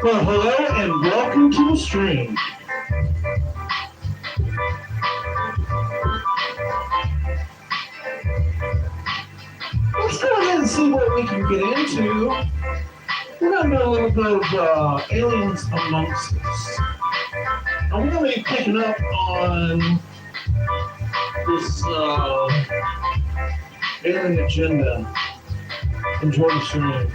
Well, hello and welcome to the stream. Let's go ahead and see what we can get into. We're going to do a little bit of aliens amongst us. And we're going to be picking up on this alien agenda. Enjoy the stream.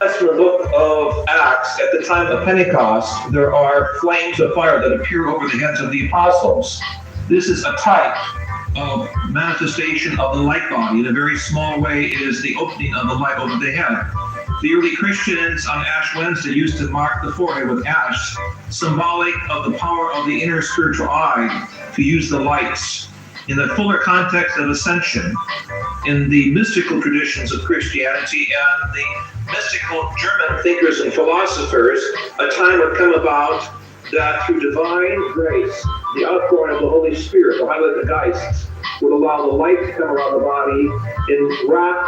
As for the book of Acts, at the time of Pentecost, there are flames of fire that appear over the heads of the apostles. This is a type of manifestation of the light body. In a very small way, it is the opening of the light over the head. The early Christians on Ash Wednesday used to mark the forehead with ash, symbolic of the power of the inner spiritual eye to use the lights. In the fuller context of ascension, in the mystical traditions of Christianity and the mystical German thinkers and philosophers, a time would come about that through divine grace, the outpouring of the Holy Spirit, the Heilige Geist, would allow the light to come around the body and wrap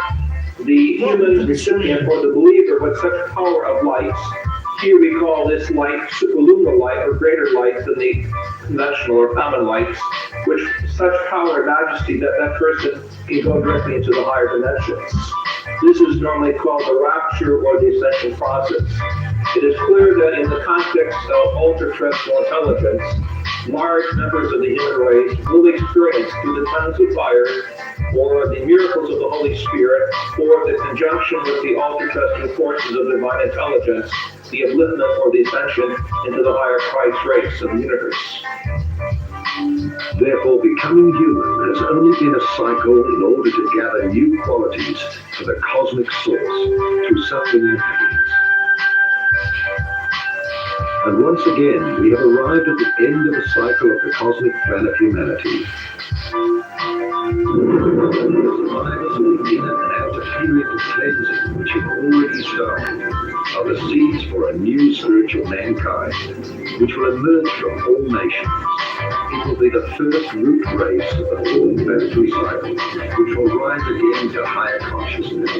the human recipient or the believer with such power of light. Here we call this light superluminal light, or greater light than the conventional or common lights, which such power and majesty that that person can go directly into the higher dimensions. This is normally called the rapture or the ascension process. It is clear that in the context of ultra-terrestrial intelligence, large numbers of the human race will experience through the tongues of fire, or the miracles of the Holy Spirit, or the conjunction with the ultra-terrestrial forces of divine intelligence, the upliftment or the ascension into the higher Christ race of the universe. Therefore, becoming human has only been a cycle in order to gather new qualities for the cosmic source through suffering and happiness. And once again, we have arrived at the end of the cycle of the cosmic plan of humanity. Survivors within and out a period of cleansing which have already started are the seeds for a new spiritual mankind, which will emerge from all nations. It will be the first root race of the full planetary cycle, which will rise again to higher consciousness.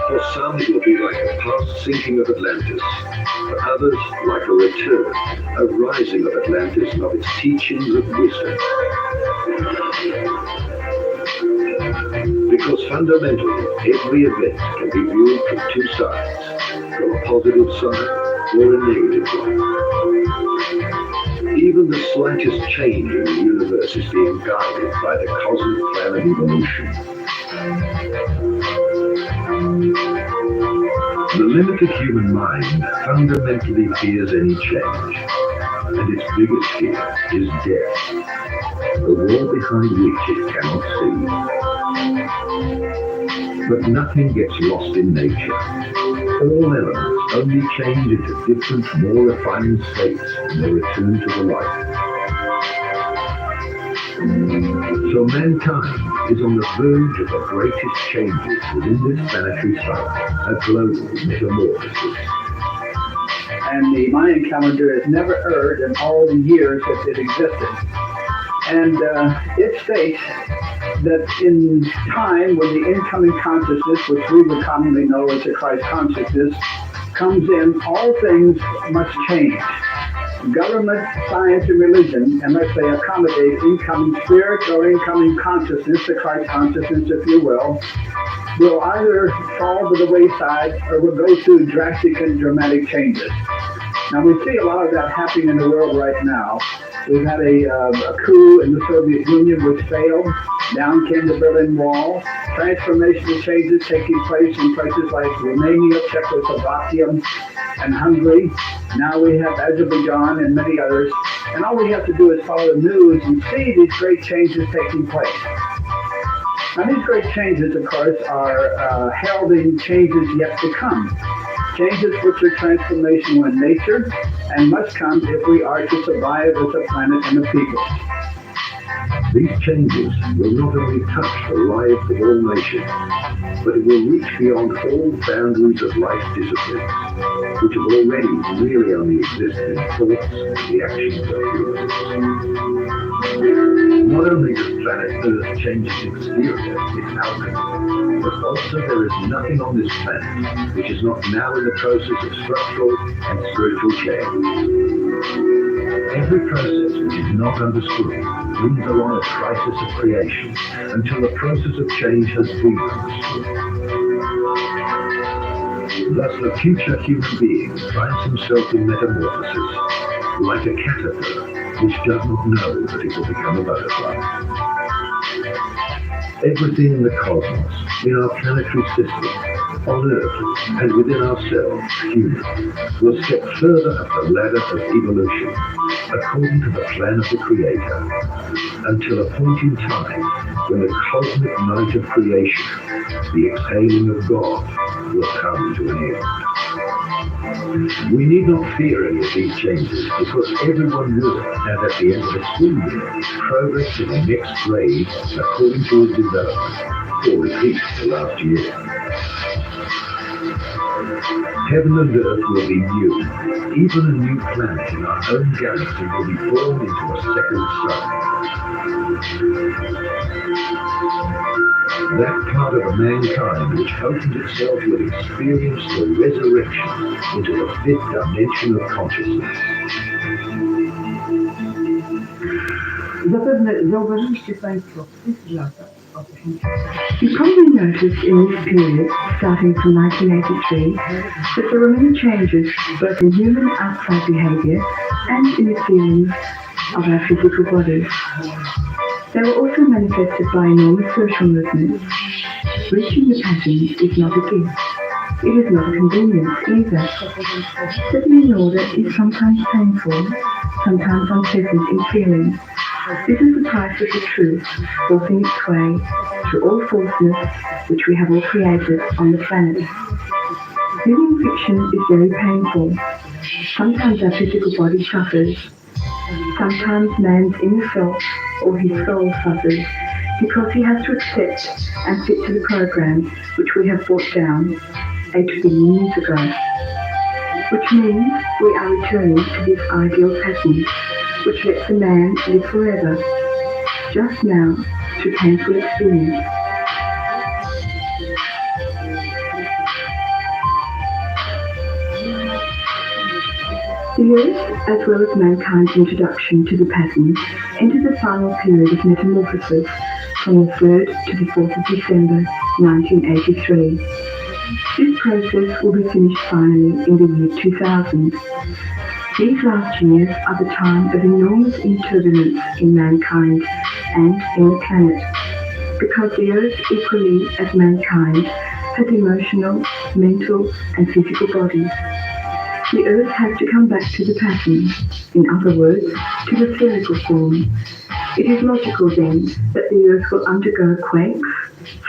For some, it will be like the past sinking of Atlantis. For others, like a return, a rising of Atlantis and of its teachings of wisdom. Because fundamentally, every event can be viewed from two sides, from a positive side or a negative one. Even the slightest change in the universe is being guided by the cosmic plan of evolution. The limited human mind fundamentally fears any change, and its biggest fear is death, the wall behind which it cannot see. But nothing gets lost in nature. All elements only change into different, more refined states when they return to the light. So mankind is on the verge of the greatest changes within this planetary cycle, a global metamorphosis. And the Mayan calendar has never erred in all the years that it existed. And it states that in time when the incoming consciousness, which we would commonly know as the Christ consciousness, comes in, all things must change. Government, science, and religion, unless they accommodate incoming spirit or incoming consciousness, the Christ consciousness, if you will either fall to the wayside or will go through drastic and dramatic changes. Now, we see a lot of that happening in the world right now. We've had a coup in the Soviet Union which failed. Down came the Berlin Wall. Transformational changes taking place in places like Romania, Czechoslovakia, and Hungary. Now we have Azerbaijan and many others. And all we have to do is follow the news and see these great changes taking place. Now these great changes, of course, are heralding changes yet to come. Changes which are transformational in nature and must come if we are to survive as a planet and a people. These changes will not only touch the lives of all nations, but it will reach beyond all boundaries of life disciplines. which have already really only existed in thoughts and the actions of humans. Not only does planet Earth change its exterior, its outcome, but also there is nothing on this planet which is not now in the process of structural and spiritual change. Every process which is not understood brings along a crisis of creation until the process of change has been understood. Thus the future human being finds himself in metamorphosis, like a caterpillar which does not know that it will become a butterfly. Everything in the cosmos, in our planetary system, on Earth, and within ourselves, humans, will step further up the ladder of evolution, according to the plan of the Creator, until a point in time when the cosmic night of creation, the exhaling of God, will come to an end. We need not fear any of these changes, because everyone will, and at the end of the school year, progress to the next grade according to his development, or repeat the last year. Heaven and earth will be new. Even a new planet in our own galaxy will be born into a second sun. That part of mankind which opened itself will experience the resurrection into the fifth dimension of consciousness. Zapewne zauważyliście Państwo w tych latach, You probably noticed in this period, starting from 1983, that there were many changes both in human outside behavior and in the feelings of our physical bodies. They were also manifested by enormous social movements. Reaching the pattern is not a gift. It is not a convenience either. Setting in order is sometimes painful, sometimes unpleasant in feeling. This is the price of the truth, forcing its way through all falseness which we have all created on the planet. Living fiction is very painful. Sometimes our physical body suffers. Sometimes man's inner self or his soul suffers because he has to accept and fit to the program which we have brought down 8 billion years ago. Which means we are returning to this ideal pattern which lets a man live forever, just now, through painful experience. The Earth, as well as mankind's introduction to the pattern, entered the final period of metamorphosis from the 3rd to the 4th of December 1983. This process will be finished finally in the year 2000. These last years are the time of enormous turbulence in mankind and in the planet, because the Earth, equally as mankind, has emotional, mental and physical bodies. The Earth has to come back to the pattern, in other words, to the spherical form. It is logical then that the Earth will undergo quakes,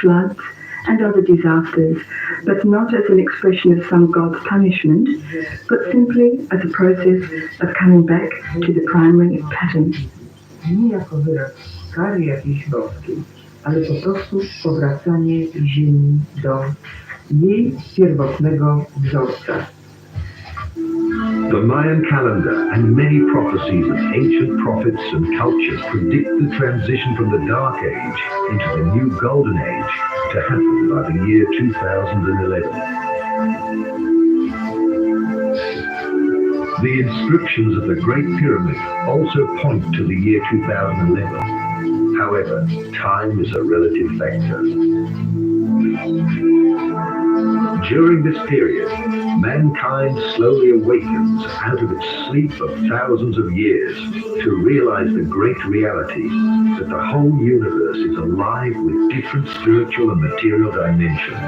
floods and other disasters, but not as an expression of some God's punishment, but simply as a process of coming back to the primary pattern. nie jako wyraz kary jakiejś boskiej, ale po prostu powracanie Ziemi do jej pierwotnego wzorca. The Mayan calendar and many prophecies of ancient prophets and cultures predict the transition from the Dark Age into the new Golden Age to happen by the year 2011. The inscriptions of the Great Pyramid also point to the year 2011. However, time is a relative factor. During this period, mankind slowly awakens out of its sleep of thousands of years to realize the great reality that the whole universe is alive with different spiritual and material dimensions.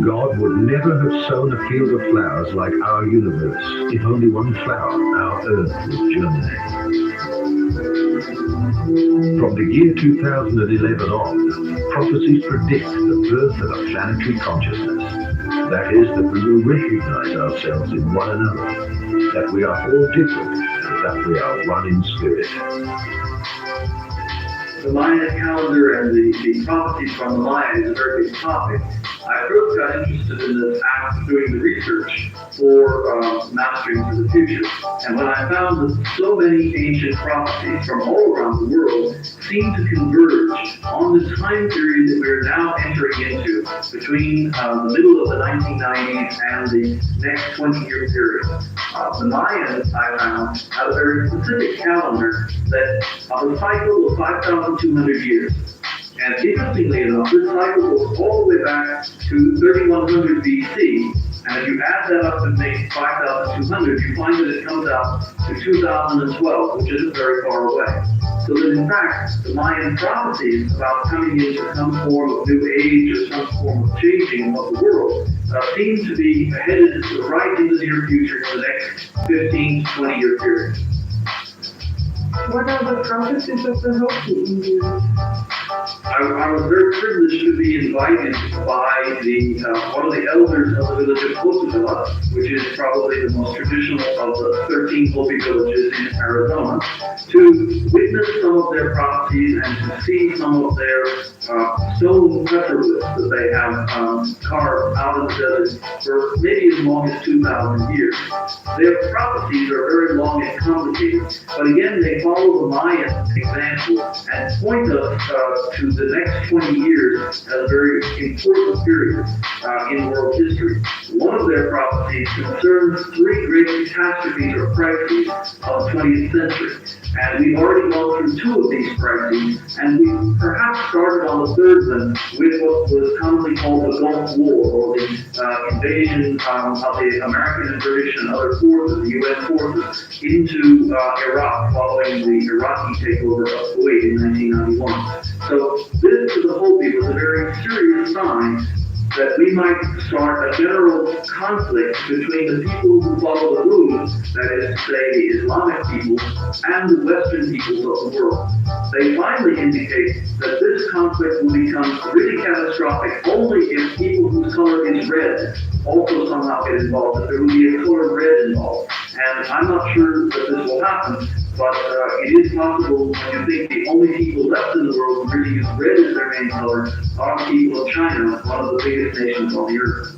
God would never have sown a field of flowers like our universe if only one flower, our Earth, would germinate. From the year 2011 on, prophecies predict the birth of a planetary consciousness. That is, that we will recognize ourselves in one another, that we are all different, but that we are one in spirit. The Mayan calendar and the prophecies from the Mayan is a very big topic. I first got interested in this after doing the research for Mastering for the Future. And when I found that so many ancient prophecies from all around the world seem to converge on the time period that we're now entering into between the middle of the 1990s and the next 20-year period. The Mayans, I found, had a very specific calendar that of a cycle of 5,200 years. And interestingly enough, this cycle goes all the way back to 3100 BC. And if you add that up and make 5,200, you find that it comes out to 2012, which isn't very far away. So that in fact, the Mayan prophecies about coming into some form of new age or some form of changing of the world seem to be headed right into the near future for the next 15 to 20-year period. What are the prophecies of the Hopi Indians? I was very privileged to be invited by one of the elders of the village of Kotuvela, which is probably the most traditional of the 13 Hopi villages in Arizona, to witness some of their prophecies and to see some of their stone petroglyphs that they have carved out of the desert for maybe as long as 2,000 years. Their prophecies are very long and complicated, but again, they follow the Mayan example and point us to the next 20 years as a very important period in world history. One of their prophecies concerns three great catastrophes or crises of the 20th century. And we've already gone through two of these crises, and we perhaps started on the third one with what was commonly called the Gulf War, or the invasion of the American and British and other forces, the UN forces, into Iraq following the Iraqi takeover of Kuwait in 1991. So this, to the Hopi, was a very serious sign that we might start a general conflict between the people who follow the moon, that is to say the Islamic people, and the Western peoples of the world. They finally indicate that this conflict will become really catastrophic only if people whose color is red also somehow get involved, that there will be a color red involved. And I'm not sure that this will happen, but it is possible when you think the only people left in the world who really use red as their main color are the people of China, one of the biggest nations on the earth.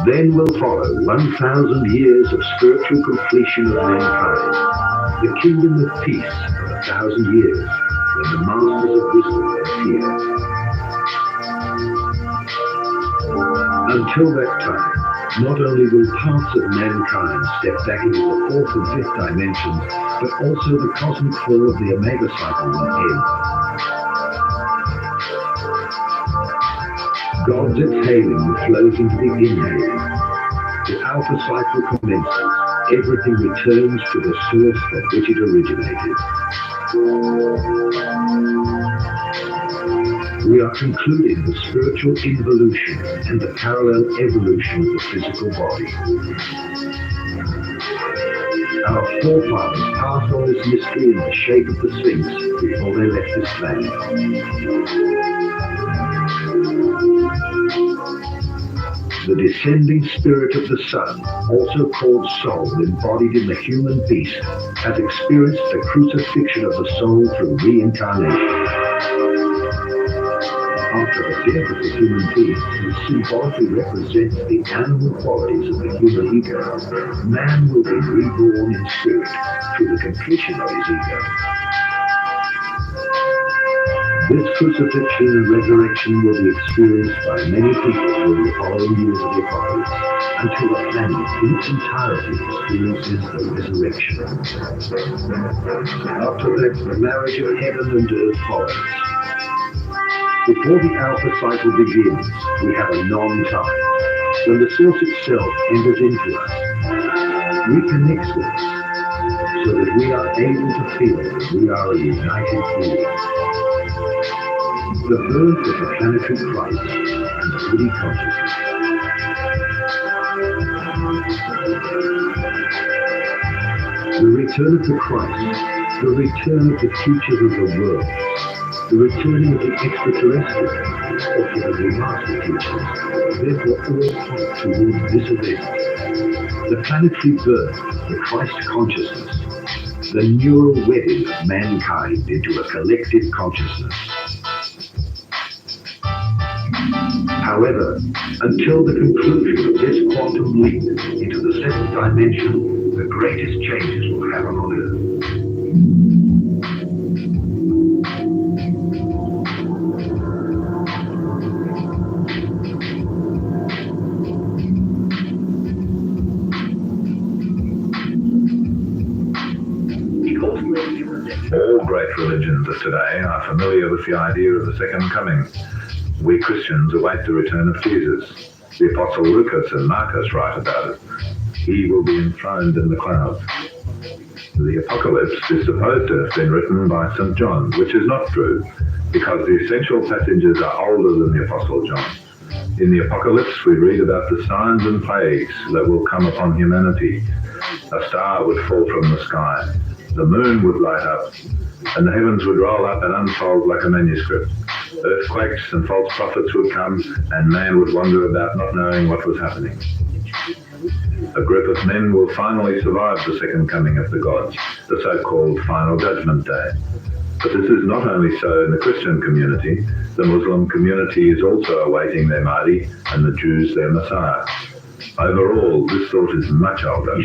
Then will follow 1,000 years of spiritual completion of mankind, the kingdom of peace of 1,000 years, when the masters of wisdom appear. Until that time, not only will parts of mankind step back into the fourth and fifth dimensions, but also the cosmic flow of the Omega cycle will end. God's exhaling flows into the inhaling. The Alpha cycle commences. Everything returns to the source from which it originated. We are concluding the spiritual involution and the parallel evolution of the physical body. Our forefathers passed on this mystery in the shape of the Sphinx before they left this planet. The descending spirit of the sun, also called soul, embodied in the human beast, has experienced the crucifixion of the soul through reincarnation. After the death of the human beast, which symbolically represents the animal qualities of the human ego, man will be reborn in spirit through the completion of his ego. This crucifixion and resurrection will be experienced by many people during the following years of the apocalypse, until the planet in its entirety experiences the resurrection. After that, the marriage of heaven and earth follows. Before the Alpha cycle begins, we have a non-time, when the source itself enters into us, reconnects with us, so that we are able to feel that we are a united being. The birth of the planetary Christ and the Buddhi consciousness. The return of the Christ, the return of the teachers of the world, the returning of the extraterrestrials, or the master teachers, therefore all point towards this event. The planetary birth, the Christ consciousness, the neural wedding of mankind into a collective consciousness. However, until the conclusion of this quantum leap into the seventh dimension, the greatest changes will happen on Earth. All great religions of today are familiar with the idea of the second coming. We Christians await the return of Jesus. The Apostle Lucas and Marcus write about it. He will be enthroned in the clouds. The Apocalypse is supposed to have been written by St. John, which is not true, because the essential passages are older than the Apostle John. In the Apocalypse, we read about the signs and plagues that will come upon humanity. A star would fall from the sky. The moon would light up, and the heavens would roll up and unfold like a manuscript. Earthquakes and false prophets would come, and man would wander about not knowing what was happening. A group of men will finally survive the second coming of the gods, the so-called Final Judgment Day. But this is not only so in the Christian community. The Muslim community is also awaiting their Mahdi, and the Jews their Messiah. Overall, this thought is much older.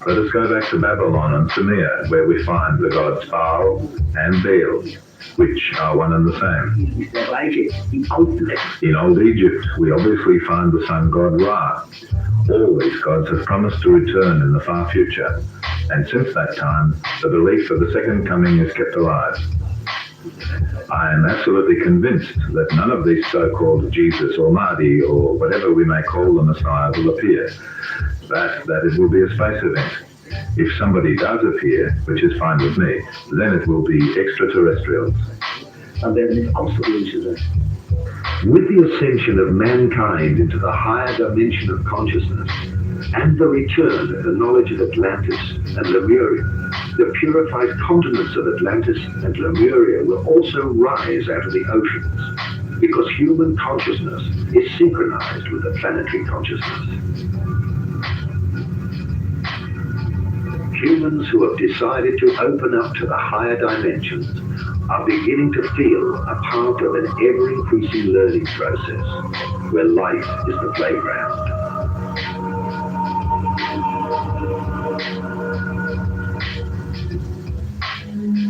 Let us go back to Babylon and Sumer, where we find the gods Baal and Baal, which are one and the same. In Old Egypt, we obviously find the sun god Ra. All these gods have promised to return in the far future, and since that time, the belief of the second coming is kept alive. I am absolutely convinced that none of these so-called Jesus or Mahdi or whatever we may call the Messiah will appear, but that it will be a space event. If somebody does appear, which is fine with me, then it will be extraterrestrials. With the ascension of mankind into the higher dimension of consciousness and the return of the knowledge of Atlantis and Lemuria, the purified continents of Atlantis and Lemuria will also rise out of the oceans, because human consciousness is synchronized with the planetary consciousness. Humans who have decided to open up to the higher dimensions are beginning to feel a part of an ever-increasing learning process, where life is the playground.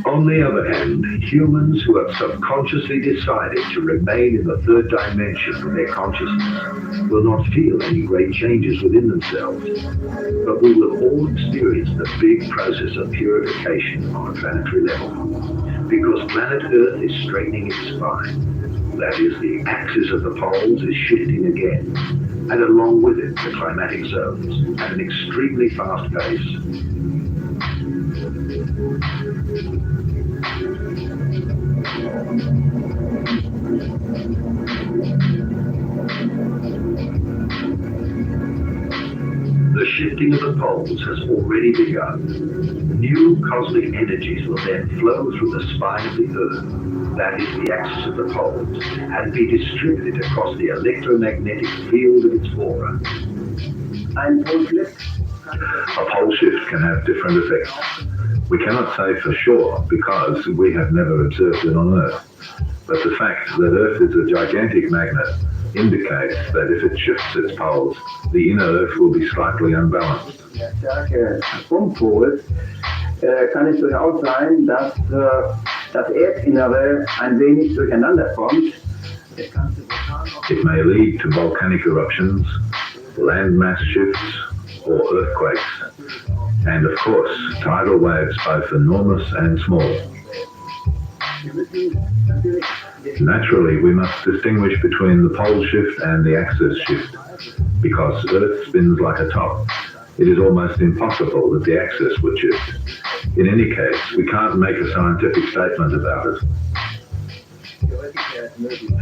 On the other hand, humans who have subconsciously decided to remain in the third dimension of their consciousness will not feel any great changes within themselves, but we will all experience the big process of purification on a planetary level, because planet Earth is straightening its spine. That is, the axis of the poles is shifting again, and along with it, the climatic zones, at an extremely fast pace. The shifting of the poles has already begun. New cosmic energies will then flow through the spine of the Earth, that is the axis of the poles, and be distributed across the electromagnetic field of its aura. A pole shift can have different effects. We cannot say for sure because we have never observed it on Earth. But the fact that Earth is a gigantic magnet indicates that if it shifts its poles, the inner Earth will be slightly unbalanced. Vom Pol kann es durchaus sein, dass das Erdinnere ein wenig durcheinander kommt. It may lead to volcanic eruptions, landmass shifts, or earthquakes, and of course, tidal waves both enormous and small. Naturally, we must distinguish between the pole shift and the axis shift, because Earth spins like a top. It is almost impossible that the axis would shift. In any case, we can't make a scientific statement about it.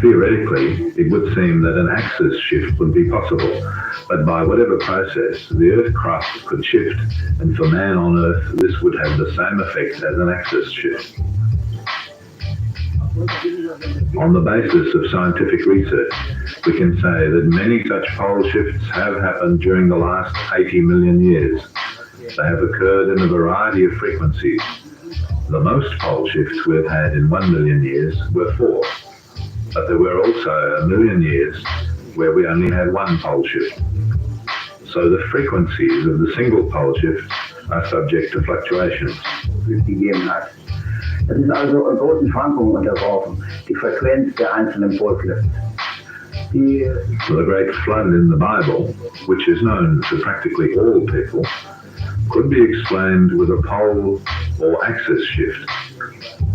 Theoretically, it would seem that an axis shift would be possible, but by whatever process, the Earth crust could shift, and for man on Earth, this would have the same effect as an axis shift. On the basis of scientific research, we can say that many such pole shifts have happened during the last 80 million years. They have occurred in a variety of frequencies. The most pole shifts we've had in 1 million years were 4. But there were also 1 million years where we only had one pole shift. So the frequencies of the single pole shift are subject to fluctuations. gegeben hat. Das ist also großen Schwankungen unterworfen, die Frequenz der einzelnen Polklifts. The great flood in the Bible, which is known to practically all people, could be explained with a pole or axis shift,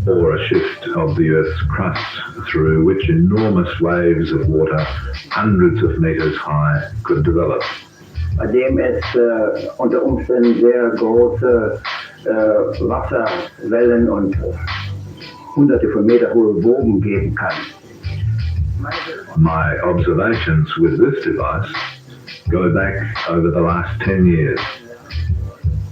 or a shift of the Earth's crust through which enormous waves of water, hundreds of meters high, could develop. Bei dem es unter Umständen sehr große Wasserwellen und hunderte von Meter hohe Wogen geben kann. My observations with this device go back over the last 10 years.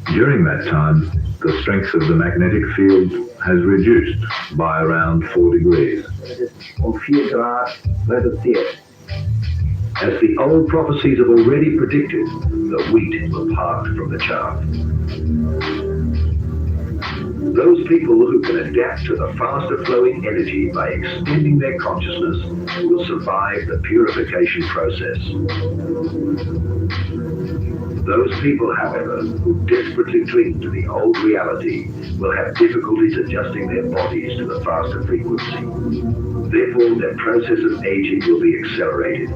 During that time, the strength of the magnetic field has reduced by around 4 degrees. 4 Grad reduziert. As the old prophecies have already predicted, the wheat will part from the chaff. Those people who can adapt to the faster flowing energy by extending their consciousness will survive the purification process. Those people, however, who desperately cling to the old reality will have difficulties adjusting their bodies to the faster frequency. Therefore, their process of aging will be accelerated.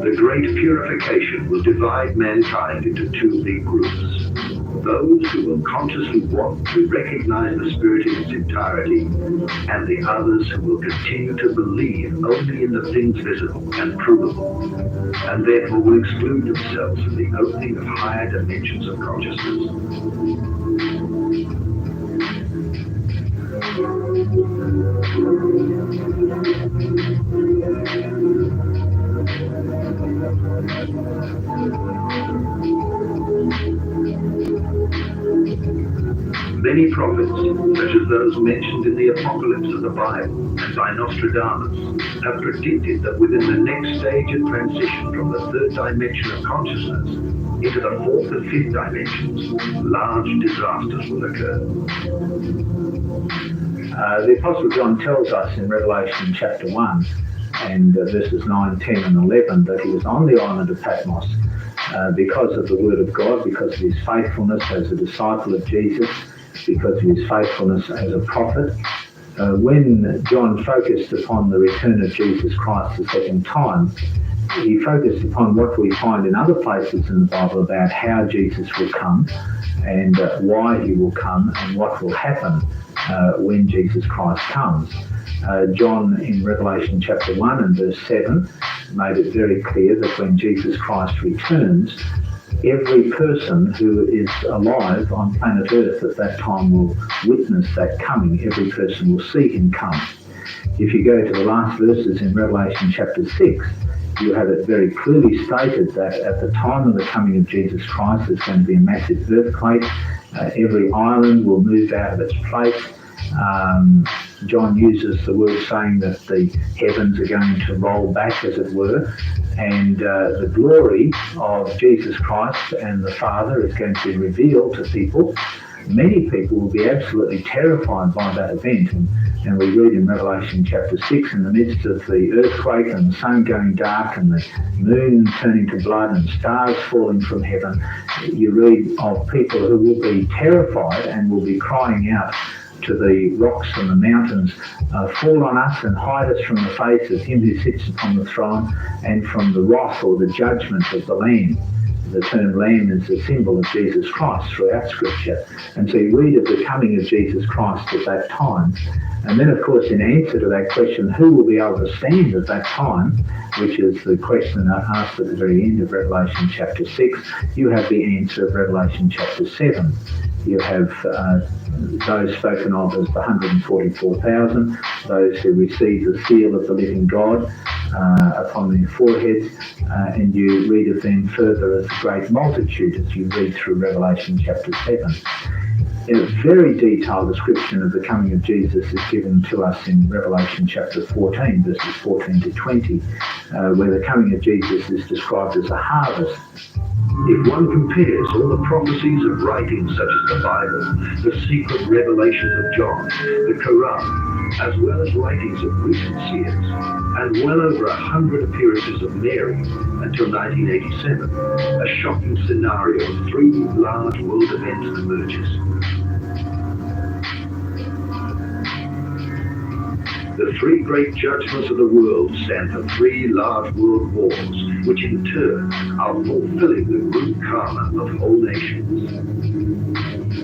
The great purification will divide mankind into 2 big groups. Those who will consciously want to recognize the Spirit in its entirety, and the others who will continue to believe only in the things visible and provable, and therefore will exclude themselves from the opening of higher dimensions of consciousness. Many prophets, such as those mentioned in the Apocalypse of the Bible and by Nostradamus, have predicted that within the next stage of transition from the 3rd dimension of consciousness into the 4th and 5th dimensions, large disasters will occur. The Apostle John tells us in Revelation chapter 1 and verses 9, 10 and 11 that he was on the island of Patmos because of the word of God, because of his faithfulness as a disciple of Jesus, because of his faithfulness as a prophet. When John focused upon the return of Jesus Christ the second time, he focused upon what we find in other places in the Bible about how Jesus will come and why he will come and what will happen when Jesus Christ comes. John in Revelation chapter 1 and verse 7 made it very clear that when Jesus Christ returns, every person who is alive on planet Earth at that time will witness that coming. Every person will see him come. If you go to the last verses in Revelation chapter 6, you have it very clearly stated that at the time of the coming of Jesus Christ, there's going to be a massive earthquake. Every island will move out of its place. John uses the word saying that the heavens are going to roll back, as it were, and the glory of Jesus Christ and the Father is going to be revealed to people. Many people will be absolutely terrified by that event, and we read in Revelation chapter 6, in the midst of the earthquake and the sun going dark and the moon turning to blood and stars falling from heaven, you read of people who will be terrified and will be crying out to the rocks and the mountains, fall on us and hide us from the face of him who sits upon the throne and from the wrath or the judgment of the Lamb. The term Lamb is a symbol of Jesus Christ throughout Scripture. And so you read of the coming of Jesus Christ at that time. And then, of course, in answer to that question, who will be able to stand at that time, which is the question asked at the very end of Revelation chapter 6, you have the answer of Revelation chapter 7. You have those spoken of as the 144,000, those who receive the seal of the living God upon their foreheads, and you read of them further as a great multitude as you read through Revelation chapter 7. A very detailed description of the coming of Jesus is given to us in Revelation chapter 14, verses 14 to 20, where the coming of Jesus is described as a harvest. If one compares all the prophecies of writings such as the Bible, the secret revelations of John, the Quran, as well as writings of recent seers, and well over 100 appearances of Mary until 1987, a shocking scenario of three large world events emerges. The three great judgments of the world stand for three large world wars, which in turn are fulfilling the group karma of all nations.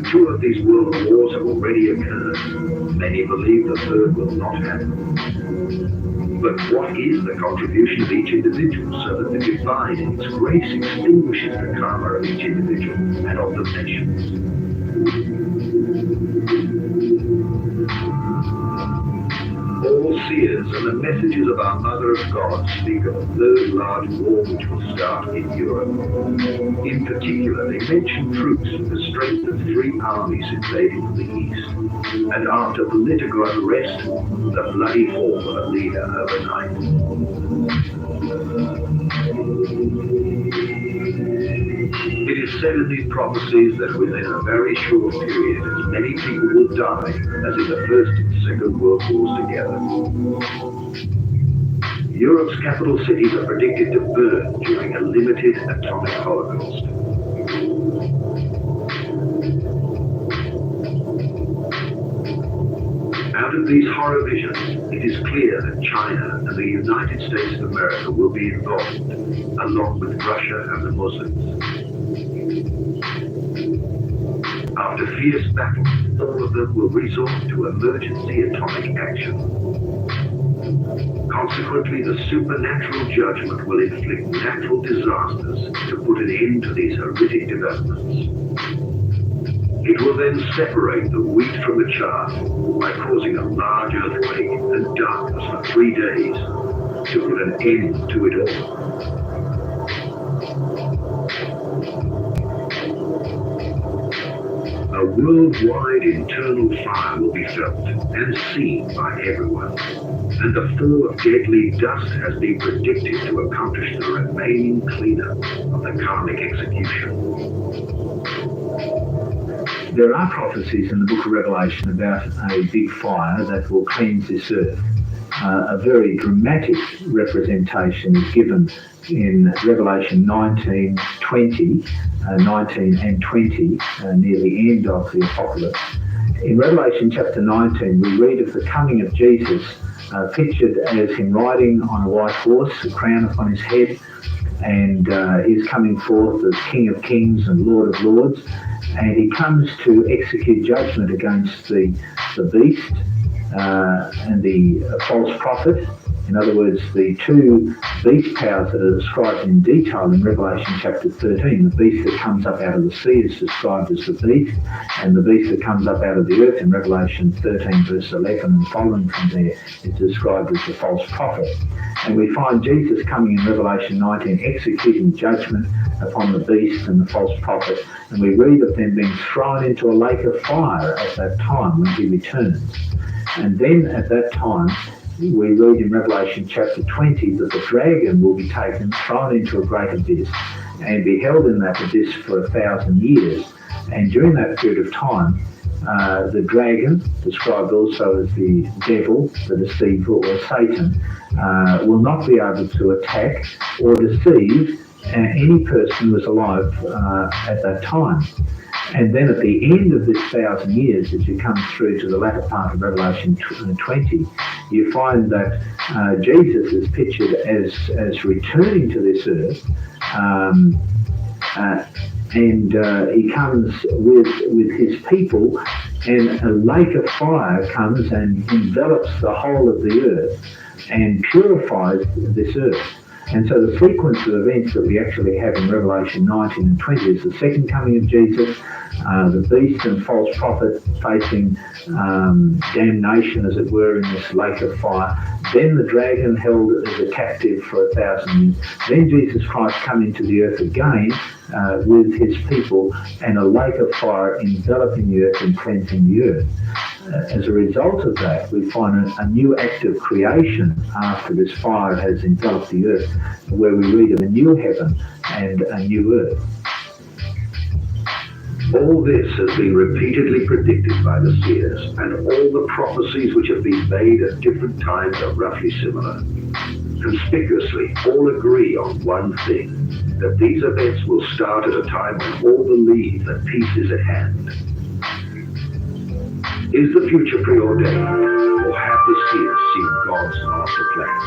Two of these world wars have already occurred. Many believe the third will not happen. But what is the contribution of each individual so that the divine in its grace extinguishes the karma of each individual and of the nations? All seers and the messages of our Mother of God speak of a third large war which will start in Europe. In particular, they mention troops with the strength of three armies invading from the east, and after political unrest, the bloody fall of a leader overnight. It is said in these prophecies that within a very short period, as many people will die as in the First and Second World Wars together. Europe's capital cities are predicted to burn during a limited atomic holocaust. Out of these horror visions, it is clear that China and the United States of America will be involved, along with Russia and the Muslims. After fierce battles, all of them will resort to emergency atomic action. Consequently, the supernatural judgment will inflict natural disasters to put an end to these horrific developments. It will then separate the wheat from the chaff by causing a large earthquake and darkness for 3 days to put an end to it all. A worldwide internal fire will be felt and seen by everyone, and the fall of deadly dust has been predicted to accomplish the remaining cleanup of the karmic execution. There are prophecies in the book of Revelation about a big fire that will cleanse this earth. A very dramatic representation is given in Revelation 19 and 20, near the end of the Apocalypse. In Revelation chapter 19, we read of the coming of Jesus, pictured as him riding on a white horse, a crown upon his head, and he's coming forth as King of Kings and Lord of Lords, and he comes to execute judgment against the beast and the false prophet. In other words, the two beast powers that are described in detail in Revelation chapter 13. The beast that comes up out of the sea is described as the beast, and the beast that comes up out of the earth in Revelation 13 verse 11 and following from there is described as the false prophet. And we find Jesus coming in Revelation 19 executing judgment upon the beast and the false prophet, and we read of them being thrown into a lake of fire at that time when he returns. And then at that time, we read in Revelation chapter 20 that the dragon will be taken, thrown into a great abyss, and be held in that abyss for 1,000 years. And during that period of time, the dragon, described also as the devil, the deceiver, or Satan, will not be able to attack or deceive any person who is alive at that time. And then at the end of this 1,000 years, as you come through to the latter part of Revelation 20, you find that Jesus is pictured as returning to this earth, and he comes with his people, and a lake of fire comes and envelops the whole of the earth and purifies this earth. And so the sequence of events that we actually have in Revelation 19 and 20 is the second coming of Jesus, the beast and false prophet facing damnation, as it were, in this lake of fire. Then the dragon held as a captive for 1,000 years. Then Jesus Christ coming to the earth again with his people, and a lake of fire enveloping the earth and cleansing the earth. As a result of that, we find a new act of creation after this fire has enveloped the earth, where we read of a new heaven and a new earth. All this has been repeatedly predicted by the seers, and all the prophecies which have been made at different times are roughly similar. Conspicuously, all agree on one thing, that these events will start at a time when all believe that peace is at hand. Is the future preordained, or have the seers seen God's master plan?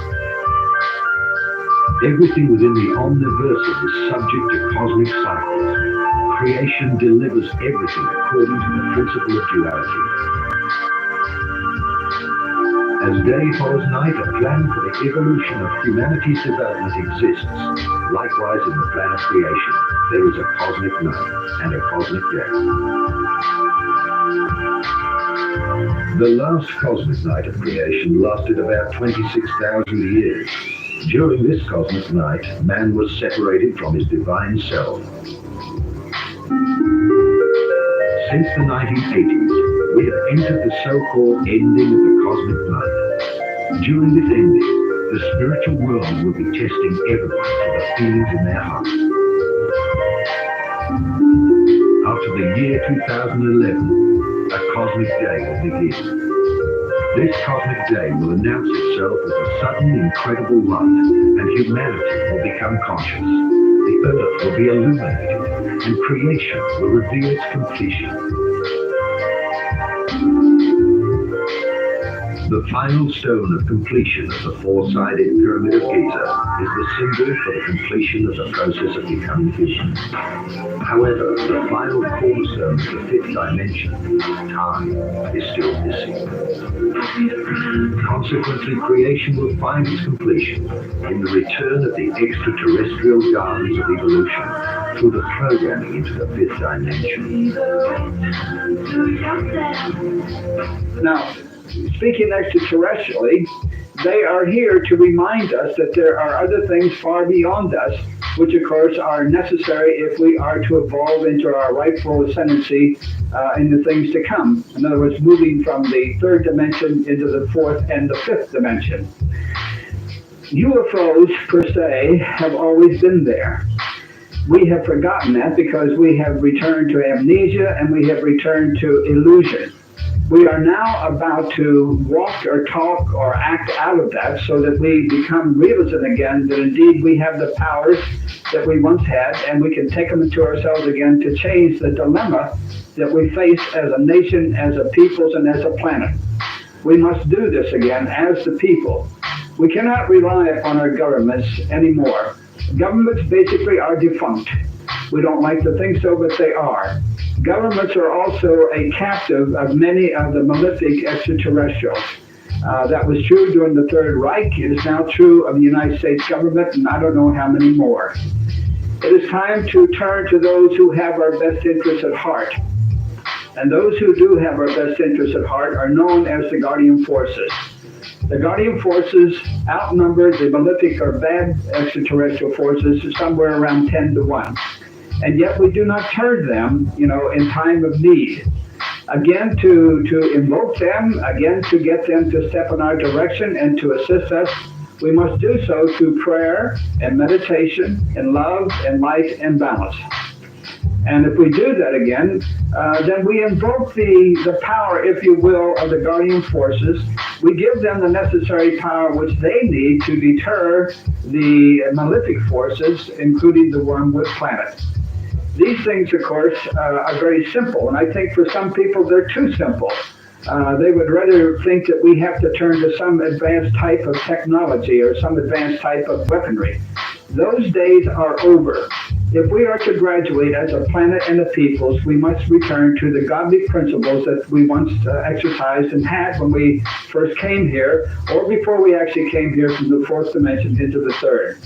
Everything within the omniverse is subject to cosmic cycles. Creation delivers everything according to the principle of duality. As day follows night, a plan for the evolution of humanity's development exists. Likewise, in the plan of creation, there is a cosmic night and a cosmic day. The last cosmic night of creation lasted about 26,000 years. During this cosmic night, man was separated from his divine self. Since the 1980s, we have entered the so-called ending of the cosmic night. During this ending, the spiritual world will be testing everyone for the feelings in their hearts. After the year 2011, a cosmic day will begin. This cosmic day will announce itself as a sudden, incredible light, and humanity will become conscious. The earth will be illuminated, and creation will reveal its completion. The final stone of completion of the four-sided Pyramid of Giza is the symbol for the completion of the process of becoming human. However, the final cornerstone of the fifth dimension, time, is still missing. Consequently, creation will find its completion in the return of the extraterrestrial gardens of evolution through the programming into the fifth dimension. Now, speaking extraterrestrially, they are here to remind us that there are other things far beyond us, which of course are necessary if we are to evolve into our rightful ascendancy in the things to come. In other words, moving from the third dimension into the fourth and the fifth dimension. UFOs, per se, have always been there. We have forgotten that because we have returned to amnesia and we have returned to illusion. We are now about to walk or talk or act out of that so that we become realism again, that indeed we have the powers that we once had, and we can take them into ourselves again to change the dilemma that we face as a nation, as a peoples, and as a planet. We must do this again as the people. We cannot rely upon our governments anymore. Governments basically are defunct. We don't like to think so, but they are. Governments are also a captive of many of the malefic extraterrestrials. That was true during the Third Reich. It is now true of the United States government, and I don't know how many more. It is time to turn to those who have our best interests at heart. And those who do have our best interests at heart are known as the Guardian Forces. The Guardian Forces outnumber the malefic or bad extraterrestrial forces somewhere around 10 to 1. And yet we do not turn them, in time of need. Again, to invoke them, again, to get them to step in our direction and to assist us, we must do so through prayer and meditation and love and light and balance. And if we do that again, then we invoke the power, if you will, of the Guardian Forces. We give them the necessary power which they need to deter the malefic forces, including the Wormwood Planet. These things, of course, are very simple, and I think for some people they're too simple. They would rather think that we have to turn to some advanced type of technology or some advanced type of weaponry. Those days are over. If we are to graduate as a planet and a peoples, we must return to the godly principles that we once exercised and had when we first came here, or before we actually came here from the fourth dimension into the third.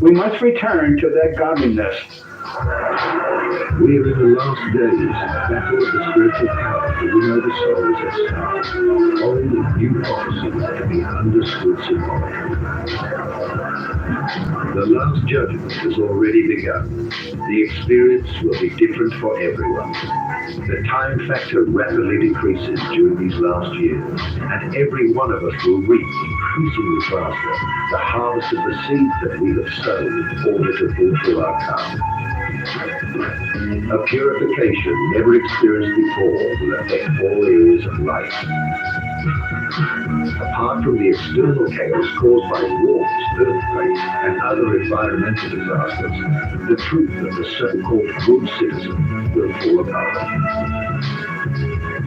We must return to that godliness. We are in the last days, a battle of the spiritual power to win over souls at start. Old and new prophecies to be understood symbolically. The last judgment has already begun. The experience will be different for everyone. The time factor rapidly decreases during these last years, and every one of us will reap increasingly faster the harvest of the seeds that we have sown in order to fulfill our karma. A purification never experienced before will affect all areas of life. Apart from the external chaos caused by wars, earthquakes, and other environmental disasters, the truth of the so-called good citizen will fall apart.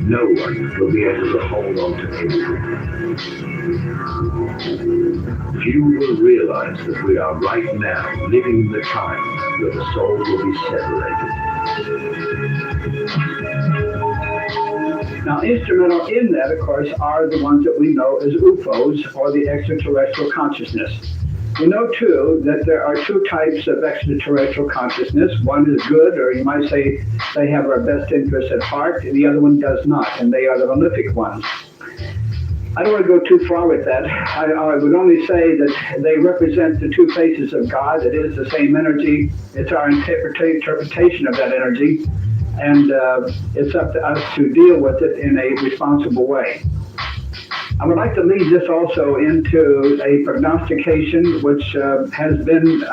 No one will be able to hold on to anything. Few will realize that we are right now living in the time where the souls will be separated. Now, instrumental in that, of course, are the ones that we know as UFOs, or the extraterrestrial consciousness. We know, too, that there are two types of extraterrestrial consciousness. One is good, or you might say they have our best interests at heart, and the other one does not, and they are the malefic ones. I don't want to go too far with that. I would only say that they represent the two faces of God. It is the same energy. It's our interpretation of that energy, and it's up to us to deal with it in a responsible way. I would like to lead this also into a prognostication which has been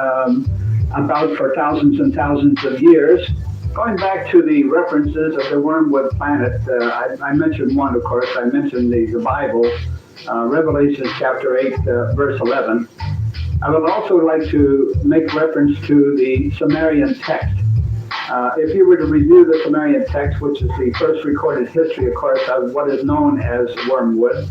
about for thousands and thousands of years. Going back to the references of the Wormwood Planet, I mentioned one, of course. I mentioned the Bible, Revelation chapter 8, verse 11. I would also like to make reference to the Sumerian text. If you were to review the Sumerian text, which is the first recorded history, of course, of what is known as Wormwood,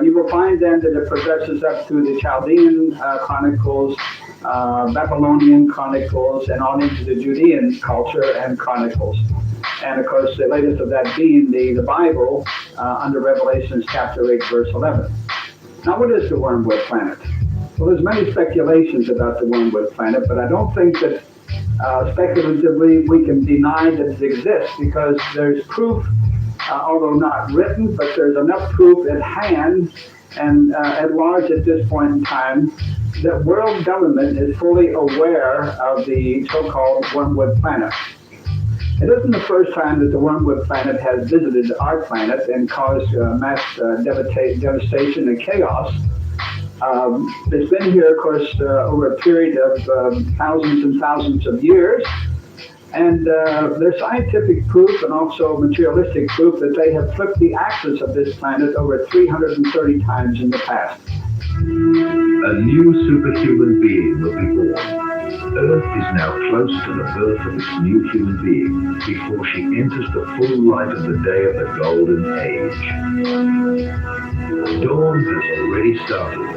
you will find then that it progresses up through the Chaldean chronicles, Babylonian chronicles, and on into the Judean culture and chronicles. And of course, the latest of that being the Bible under Revelation chapter 8, verse 11. Now, what is the Wormwood Planet? Well, there's many speculations about the Wormwood Planet, but I don't think that speculatively we can deny that it exists, because there's proof, although not written, but there's enough proof at hand and at large at this point in time that world government is fully aware of the so-called Wormwood Planet. It isn't the first time that the Wormwood Planet has visited our planet and caused mass devastation and chaos. It's been here, of course, over a period of thousands and thousands of years. And there's scientific proof and also materialistic proof that they have flipped the axis of this planet over 330 times in the past. A new superhuman being will be born. Earth is now close to the birth of its new human being before she enters the full light of the day of the golden age. Dawn has already started.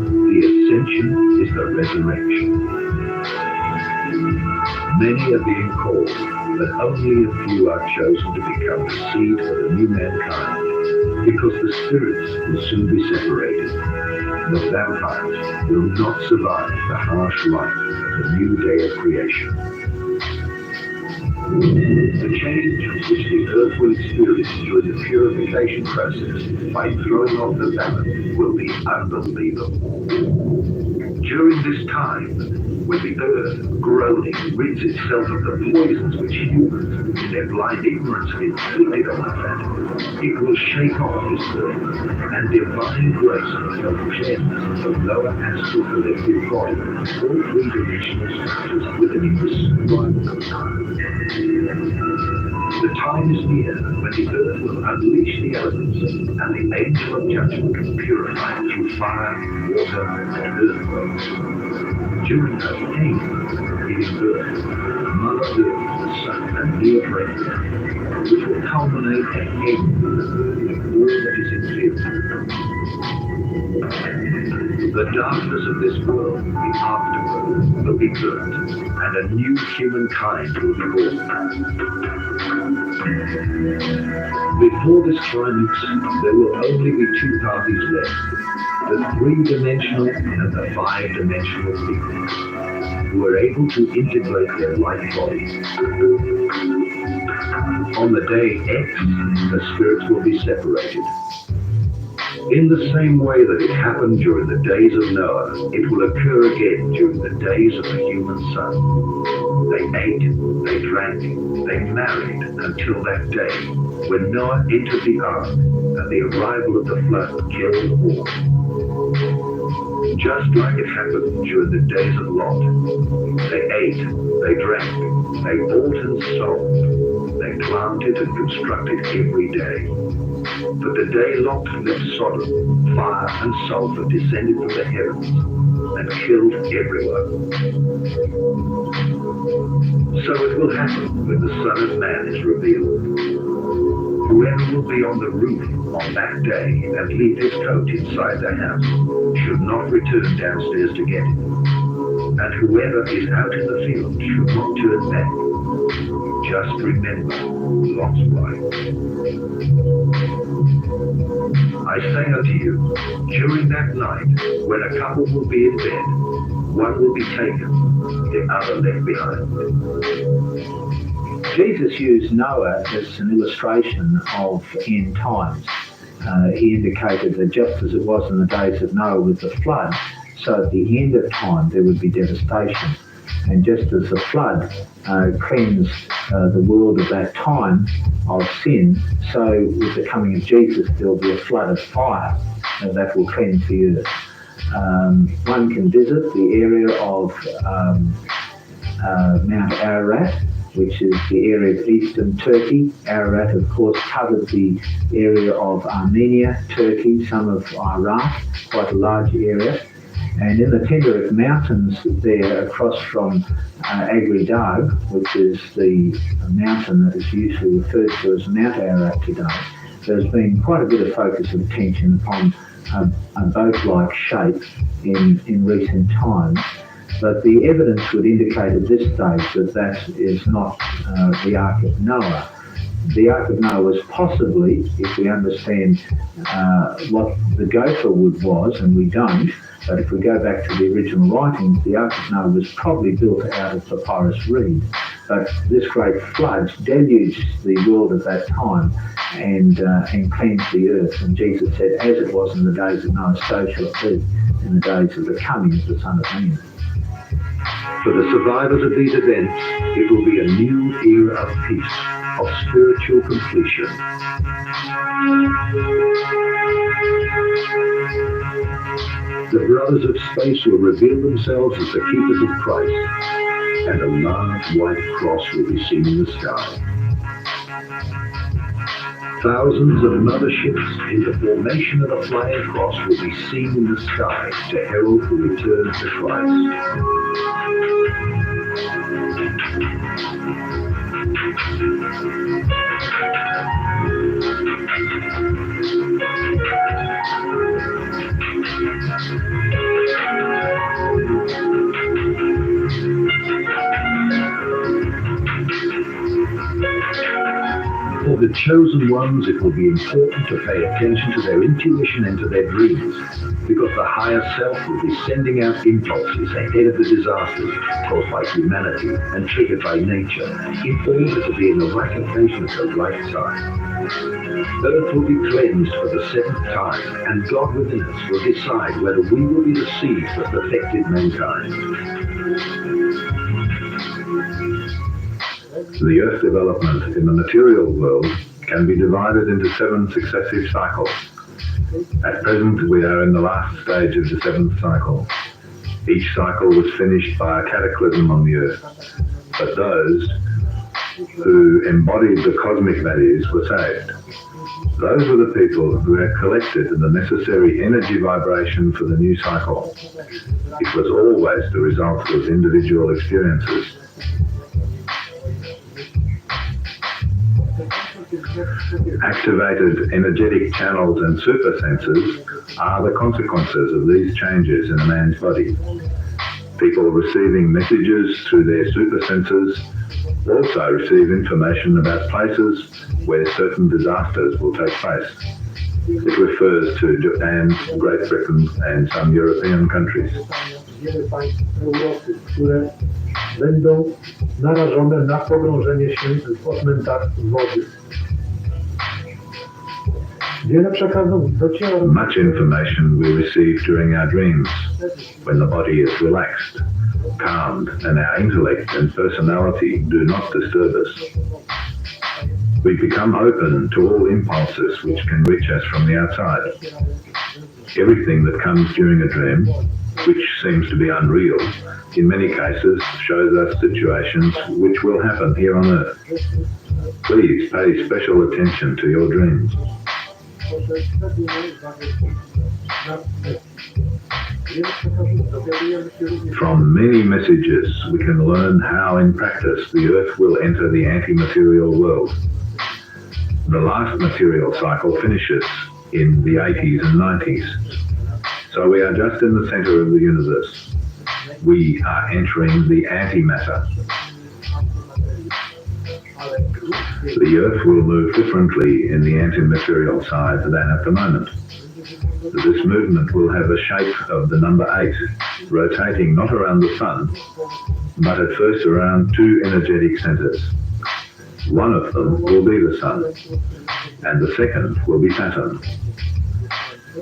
The ascension is the resurrection. Many are being called, but only a few are chosen to become the seed for the new mankind, because the spirits will soon be separated. The vampires will not survive the harsh light of the new day of creation. The change which the earth will experience during the purification process by throwing off the vapor will be unbelievable. During this time, when the earth, groaning, rids itself of the poisons which humans, in their blind ignorance, have inflicted on the planet, it will shake off this burden, and divine grace will cleanse the lower astral collective body, all three-dimensional structures with an indescribable time. The time is near when the earth will unleash the elements, and the angel of judgment will purify it through fire, water, and earthquakes. During her pain, giving birth, Mother Earth, the Sun, and Leo Breakdown, which will culminate at end with all that is inferior. The darkness of this world, the afterworld, will be burnt, and a new humankind will be born. Before this climax, there will only be two parties left, the three-dimensional and the five-dimensional people, who are able to integrate their light bodies. On the day X, the spirits will be separated. In the same way that it happened during the days of Noah, it will occur again during the days of the human son. They ate, they drank, they married until that day when Noah entered the ark and the arrival of the flood killed all. just like it happened during the days of Lot. They ate, they drank, they bought and sold, they planted and constructed every day. But the day Lot left Sodom, fire and sulfur descended from the heavens and killed everyone. So it will happen when the Son of Man is revealed. Whoever will be on the roof on that day and leave his coat inside the house should not return downstairs to get it. And whoever is out in the field should not turn back. Just remember Lot's wife. I say unto you, during that night, when a couple will be in bed, one will be taken, the other left behind. Jesus used Noah as an illustration of end times. He indicated that just as it was in the days of Noah with the flood, so at the end of time there would be devastation. And just as the flood cleansed the world of that time of sin, so with the coming of Jesus there will be a flood of fire that will cleanse the earth. One can visit the area of Mount Ararat, which is the area of eastern Turkey. Ararat, of course, covered the area of Armenia, Turkey, some of Iraq, quite a large area. And in the Tenderek Mountains there, across from Agri-Dag, which is the mountain that is usually referred to as Mount Ararat today, there's been quite a bit of focus of attention upon a boat-like shape in recent times. But the evidence would indicate at this stage that that is not the Ark of Noah. The Ark of Noah was possibly, if we understand what the gopher wood was, and we don't, but if we go back to the original writings, the Ark of Noah was probably built out of papyrus reed. But this great flood deluged the world at that time and cleansed the earth. And Jesus said, as it was in the days of Noah, so shall it be in the days of the coming of the Son of Man. For the survivors of these events, it will be a new era of peace, of spiritual completion. The brothers of space will reveal themselves as the keepers of Christ, and a large white cross will be seen in the sky. Thousands of motherships in the formation of a flying cross will be seen in the sky to herald the return to Christ. For the chosen ones, it will be important to pay attention to their intuition and to their dreams, because the higher self will be sending out impulses ahead of the disasters caused by humanity and triggered by nature, in order to be in the right occasion at the right time. Earth will be cleansed for the seventh time, and God within us will decide whether we will be the seeds that perfected mankind. The Earth development in the material world can be divided into 7 successive cycles. At present, we are in the last stage of the 7th cycle. Each cycle was finished by a cataclysm on the Earth, but those who embodied the cosmic values were saved. Those were the people who had collected the necessary energy vibration for the new cycle. It was always the result of individual experiences. Activated energetic channels and super senses are the consequences of these changes in a man's body. People receiving messages through their super senses also receive information about places where certain disasters will take place. It refers to Japan, Great Britain, and some European countries. Wiele państw Europy, które będą narażone na pogrążenie się w odmętach wody. Wiele przekazów dociera. Much information we receive during our dreams, when the body is relaxed, calmed, and our intellect and personality do not disturb us. We become open to all impulses which can reach us from the outside. Everything that comes during a dream which seems to be unreal, in many cases shows us situations which will happen here on Earth. Please pay special attention to your dreams. From many messages, we can learn how in practice the Earth will enter the anti-material world. The last material cycle finishes in the 80s and 90s. So we are just in the center of the universe. We are entering the antimatter. The Earth will move differently in the antimaterial side than at the moment. This movement will have a shape of the number 8, rotating not around the Sun, but at first around two energetic centers. One of them will be the Sun, and the second will be Saturn.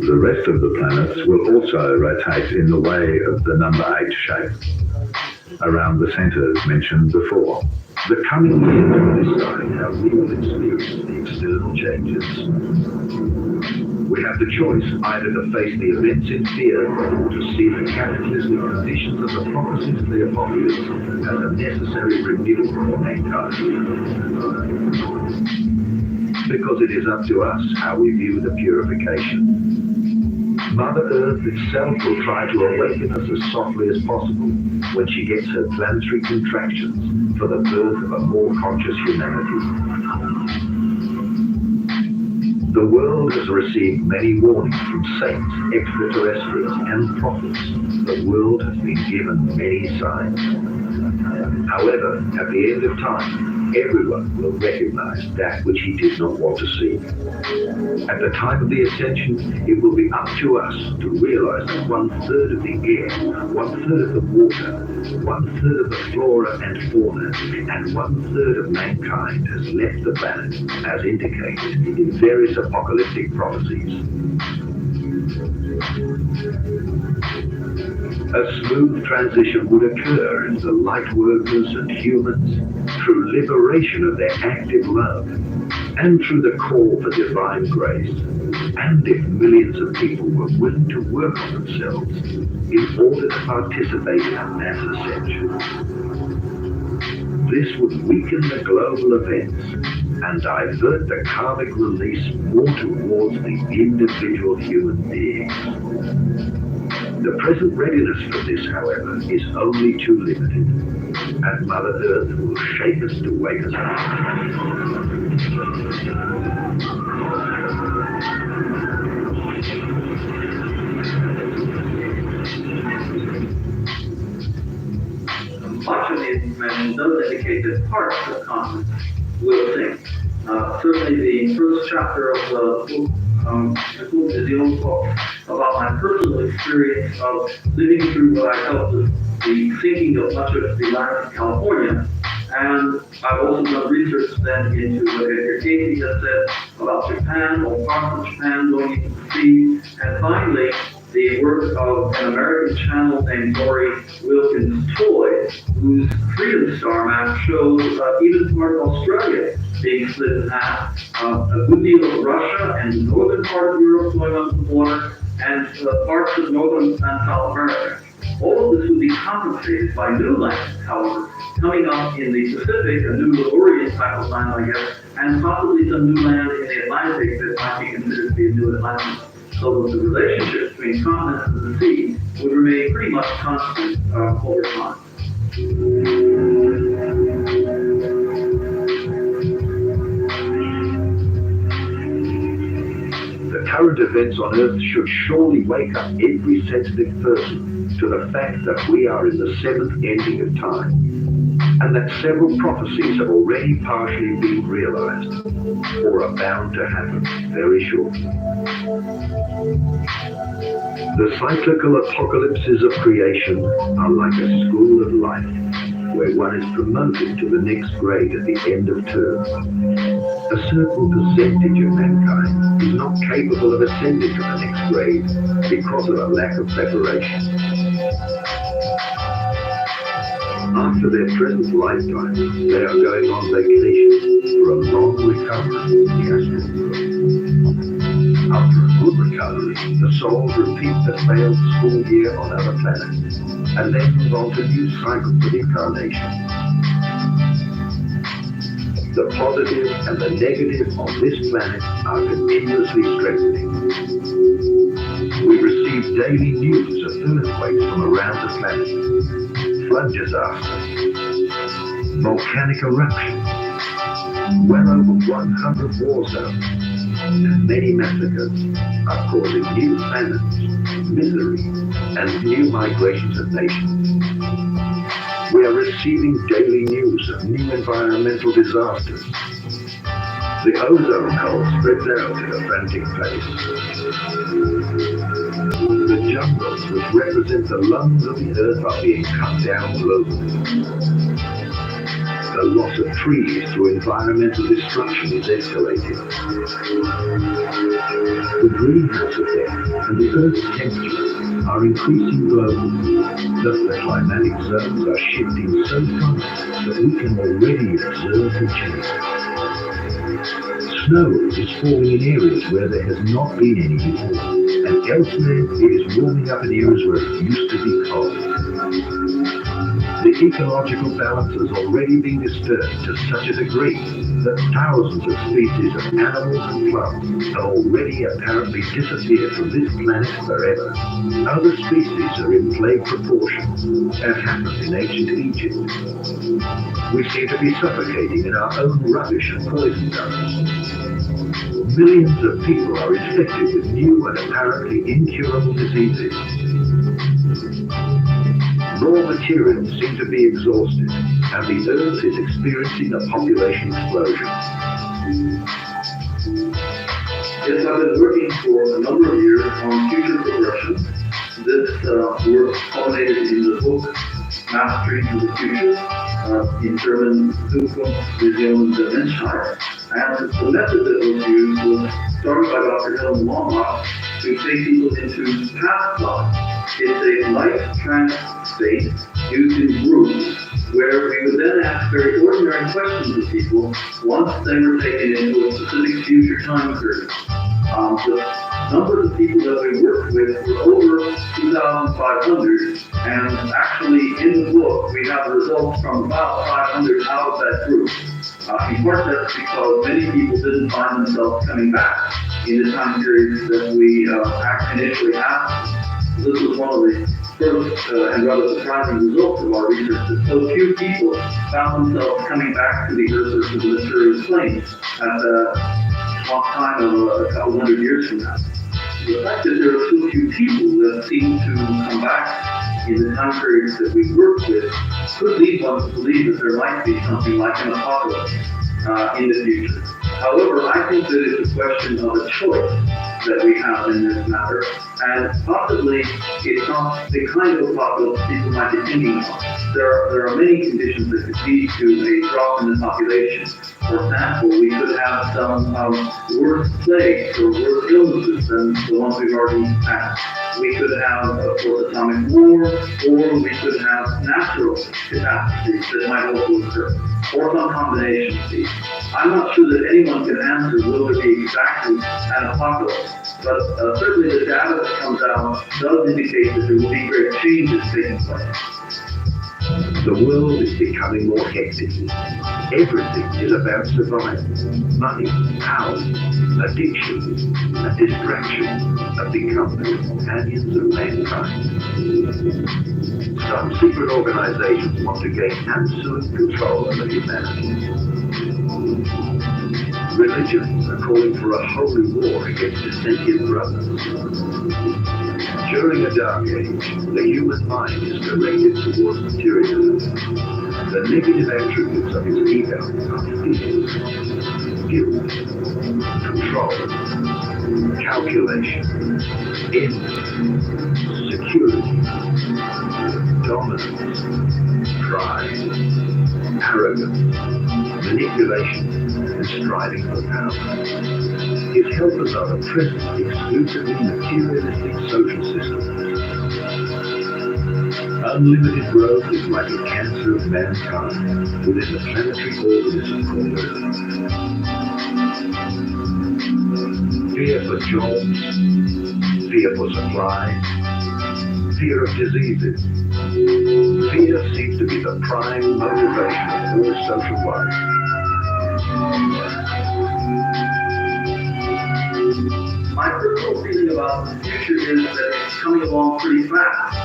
The rest of the planets will also rotate in the way of the number 8 shape, around the centers mentioned before. The coming years will decide how we will experience the external changes. We have the choice either to face the events in fear or to see the cataclysmic conditions of the prophecies of the apocalypse as a necessary renewal for mankind. Because it is up to us how we view the purification. Mother Earth itself will try to awaken us as softly as possible when she gets her planetary contractions for the birth of a more conscious humanity. The world has received many warnings from saints, extraterrestrials, and prophets. The world has been given many signs. However, at the end of time, everyone will recognize that which he did not want to see. At the time of the ascension, it will be up to us to realize that 1/3 of the air, 1/3 of the water, 1/3 of the flora and fauna, and 1/3 of mankind has left the planet, as indicated in various apocalyptic prophecies. A smooth transition would occur as the light workers and humans, through liberation of their active love, and through the call for divine grace, and if millions of people were willing to work on themselves in order to participate in a mass ascension. This would weaken the global events and divert the karmic release more towards the individual human beings. The present readiness for this, however, is only too limited, and Mother Earth will shape us to wake us up. Much of the information does indicate that parts of consciousness will sink. Certainly the first chapter of the book is the old book about my personal experience of living through what I felt was the sinking of much of the land of California. And I've also done research then into what Edgar Cayce has said about Japan, or parts of Japan going into the sea, and finally the work of an American channel named Dory Wilkins Toy, whose Freedom Star map shows even part of Australia being split in half, a good deal of Russia and the northern part of Europe going on the border, and parts of Northern and South America. All of this would be compensated by new lands, however, coming up in the Pacific, a new Silurian type of land, I guess, and possibly some new land in the Atlantic that might be considered to be a new Atlantis. So that the relationship between continents and the sea would remain pretty much constant over time. The current events on Earth should surely wake up every sensitive person to the fact that we are in the 7th ending of time, and that several prophecies have already partially been realized, or are bound to happen very shortly. The cyclical apocalypses of creation are like a school of life, where one is promoted to the next grade at the end of term. A certain percentage of mankind is not capable of ascending to the next grade because of a lack of preparation. After their present lifetime, they are going on vacation for a long recovery in the astral world. After a good recovery, the souls repeat the failed school year on other planets, and then move on to new cycles of incarnation. The positive and the negative on this planet are continuously strengthening. We receive daily news of earthquakes from around the planet, flood disasters, volcanic eruptions, well over 100 war zones, and many massacres are causing new famines, misery, and new migrations of nations. We are receiving daily news of new environmental disasters. The ozone hole spreads out at a frantic pace. The jungles, which represent the lungs of the earth, are being cut down globally. The loss of trees through environmental destruction is escalating. The greenhouse effect and the Earth's temperature are increasing globally. Thus the climatic zones are shifting so fast that we can already observe the change. Snow is falling in areas where there has not been any before, and elsewhere it is warming up in areas where it used to be cold. The ecological balance has already been disturbed to such a degree that thousands of species of animals and plants have already apparently disappeared from this planet forever. Other species are in plague proportions, as happened in ancient Egypt. We seem to be suffocating in our own rubbish and poison dumps. Millions of people are infected with new and apparently incurable diseases. Raw materials seem to be exhausted, and the Earth is experiencing a population explosion. Yes, I've been working for a number of years on future progression. This work culminated in the book Mastering the Future, in German Zukunftsvision der Menschheit. And the method that was used was started by Dr. Helen Longlock to take people into past life. It's a life trance state used in groups where we would then ask very ordinary questions of people once they were taken into a specific future time period. The number of people that we worked with were over 2,500, and actually in the book we have the results from about 500 out of that group. In part that's because many people didn't find themselves coming back in the time periods that we initially asked. This was one of the first and rather surprising results of our research, that so few people found themselves coming back to the Earth or to the material plane at the time of a couple hundred years from now. The fact that there are so few people that seem to come back in the time periods that we work with could lead one to believe that there might be something like an apocalypse in the future. However, I think that it's a question of a choice that we have in this matter, and possibly it's not the kind of apocalypse people might be thinking of. There are many conditions that could lead to a drop in the population. For example, we could have some worse plagues or worse illnesses than the ones we've already had. We could have, of course, atomic war, or we could have natural catastrophes that might also occur, or some combination of these. I'm not sure that anyone can answer will there be exactly an apocalypse, but certainly the data that comes out does indicate that there will be great changes taking place. The world is becoming more hectic. Everything is about survival. Money, power, addiction, and distraction have become the companions of mankind. Some secret organizations want to gain absolute control over humanity. Religions are calling for a holy war against dissentient brothers. During a dark age, the human mind is directed towards materialism. The negative attributes of its ego are fear, guilt, control, calculation, envy, security, dominance, pride, arrogance, manipulation, and striving for power. Its helpers are the present exclusively materialistic social system. Unlimited growth is like a cancer of mankind within the planetary organism called Earth. Fear for jobs, fear for supplies, fear of diseases. Fear seems to be the prime motivation of all social life. My personal feeling about the future is that it's coming along pretty fast.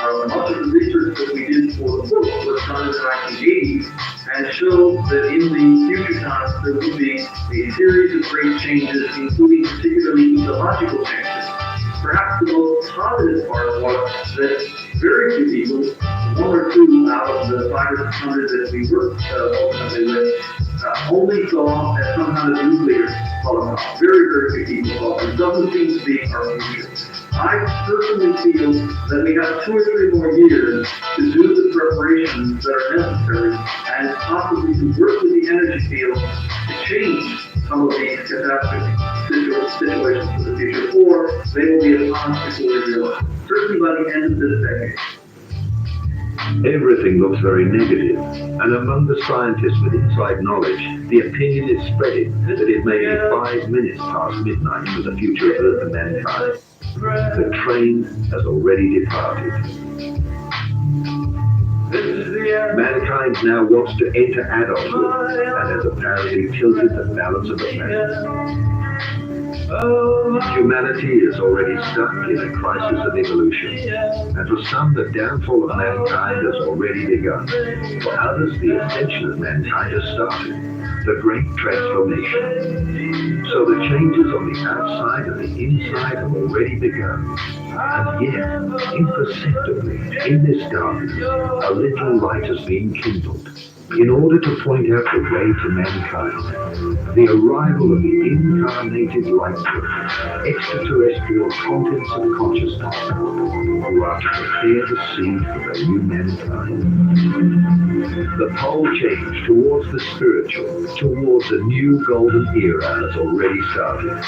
And much of the research that we did for the book was done in the 1980s and showed that in the future times there would be a series of great changes, including particularly ecological changes. Perhaps the most positive part was that very few people, one or two out of the 500 or 600 that we worked ultimately with, only saw as some kind of nuclear holocaust. Very, very few people saw it. It doesn't seem to be our future. I personally feel that we have 2 or 3 more years to do the preparations that are necessary and possibly to work with the energy field to change some of these catastrophic situations for the future, or they will be upon us before we realize. Certainly by the end of this decade. Everything looks very negative, and among the scientists with inside knowledge, the opinion is spreading that it may be 5 minutes past midnight for the future of Earth and mankind. The train has already departed. Mankind now wants to enter adulthood and has apparently tilted the balance of the planet. Humanity is already stuck in a crisis of evolution, and for some the downfall of mankind has already begun. For others the ascension of mankind has started, the great transformation. So the changes on the outside and the inside have already begun, and yet, imperceptibly, in this darkness, a little light has been kindled. In order to point out the way to mankind, the arrival of the incarnated light source, extraterrestrial contents of consciousness, who are to prepare the seed for the new mankind. The pole change towards the spiritual, towards a new golden era has already started.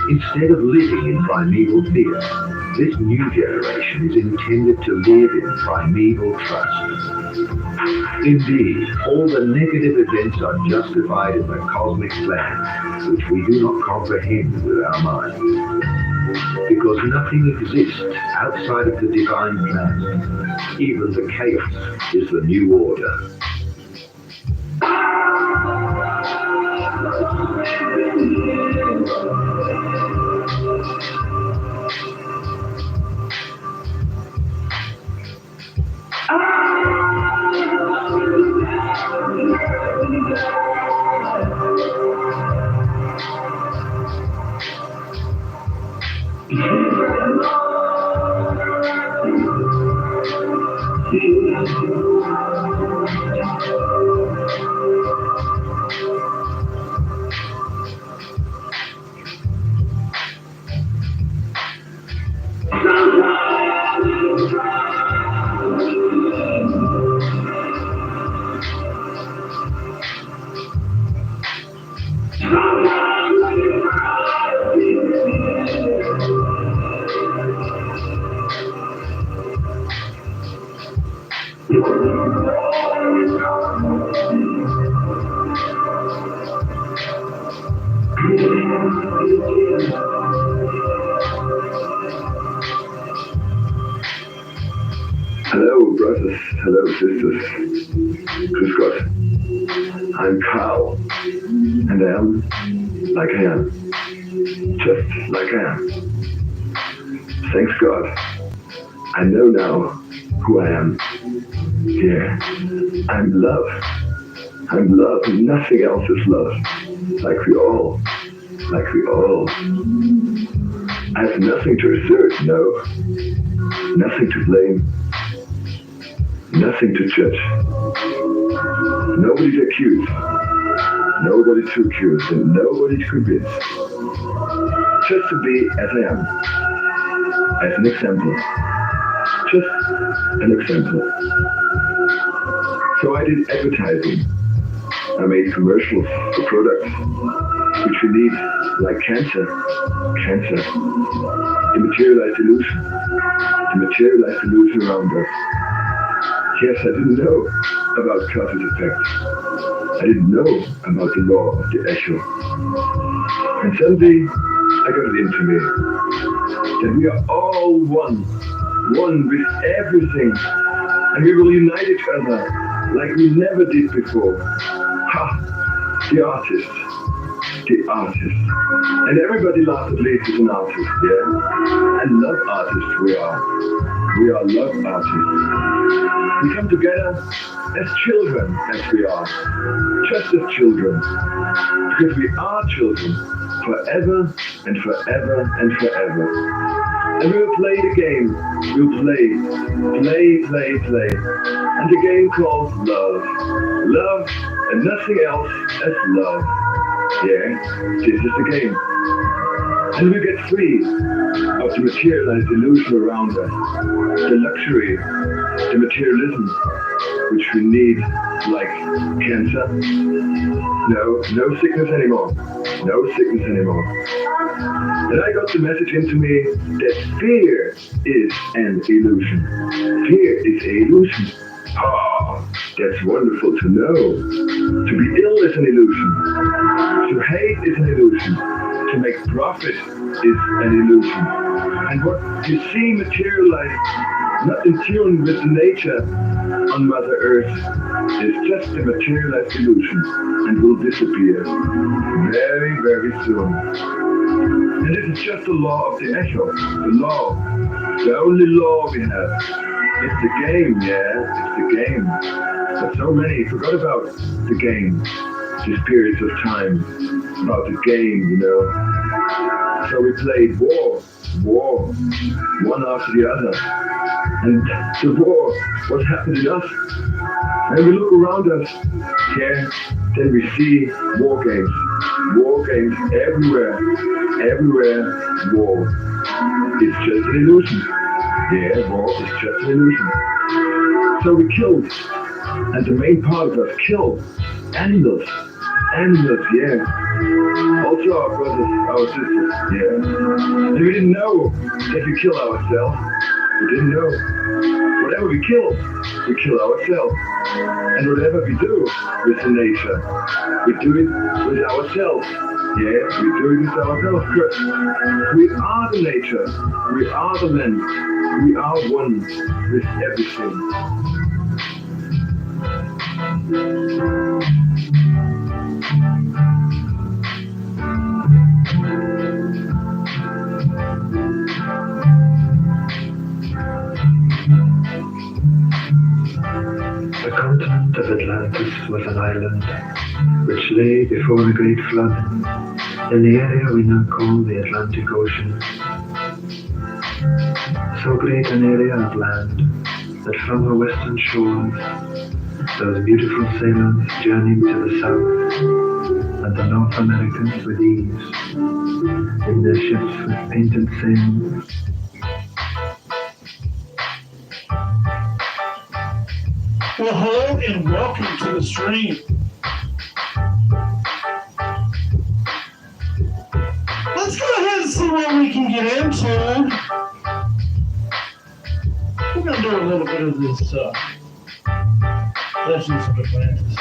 Instead of living in primeval fear, this new generation is intended to live in primeval trust. Indeed, all the negative events are justified in the cosmic plan, which we do not comprehend with our mind. Because nothing exists outside of the divine plan. Even the chaos is the new order. Hello, brothers. Hello, sisters. Grüß Gott. I'm Carl, and I am like I am. Just like I am. Thanks God. I know now who I am. Yeah. I'm love. I'm love. Nothing else is love. Like we all. I have nothing to assert, no. Nothing to blame. Nothing to judge. Nobody to accuse. Nobody to accuse and nobody to convince. Just to be as I am. As an example. Just an example. So I did advertising. I made commercials for products which we need, like cancer, dematerialized illusion around us. Yes, I didn't know about causes effect. I didn't know about the law of the echo. And someday I got it into me that we are all one with everything, and we will unite each other like we never did before. Ha! The artist. And everybody laughs at least as an artist, yeah? And love artists we are. We are love artists. We come together as children, as we are. Just as children. Because we are children. Forever and forever and forever. And we will play the game. We'll play. And the game called love. Love and nothing else as love. Yeah, this is the game. And we get free of the materialized illusion around us. The luxury, the materialism, which we need, like cancer. No sickness anymore. No sickness anymore. And I got the message into me that fear is an illusion. Fear is an illusion. Oh, that's wonderful to know. To be ill is an illusion. To hate is an illusion. To make profit is an illusion. And what you see materialized, not in tune with nature on Mother Earth, is just a materialized illusion and will disappear very, very soon. And this is just the law of the echo. The law. The only law we have. It's the game, yeah, it's the game. But so many forgot about the game, these periods of time, about the game, you know. So we played war, one after the other. And the war, what happened to us? And we look around us, yeah, then we see war games everywhere, war. It's just an illusion. Yeah, war is just an illusion. So we killed, and the main part of us killed animals, yeah. Also our brothers, our sisters, yeah. And we didn't know that we kill ourselves. We didn't know. Whatever we kill ourselves. And whatever we do with the nature, we do it with ourselves. Yeah, we do it with ourselves. We are the nature. We are the men. We are one with everything. The continent of Atlantis was an island which lay before the Great Flood in the area we now call the Atlantic Ocean. So great an area of land that from the western shores those beautiful sailors journeyed to the south and the North Americans with ease in their ships with painted sails. Well, hello and welcome to the stream. Let's go ahead and see what we can get into. We're going to do a little bit of this Legends of Atlantis.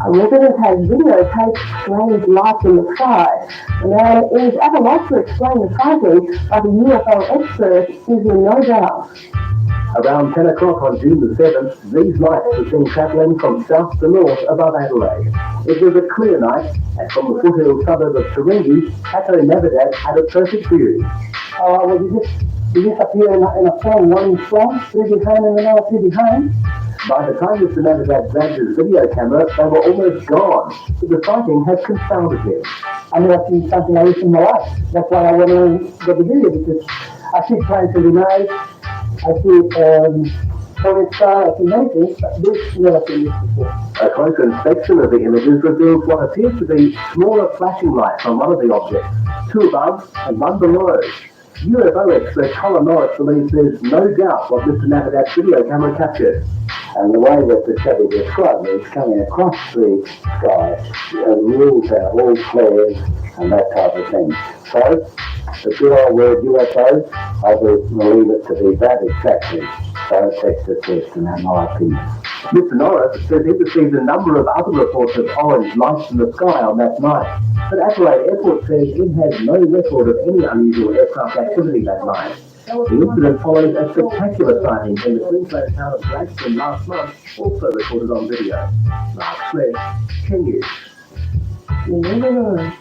A resident has videotaped strange lights in the sky, and is at a loss to explain the sighting, but a UFO expert is in no doubt. Around 10 o'clock on June the 7th, these lights were seen travelling from south to north above Adelaide. It was a clear night, and from the foothill suburb of Taringi, Pato Navidad had a perfect view. Well, you just appear in a film, one flash, through behind and another through behind. By the time Mr. Navidad grabbed his video camera, they were almost gone. The sighting had confounded him. I never seen something like this in my life. That's why I went and got the video, because I see planes every night. I see solid star, I see many things, but this, never seen this before. A closer inspection of the images reveals what appears to be smaller flashing lights on one of the objects, two above and one below. UFO expert Colin Norris believes there's no doubt what Mr. Navidad's video camera captured. And the way that the shadow described is coming across the sky, rules out all flares and that type of thing. So, the good old word UFO, I believe it to be that exactly. So it's extra in my opinion. Mr. Norris says he received a number of other reports of orange lights in the sky on that night, but Adelaide Airport says it has no record of any unusual aircraft activity that night. The incident follows a spectacular sighting in the Queensland town of Gladstone last month, also recorded on video. Mark Smith, 10 News. You never know.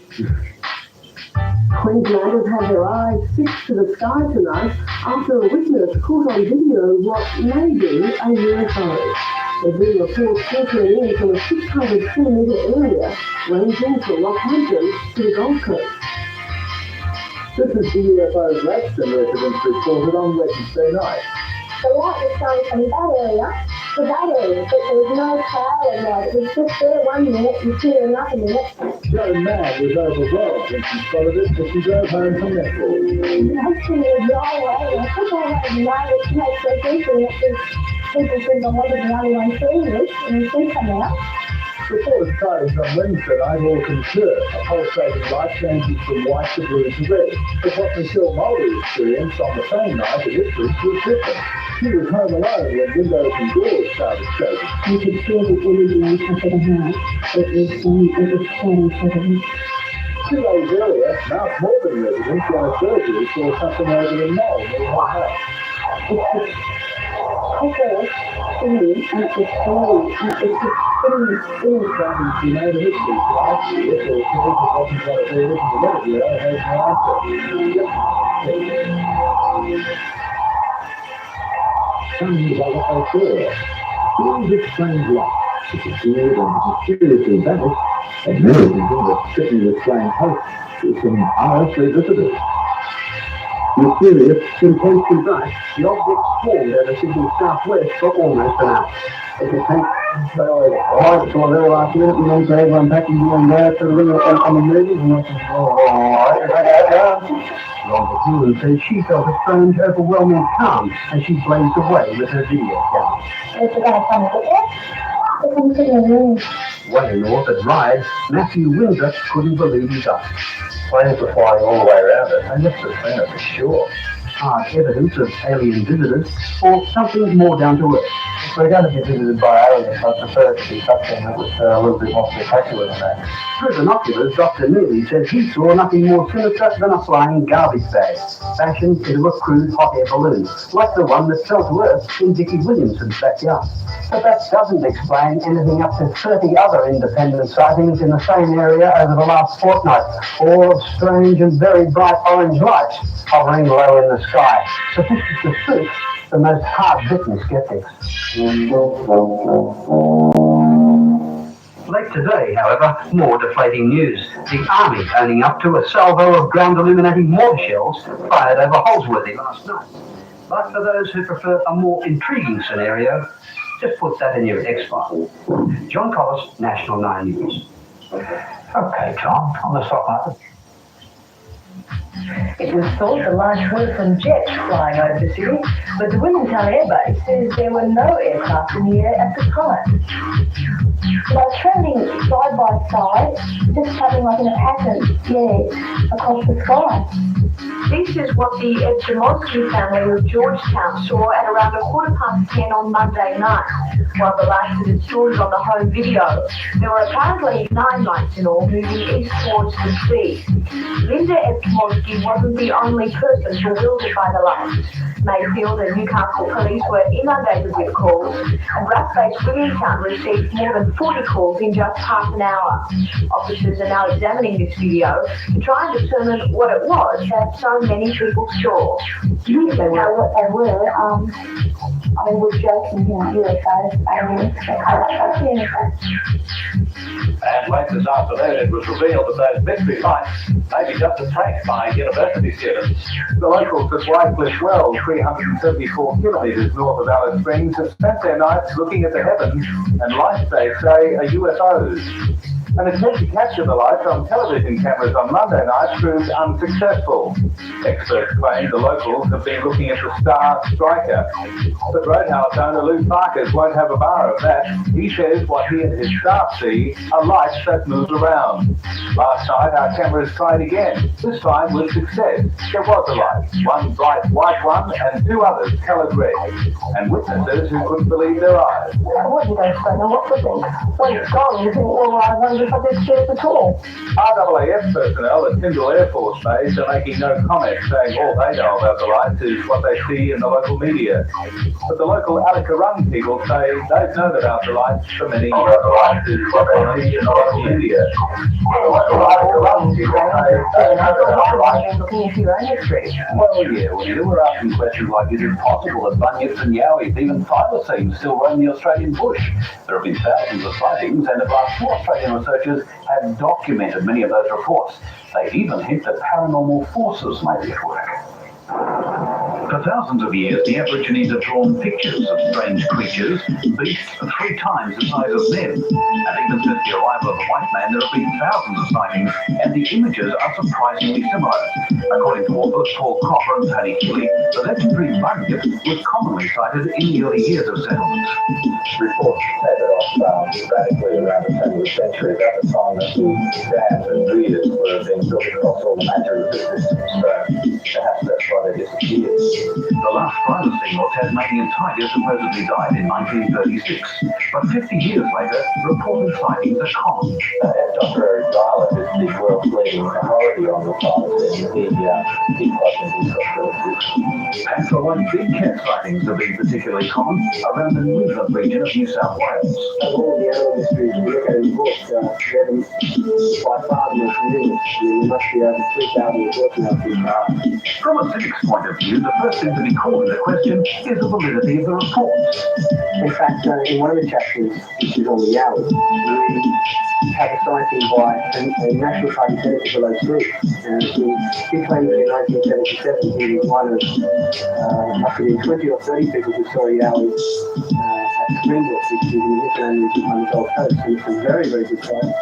Queenslanders have their eyes fixed to the sky tonight after a witness caught on video what may be a UFO. There's been reports filtering in from a 600 kilometre area ranging from Rockhampton to the Gold Coast. This is the UFO Gladstone residents reported on Wednesday night. The light was coming from that area to that area, but there was no cloud and light. It was just there 1 minute and clear another minute. Joe Mann was overwhelmed when she spotted it as she drove home from netball. Actually, it was your way. I think I had no it makes so thinking that people think I wasn't the only one seeing this, and it did come out. Reported tidings on Wednesday night all concur. A pulsating light changes from white to blue to red. But what Michelle Mulder experienced on the same night at Ipswich was different. She was home alone when windows and doors started shaking. You could feel the energy on top of the house. It was standing for them. 2 days earlier, Mount Morgan residents on a surgery saw something over in Knoll near her house. And it was cold, and it was spinning. She made a history last year, so it wasn't what it is in the middle year, I had no answer. Some news are what they saw. Here's a strange light. It appeared and mysteriously vanished, and many people were sitting with flying hopes to some unearthly visitors. Mysterious, intensely bright, the object formed over Sydney southwest for almost an hour. It was alright, so there last minute, and then Greg went back and doing that to the river on the movies, and I said, Longitude says she felt a strange, overwhelming calm as she blazed away with her video camera. Way north at Ryde, Matthew Windsor couldn't believe his eyes. Planes were flying all the way around it. I must have seen it for sure. Hard evidence of alien visitors, or something more down to earth. If we're going to be visited by aliens, I prefer it to be something that was a little bit more spectacular than that. Through binoculars, Dr. Neely says he saw nothing more sinister than a flying garbage bag, fashioned into a crude hot air balloon, like the one that fell to earth in Dickie Williamson's backyard. But that doesn't explain anything up to 30 other independent sightings in the same area over the last fortnight, all of strange and very bright orange lights hovering low in the sky, sufficient to suit the most hard-bitten skeptics. Late today, however, more deflating news. The Army owning up to a salvo of ground-illuminating mortar shells fired over Holsworthy last night. But for those who prefer a more intriguing scenario, just put that in your X-file. John Collis, National 9 News. Okay, John, on the stock market. It was thought the large herd from jets flying over the city, but the Wilmington Air Base says there were no aircraft in the air at the time. They're trending side by side, just having like in a pattern, across the sky. This is what the Edgemonsky family of Georgetown saw at around 10:15 on Monday night, while the lights had installed on the home video. There were apparently 9 lights in all moving east towards the sea. Linda Edgemonsky wasn't the only person bewildered by the lights. Mayfield and Newcastle police were inundated with calls, and Rathbase Williamstown received more than 40 calls in just half an hour. Officers are now examining this video to try and determine what it was that so many people saw. You don't know what they were. I mean, we're joking, UFOs, aliens, And late this afternoon, it was revealed that those mystery lights may be just attacked by university students. The locals at Wycliffe Wells, 374 kilometres north of Alice Springs, have spent their nights looking at the heavens, and lights, they say, are UFOs. An attempt to capture the lights on television cameras on Monday night proved unsuccessful. Experts claim the locals have been looking at the Star Striker. But Roadhouse owner Lou Farkas won't have a bar of that. He says what he and his staff see are lights that move around. Last night our cameras tried again, this time with success. There was a light, one bright white one and two others coloured red. And witnesses who couldn't believe their eyes. I wouldn't go straight on what would think. When it's gone, you think, well, I wonder if I did see it at all. RAAF personnel at Tyndall Air Force Base are making no comment, saying all they know about the lights is what they see in the local media. But the local Alakarung people say they've known about the lights for many years. The lights is what they see in the local media. The local Alakarung people say they know about the lights. Looking into your own history. Well, yeah, when you were asking questions like, is it possible that bunyips and yowies, even thylacines, still roam the Australian bush? There have been thousands of sightings, and at last 4 Australian researchers have documented many of those reports. They even hint that paranormal forces may be at work. For thousands of years, the Aborigines have drawn pictures of strange creatures, beasts 3 times the size of men. And even since the arrival of the white man, there have been thousands of sightings, and the images are surprisingly similar. According to authors Paul Cropper and Tony Healy, the legendary bunyip was commonly sighted in the early years of settlement. Reports tapered off radically around the turn of the century, about the time that the dams and weirs were being built across all the major river systems. So perhaps that's why they disappeared. The last thylacine or Tasmanian tiger supposedly died in 1936, but 50 years later, reported sightings are common. Dr. Eric Dyler is the world's leading authority on the thylacine. He questions these possibilities. And for one, big cat sightings have been particularly common around the Newfoundland region of New South Wales. Of all the animal mysteries we look at in the book, they're by far the most numerous. You must be over 3,000 reports now too far. From a civics point of view, the first thing to be called into question is the validity of the reports. In fact, in one of the chapters, which is on the Yowie, we have a sighting by a National Party senator below Creek. He claimed that in 1977 he was one of up to 20 or 30 people who saw a Yowie at Springbrook, which is in the Newfoundland region on the Gold Coast. And it's a very, very good sight.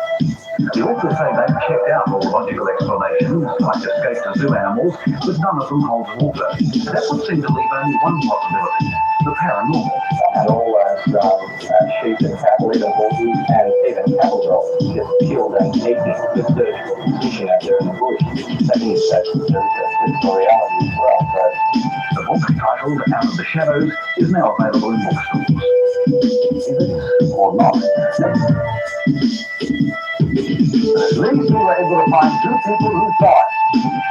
The authors say they've checked out all logical explanations, like escape to zoo animals, but none of them holds water. That would seem to leave only one possibility, the paranormal. And all those sheep and cattle, even horses and even cattle dogs, just killed and eaten, just surgical precision out there in the bush. That is, that's the reality as well. So, the book, titled Out of the Shadows, is now available in bookstores. Is it or not? At least we were able to find 2 people who saw it.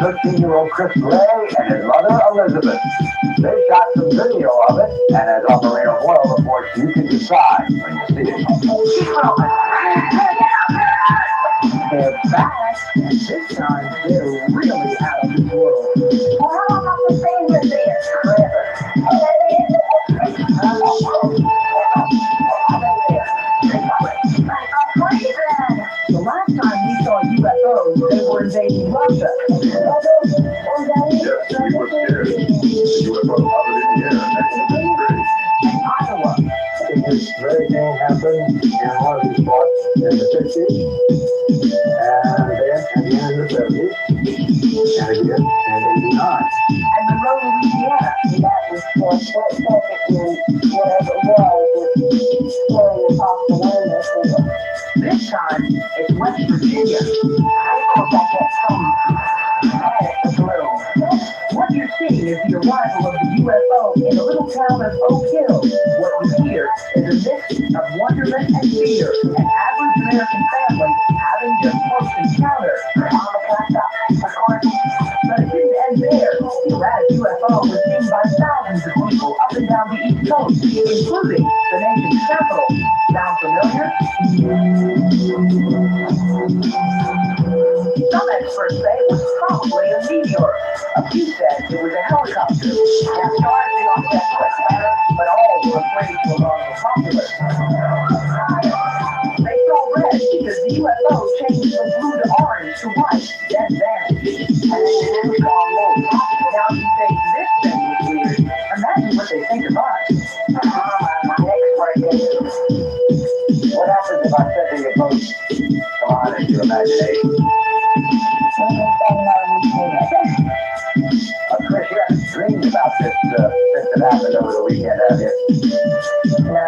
13-year-old Chris Gray and his mother Elizabeth. They shot some video of it, and as Operator Boyle reports, you can decide when you see it. They're back, and this time they're really out of this world. Well, how about the same with this, Trevor? The last time we saw UFOs, they were invading Russia. Yes, we were scared. The UFO hovered in the air next to Iowa. This very thing happened in one of these spots in the 60s, and then again in the 70s, and again in 89. And Monroe, Louisiana. That was for a split second when whatever it was slowly across the window. This time, it's West Virginia. I thought that had some The globe. What you're seeing is the arrival of the UFO in a little town of Oak Hill. What you hear is a mix of wonderment and fear. An average American family having their first encounter on the blacktop. Of course, but it didn't end there. The rad UFO was seen by thousands of people up and down the East Coast, including the nation's capital. Sound familiar? Some experts say it was probably a meteor. A few said it was a helicopter. Now, charging on that quick, but all were afraid to alarm the populace. They saw red because the UFO changed from blue to orange to white, then vanished. And then the news gone low. Now you say this thing was weird. Imagine what they think of us. My next question. What happens if I said to your boat, come challenge your imagination. Chris, you haven't dreamed about this since it happened over the weekend, have you? No.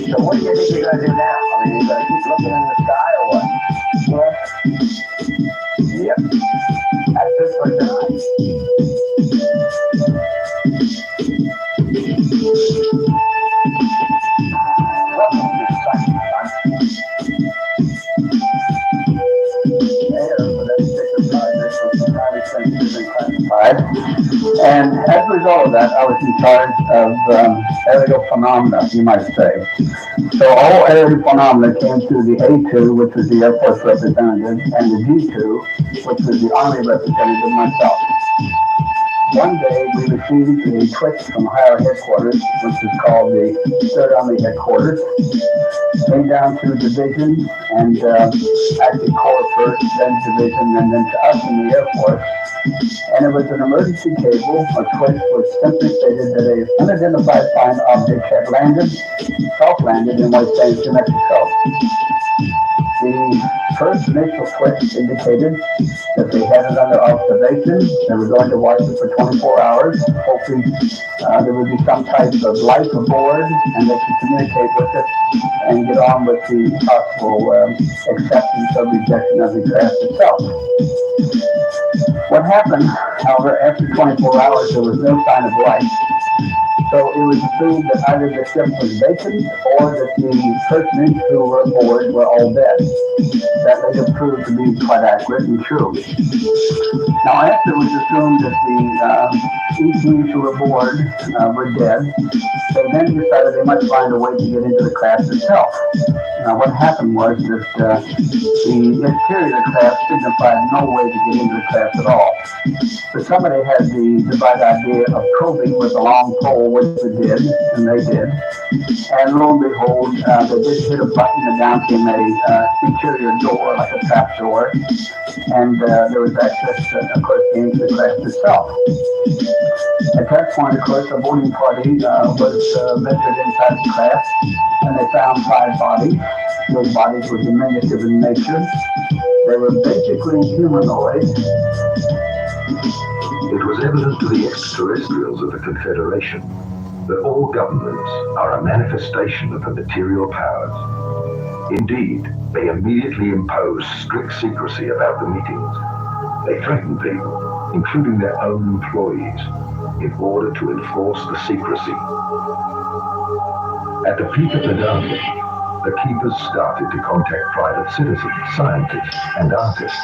So what do you think you're going to do now? I mean, you're going to keep looking in the sky or what? Yep. That's it for tonight. Welcome to Psychic Time. And as a result of that, I was in charge of aerial phenomena, you might say. So all aerial phenomena came through the A2, which was the Air Force representative, and the D2, which was the Army representative, myself. One day we received a twitch from higher headquarters, which is called the 3rd Army Headquarters. Came down to division and actually Corps first, then division, and then to us in the Air Force. And it was an emergency cable, a twitch which simply stated that an unidentified flying object had self-landed in White Sands, New Mexico. The first initial twitch indicated that they had it under observation. They were going to watch it for 24 hours, hoping there would be some type of life aboard and they could communicate with it and get on with the possible acceptance or rejection of the craft itself. What happened, however, after 24 hours, there was no sign of life. So it was assumed that either the ship was vacant or that the persons who were aboard were all dead. That later proved to be quite accurate and true. Now, after it was assumed that the ETs who were aboard were dead, they then decided they must find a way to get into the craft itself. Now, what happened was that the exterior of the craft signified no way to get into the craft at all. So somebody had the bright idea of probing with a long pole, which they did, and they did. And lo and behold, they did hit a button and down came a interior door, like a trap door. And there was access, of course, into the craft itself. At that point, of course, the boarding party was ventured inside the craft, and they found 5 bodies. Those bodies were diminutive in nature. They were basically humanoid. It was evident to the extraterrestrials of the Confederation that all governments are a manifestation of the material powers. Indeed, they immediately imposed strict secrecy about the meetings. They threatened people, including their own employees, in order to enforce the secrecy. At the peak of the download, the keepers started to contact private citizens, scientists, and artists.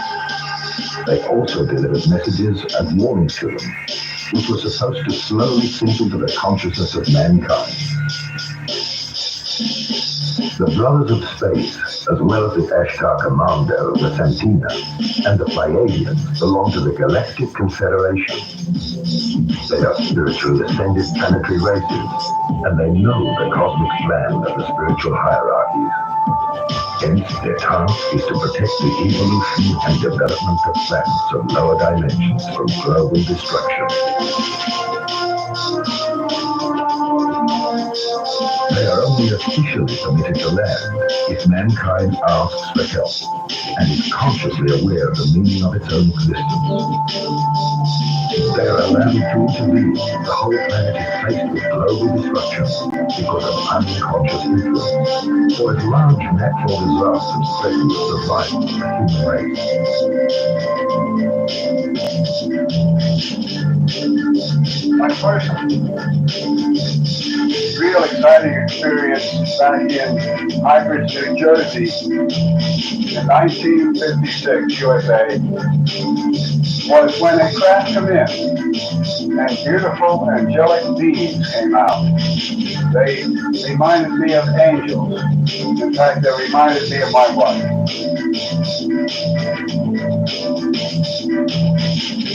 They also delivered messages and warnings to them, which were supposed to slowly sink into the consciousness of mankind. The Brothers of Space, as well as the Ashtar Commando, the Santina, and the Pleiadians belong to the Galactic Confederation. They are spiritually ascended planetary races, and they know the cosmic plan of the spiritual hierarchies. Hence, their task is to protect the evolution and development of planets of lower dimensions from global destruction. They are only officially permitted to land if mankind asks for help and is consciously aware of the meaning of its own existence. They are allowed to intervene. The whole planet is faced with global destruction because of unconscious influence, or as large natural disasters threaten the survival of the human race. My first real exciting experience back in Highbridge, New Jersey in 1956, USA, was when a craft came in and beautiful angelic beings came out. They reminded me of angels. In fact, they reminded me of my wife.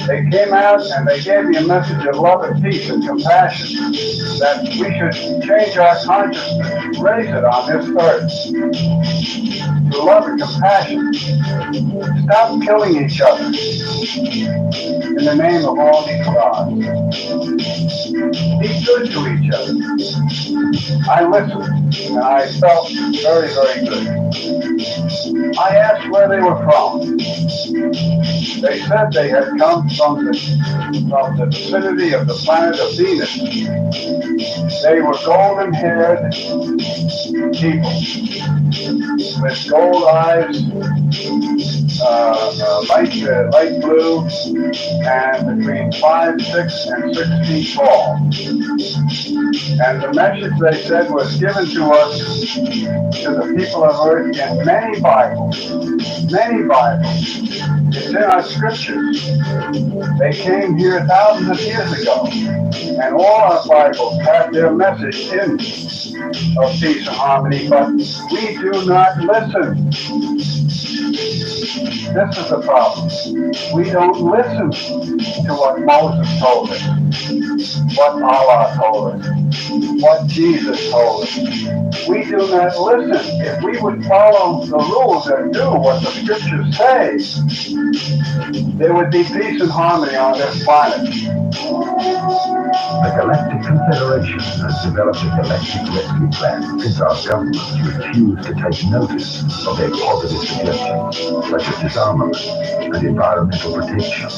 They came out and they gave me a message of love and peace and compassion, that we should change our consciousness, raise it on this earth to love and compassion. Stop killing each other in the name of all these gods. Be good to each other. I listened and I felt very, very good. I asked where they were from. They said they had come from the vicinity of the planet of Venus. They were golden-haired people with gold eyes, light blue, and between 5, 6, and 6 feet tall. And the message, they said, was given to us, to the people of Earth, in many Bibles. Many Bibles. It's in our scriptures. They came here thousands of years ago, and all our Bibles have their message in of peace and harmony, but we do not listen. This is the problem. We don't listen to what Moses told us, what Allah told us, what Jesus told us. We do not listen. If we would follow the rules and do what the scriptures say, there would be peace and harmony on this planet. The Galactic Confederation has developed a galactic rescue plan since our governments refuse to take notice of their positive suggestions, such as disarmament and environmental protection.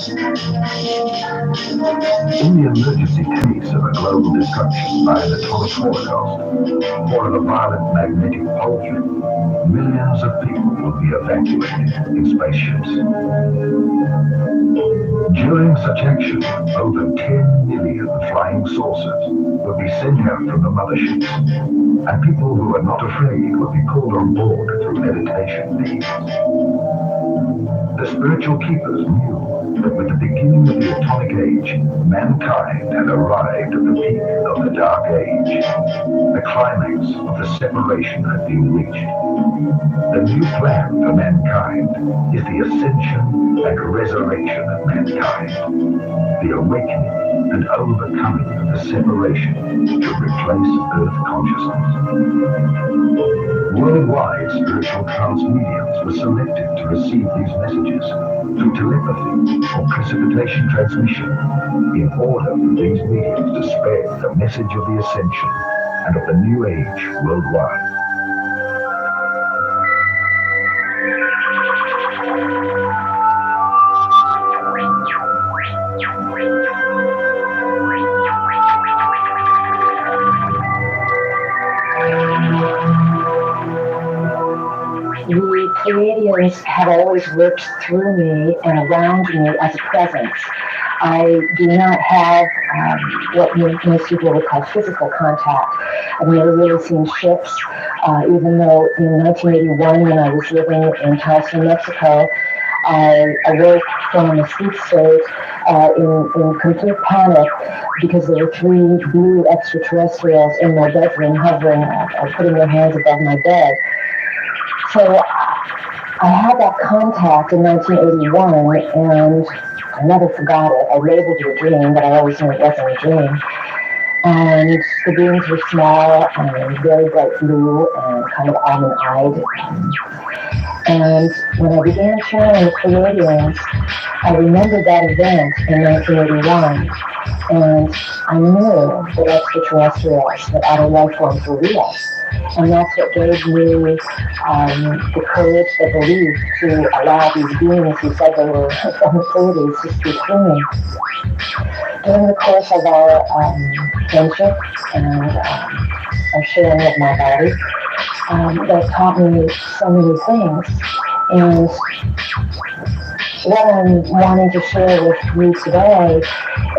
In the emergency case of a global destruction by an atomic holocaust or of a violent magnetic pole shift, millions of people will be evacuated in spaceships. During such action, over 10 million flying saucers will be sent out from the motherships, and people who are not afraid will be pulled on board through meditation beams. The spiritual keepers knew that with the beginning of the atomic age, mankind had arrived at the peak of the dark age. The climax of the separation had been reached. The new plan for mankind is the ascension and resurrection of mankind, the awakening and overcoming of the separation to replace Earth consciousness. Worldwide spiritual transmediums were selected to receive these messages through telepathy or precipitation transmission in order for these mediums to spread the message of the ascension and of the new age worldwide. The Pleiadians have always worked through me and around me as a presence. I do not have what most people would call physical contact. I've never really seen ships, even though in 1981, when I was living in Tulsa, Mexico, I awoke from a sleep state in complete panic because there were 3 blue extraterrestrials in my bedroom hovering, putting their hands above my bed. So I had that contact in 1981, and I never forgot it. I labeled it a dream, but I always knew it wasn't a dream. And the beings were small and very bright blue and kind of almond-eyed. And when I began channeling the Pleiadians, I remembered that event in 1981, and I knew that extraterrestrials, that outer life forms were real. And that's what gave me the courage, the belief to allow these beings who said they were from the Pleiades to speak through me. During the course of our friendship and our sharing of my body, they've taught me so many things. And what I'm wanting to share with you today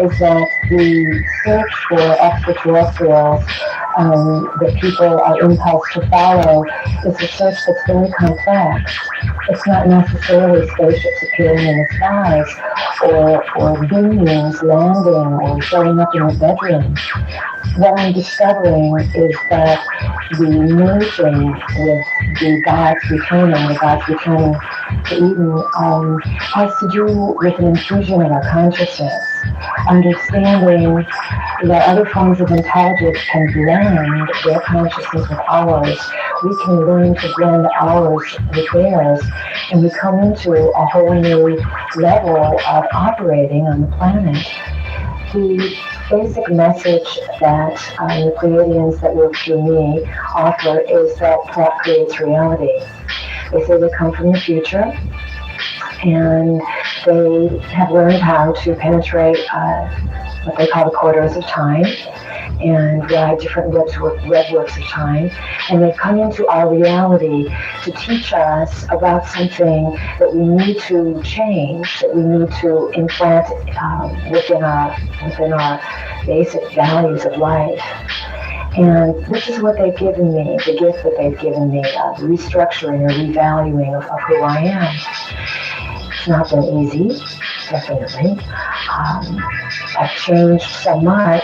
is that the search for extraterrestrials that people are impulsed to follow is a search that's very complex. It's not necessarily spaceships appearing in the skies or beings landing or showing up in your bedroom. what I'm discovering is that the merging with the God's returning to Eden, has to do with an infusion of our consciousness, understanding that other forms of intelligence can blend their consciousness with ours. We can learn to blend ours with theirs, and we come into a whole new level of operating on the planet. The basic message that the Pleiadians that work through me offer is that thought creates reality. They say they come from the future, and they have learned how to penetrate what they call the corridors of time and ride different webworks of time. And they've come into our reality to teach us about something that we need to change, that we need to implant within our basic values of life. And this is what they've given me, the gift that they've given me, the restructuring or revaluing of who I am. It's not been easy, definitely. I've changed so much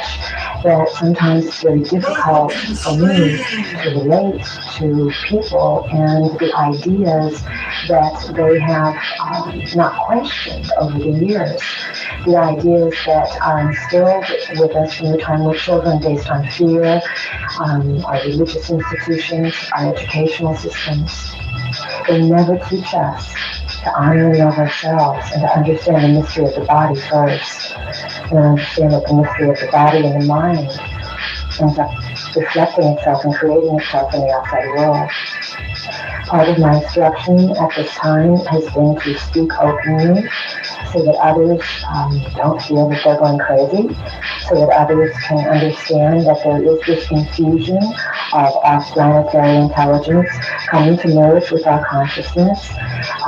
that sometimes it's very difficult for me to relate to people and the ideas that they have not questioned over the years. The ideas that are instilled with us from the time we're children based on fear, our religious institutions, our educational systems. They never teach us to honor and love ourselves and to understand the mystery of the body first, and understand that the mystery of the body and the mind ends up reflecting itself and creating itself in the outside world. Part of my instruction at this time has been to speak openly so that others don't feel that they're going crazy, so that others can understand that there is this infusion of our planetary intelligence coming to merge with our consciousness.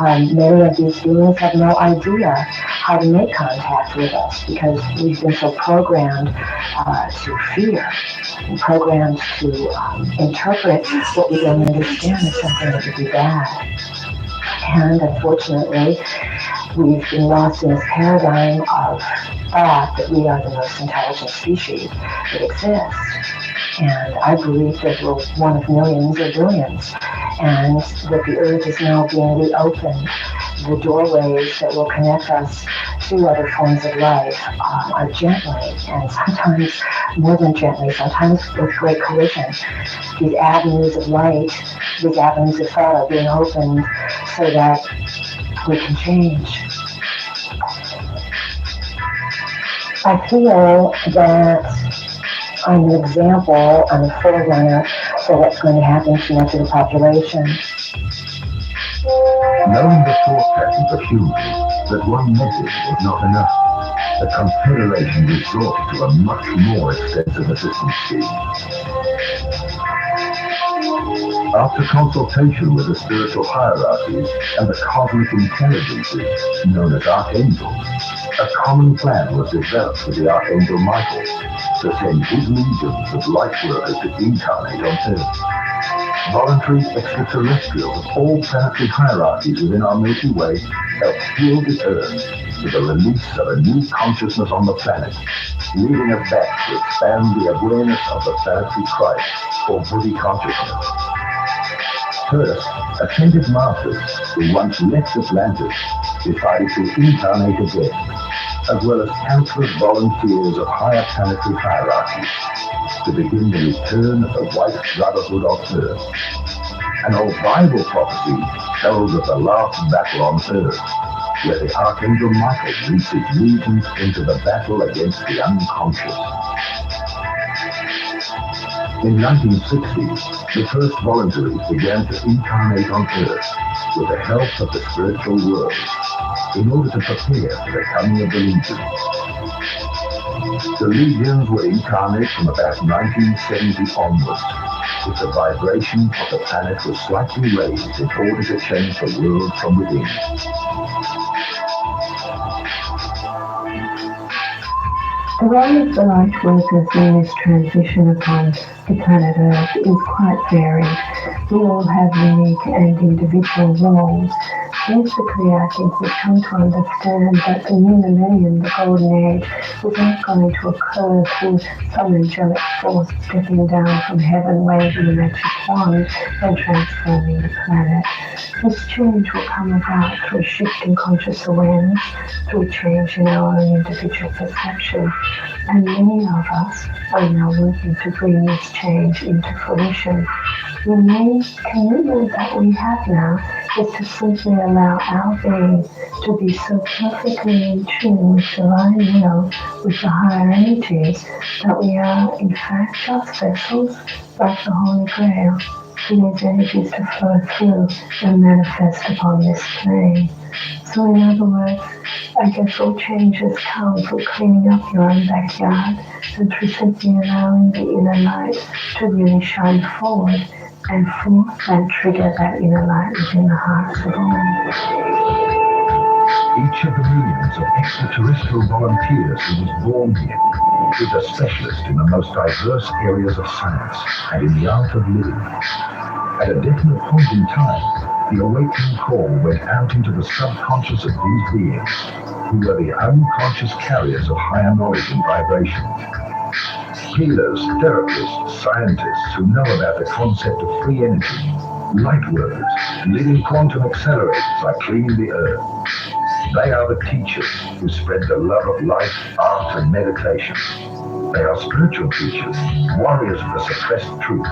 Many of these beings have no idea how to make contact with us because we've been so programmed to fear, and programmed to interpret what we don't understand as something that would be bad. And unfortunately, we've been lost in this paradigm of thought that we are the most intelligent species that exists. And I believe that we're one of millions or billions, and that the earth is now being reopened. The doorways that will connect us to other forms of life are gently, and sometimes more than gently, sometimes with great collision. These avenues of light, these avenues of thought are being opened so that we can change. I feel that I'm an example, I'm a forerunner for what's going to happen to much of the population. Knowing the thought patterns of humans, that one message was not enough, the Confederation resorted to a much more extensive assistance scheme. After consultation with the spiritual hierarchies and the cosmic intelligences known as archangels, a common plan was developed with the Archangel Michael to send his legions of light workers to incarnate on Earth. Voluntary extraterrestrials of all planetary hierarchies within our Milky Way helped heal the Earth with the release of a new consciousness on the planet, leading us back to expand the awareness of the planetary Christ, or Buddhi consciousness. First, ascended masters who once left Atlantis decided to incarnate again, as well as countless volunteers of higher planetary hierarchies, to begin the return of the White Brotherhood of Earth. An old Bible prophecy tells of the last battle on Earth, where the Archangel Michael leads his legions into the battle against the unconscious. In 1960, the first voluntaries began to incarnate on Earth with the help of the spiritual world in order to prepare for the coming of the legions. The legions would incarnate from about 1970 onwards, with the vibration of the planet was slightly raised in order to change the world from within. The role of the light workers in this transition upon the planet Earth is quite varied. We all have unique and individual roles, Basically, I think we come to understand that the new millennium, the golden age, is not going to occur through some angelic force stepping down from heaven, waving a magic wand and transforming the planet. This change will come about through a shift in conscious awareness, through a change in our own individual perception. And many of us are now working to bring this change into fruition. The main commitment that we have now is to simply allow our being to be so perfectly in tune with divine will, with the higher energies, that we are in fact just vessels like the Holy Grail, for these energies to flow through and manifest upon this plane. So in other words, I guess all changes come through cleaning up your own backyard and through simply allowing the inner light to really shine forward and forth and trigger that inner light within the hearts of all. Each of the millions of extraterrestrial volunteers who was born here is a specialist in the most diverse areas of science and in the art of living. At a definite point in time, the awakening call went out into the subconscious of these beings, who were the unconscious carriers of higher knowledge and vibration. Healers, therapists, scientists who know about the concept of free energy, light workers, living quantum accelerators like cleaning the earth. They are the teachers who spread the love of life, art, and meditation. They are spiritual teachers, warriors of the suppressed truth.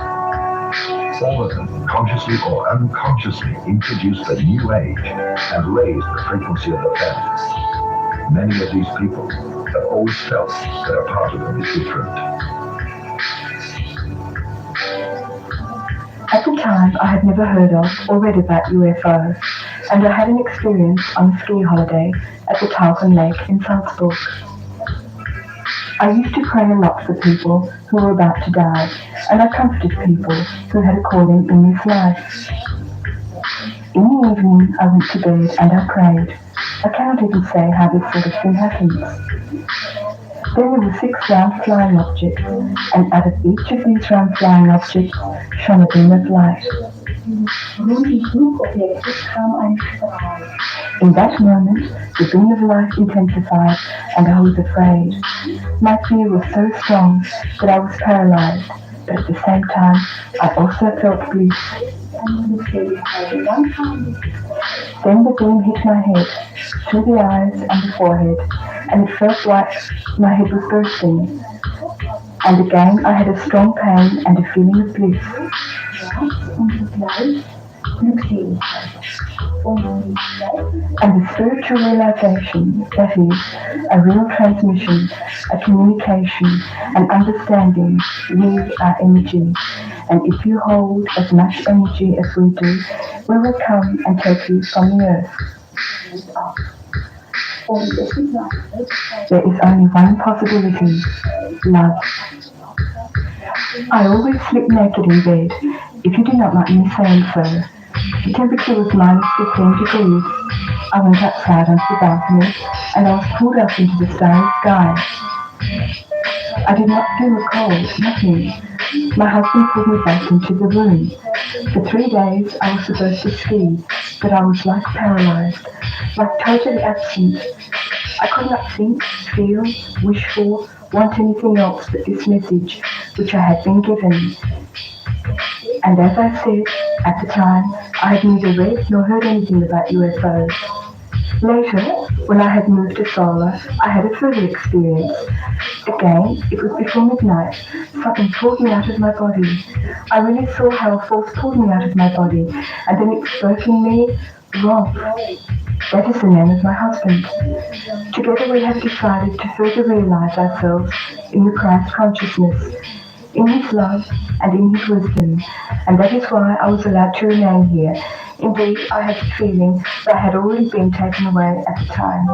All of them, consciously or unconsciously, introduce the new age and raise the frequency of the planet. Many of these people have always felt that a part of them is different. At the time, I had never heard of or read about UFO, and I had an experience on a ski holiday at the Tauchen Lake in Salzburg. I used to pray a lot for people who were about to die, and I comforted people who had a calling in this life. In the evening, I went to bed and I prayed. I cannot even say how this sort of thing happens. Then there were 6 round flying objects, and out of each of these round flying objects shone a beam of light. In that moment, the beam of light intensified, and I was afraid. My fear was so strong that I was paralyzed, but at the same time, I also felt bliss. Then the beam hit my head, through the eyes and the forehead, and it felt like my head was bursting. And again I had a strong pain and a feeling of bliss. And the spiritual realization, that is, a real transmission, a communication, an understanding, we are energy. And if you hold as much energy as we do, we will come and take you from the earth. There is only one possibility, love. I always sleep naked in bed, if you do not mind me saying so. The temperature was -15 degrees. I went outside onto the balcony and I was pulled up into the starry sky. I did not feel a cold, nothing. My husband pulled me back into the room. For 3 days I was supposed to ski, but I was like paralyzed, like totally absent. I could not think, feel, wish for, want anything else but this message which I had been given. And as I said, at the time, I had neither read nor heard anything about UFOs. Later, when I had moved to solar, I had a further experience. Again, it was before midnight. Something pulled me out of my body. I really saw how a force pulled me out of my body, and then it spoke in me, Rob. That is the name of my husband. Together we have decided to further realize ourselves in the Christ consciousness, in His love and in His wisdom, and that is why I was allowed to remain here. Indeed, I had the feeling that I had already been taken away at the time.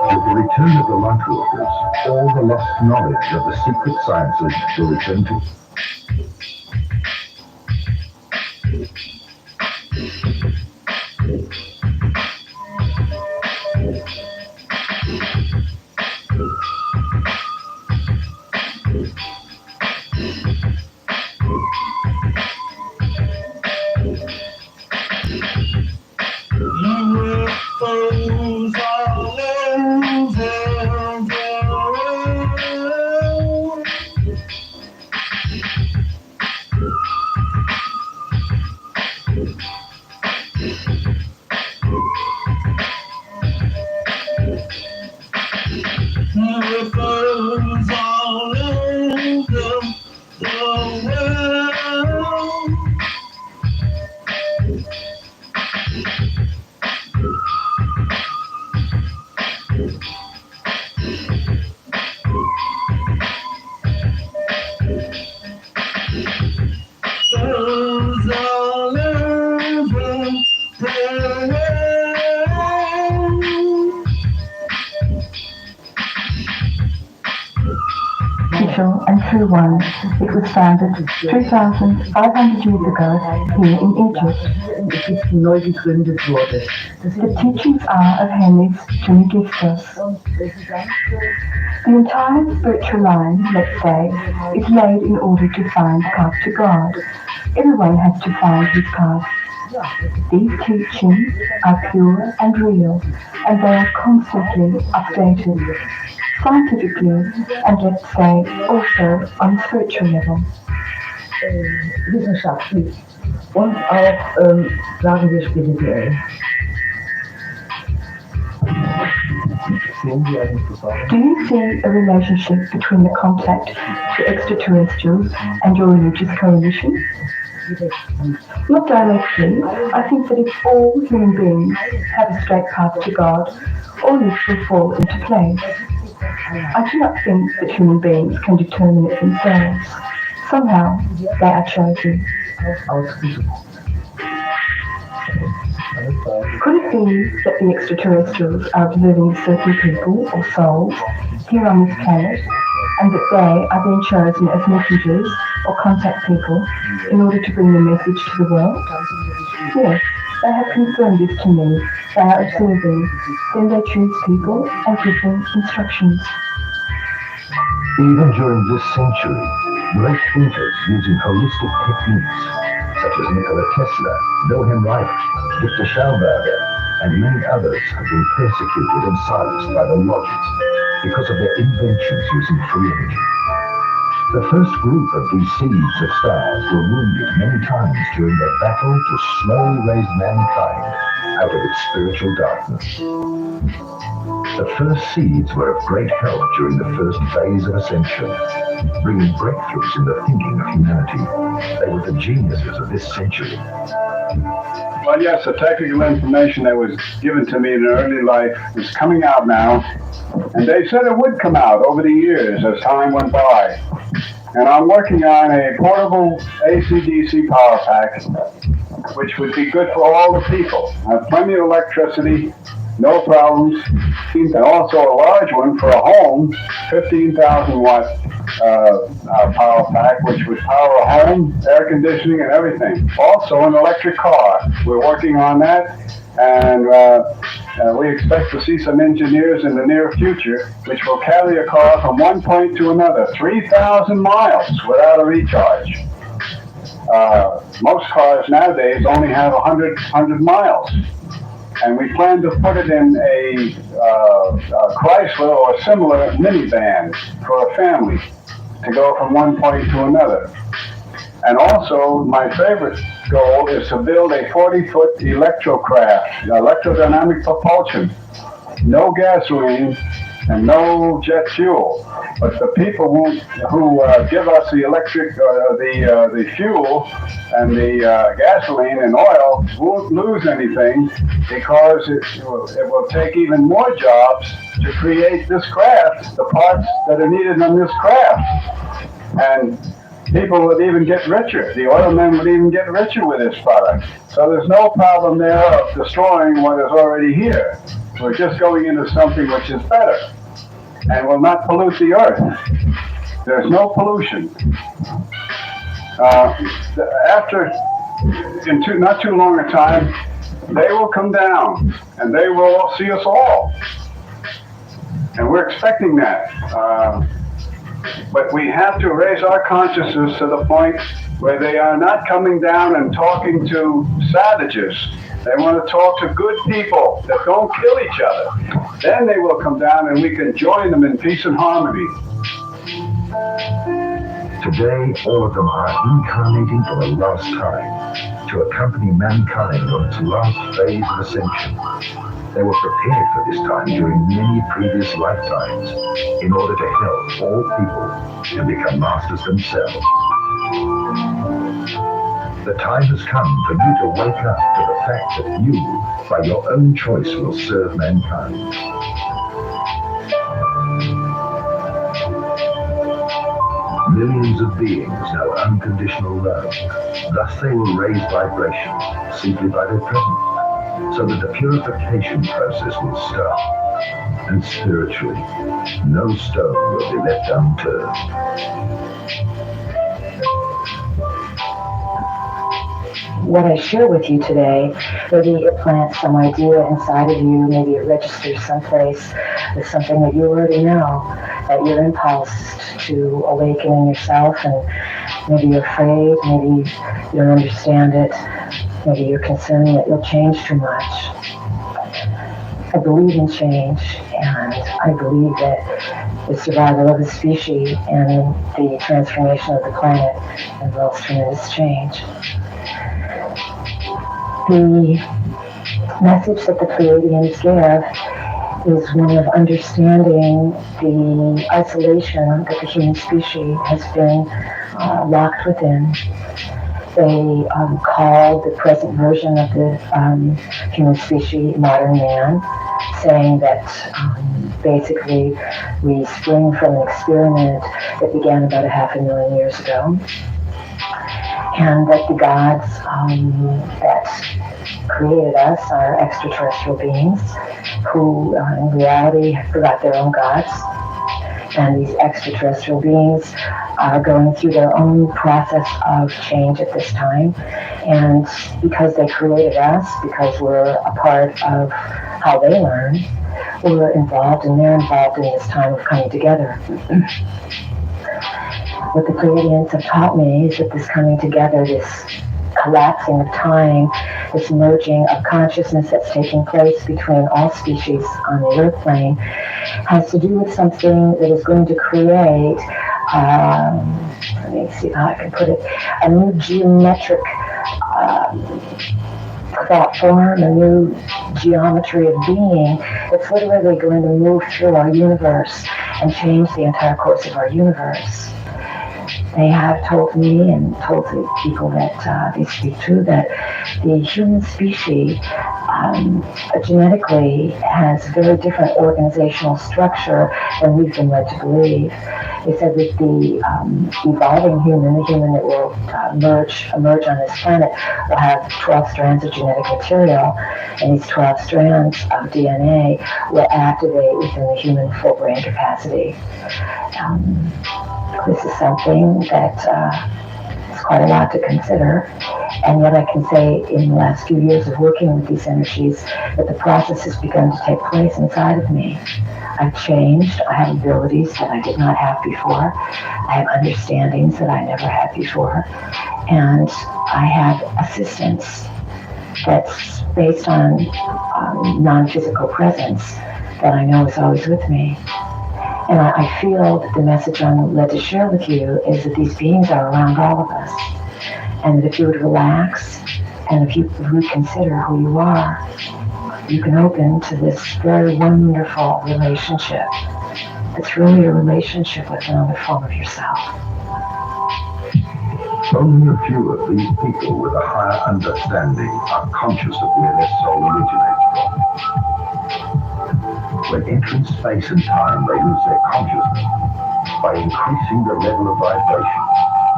With the return of the light workers, all the lost knowledge of the secret sciences will return to Official and true one. It was founded 2,500 years ago here in Egypt. The teachings are of Hermes Trismegistus. The entire spiritual line, let's say, is made in order to find the path to God. Everyone has to find his path. These teachings are pure and real, and they are constantly updated, scientifically, and let's say also on a spiritual level. Wissenschaftlich und auch, sagen wir, spirituell. Do you see a relationship between the contact to extraterrestrials and your religious coalition? Not directly. I think that if all human beings have a straight path to God, all this will fall into place. I do not think that human beings can determine it themselves. Somehow, they are chosen. Could it be that the extraterrestrials are observing certain people or souls here on this planet, and that they are being chosen as messengers or contact people in order to bring the message to the world? Yes, they have confirmed this to me. They are observing, then they choose people and give them instructions. Even during this century, great thinkers using holistic techniques, such as Nikola Tesla, Wilhelm Reich, Victor Schauberger, and many others have been persecuted and silenced by the lodges because of their inventions using free energy. The first group of these seeds of stars were wounded many times during their battle to slowly raise mankind out of its spiritual darkness. The first seeds were of great help during the first phase of ascension, bringing breakthroughs in the thinking of humanity. They were the geniuses of this century. Well, yes, the technical information that was given to me in early life is coming out now, and they said it would come out over the years as time went by. And I'm working on a portable AC/DC power pack, which would be good for all the people. Have plenty of electricity, no problems, and also a large one for a home, 15,000 watt power pack, which would power a home, air conditioning, and everything. Also an electric car. We're working on that, and we expect to see some engineers in the near future which will carry a car from one point to another, 3,000 miles without a recharge. Most cars nowadays only have 100 miles. And we plan to put it in a Chrysler or a similar minivan for a family to go from one point to another. And also, my favorite goal is to build a 40-foot electrocraft, electrodynamic propulsion, no gasoline and no jet fuel. But the people who give us the electric, the fuel and the gasoline and oil won't lose anything, because it will take even more jobs to create this craft, the parts that are needed on this craft. And people would even get richer. The oil men would even get richer with this product. So there's no problem there of destroying what is already here. We're just going into something which is better and will not pollute the earth. There's no pollution. Not too long a time, they will come down and they will see us all. And we're expecting that. But we have to raise our consciousness to the point where they are not coming down and talking to savages. They want to talk to good people that don't kill each other. Then they will come down and we can join them in peace and harmony. Today, all of them are incarnating for the last time to accompany mankind on its last phase of ascension. They were prepared for this time during many previous lifetimes in order to help all people to become masters themselves. The time has come for you to wake up to the fact that you, by your own choice, will serve mankind. Millions of beings know unconditional love. Thus they will raise vibration simply by their presence. so that the purification process will start. And spiritually, no stone will be left unturned. What I share with you today, maybe it plants some idea inside of you, maybe it registers someplace with something that you already know, that you're impulsed to awaken in yourself, and maybe you're afraid, maybe you don't understand it, maybe you're concerned that you'll change too much. I believe in change, and I believe that the survival of the species and the transformation of the planet involves tremendous change. The message that the Pleiadians give is one of understanding the isolation that the human species has been locked within. They call the present version of the human species modern man, saying that basically we spring from an experiment that began about 500,000 years ago, and that the gods that created us are extraterrestrial beings who in reality forgot their own gods. And these extraterrestrial beings are going through their own process of change at this time. And because they created us, because we're a part of how they learn, we're involved and they're involved in this time of coming together. What the Pleiadians have taught me is that this coming together, this collapsing of time, this merging of consciousness that's taking place between all species on the earth plane, has to do with something that is going to create, let me see how I can put it, a new geometric thought form, a new geometry of being that's literally going to move through our universe and change the entire course of our universe. They have told me and told the people that they speak to that the human species genetically has a very different organizational structure than we've been led to believe. They said that the evolving human, the human that will emerge on this planet, will have 12 strands of genetic material, and these 12 strands of DNA will activate within the human full brain capacity. This is something that is quite a lot to consider, and yet I can say in the last few years of working with these energies that the process has begun to take place inside of me. I've changed. I have abilities that I did not have before. I have understandings that I never had before, and I have assistance that's based on non-physical presence that I know is always with me. And I feel that the message I'm led to share with you is that these beings are around all of us. And that if you would relax and if you would reconsider who you are, you can open to this very wonderful relationship. It's really a relationship with another form of yourself. Only a few of these people with a higher understanding are conscious of where their soul originates from. When entering space and time, they lose their consciousness. By increasing the level of vibration,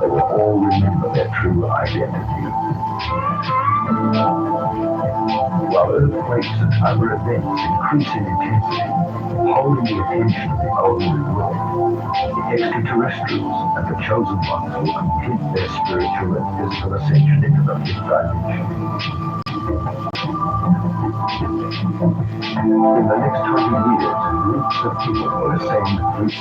they will all remember their true identity. While earthquakes and other events increase in intensity, holding the attention of the ultimate will, the extraterrestrials and the chosen ones will complete their spiritual and physical ascension into the fifth dimension. In the next 20 years, groups of people will ascend through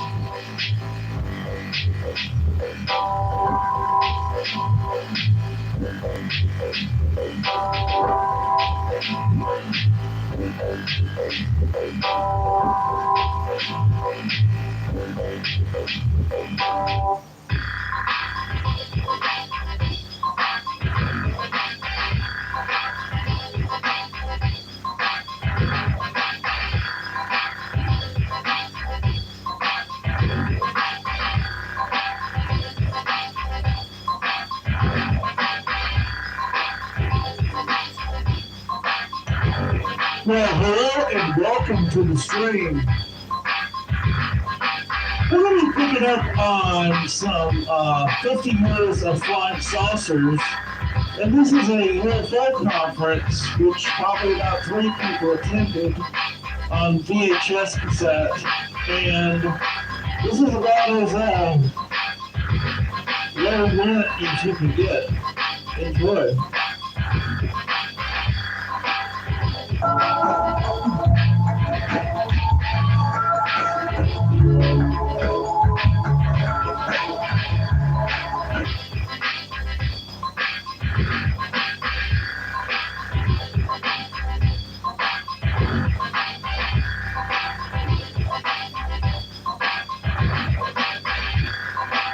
Well, hello and welcome to the stream. We're going to be picking up on some 50 years of flying saucers And this is a UFO conference, which probably about 3 people attended on VHS cassette. And this is about as low rent as you can get. Enjoy.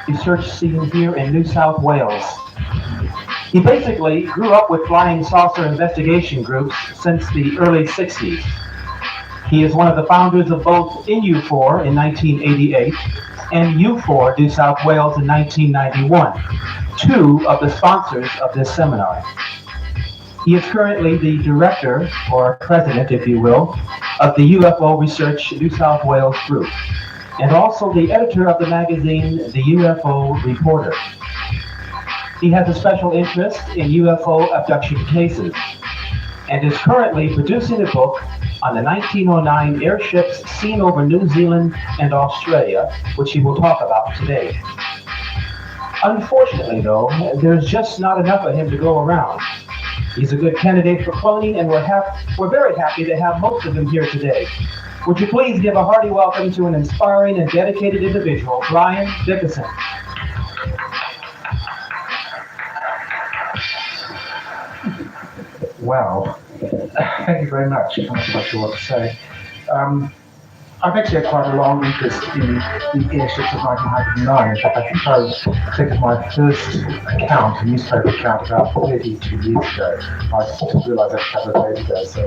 Research scene here in New South Wales. He basically grew up with flying saucer investigation groups since the early 60s. He is one of the founders of both INU4 in 1988 and U4 New South Wales in 1991, 2 of the sponsors of this seminar. He is currently the director, or president if you will, of the UFO Research New South Wales group, and also the editor of the magazine The UFO Reporter. He has a special interest in UFO abduction cases and is currently producing a book on the 1909 airships seen over New Zealand and Australia, which he will talk about today. Unfortunately, though, there's just not enough of him to go around. He's a good candidate for cloning, and we're very happy to have most of them here today. Would you please give a hearty welcome to an inspiring and dedicated individual, Brian Dickerson. Wow. Thank you very much. I'm not quite sure what to say. I've actually had quite a long interest in the airships of 1909. In fact, I think I collected my first account, a newspaper account, about 32 years ago. I just realised that a couple of days ago. So,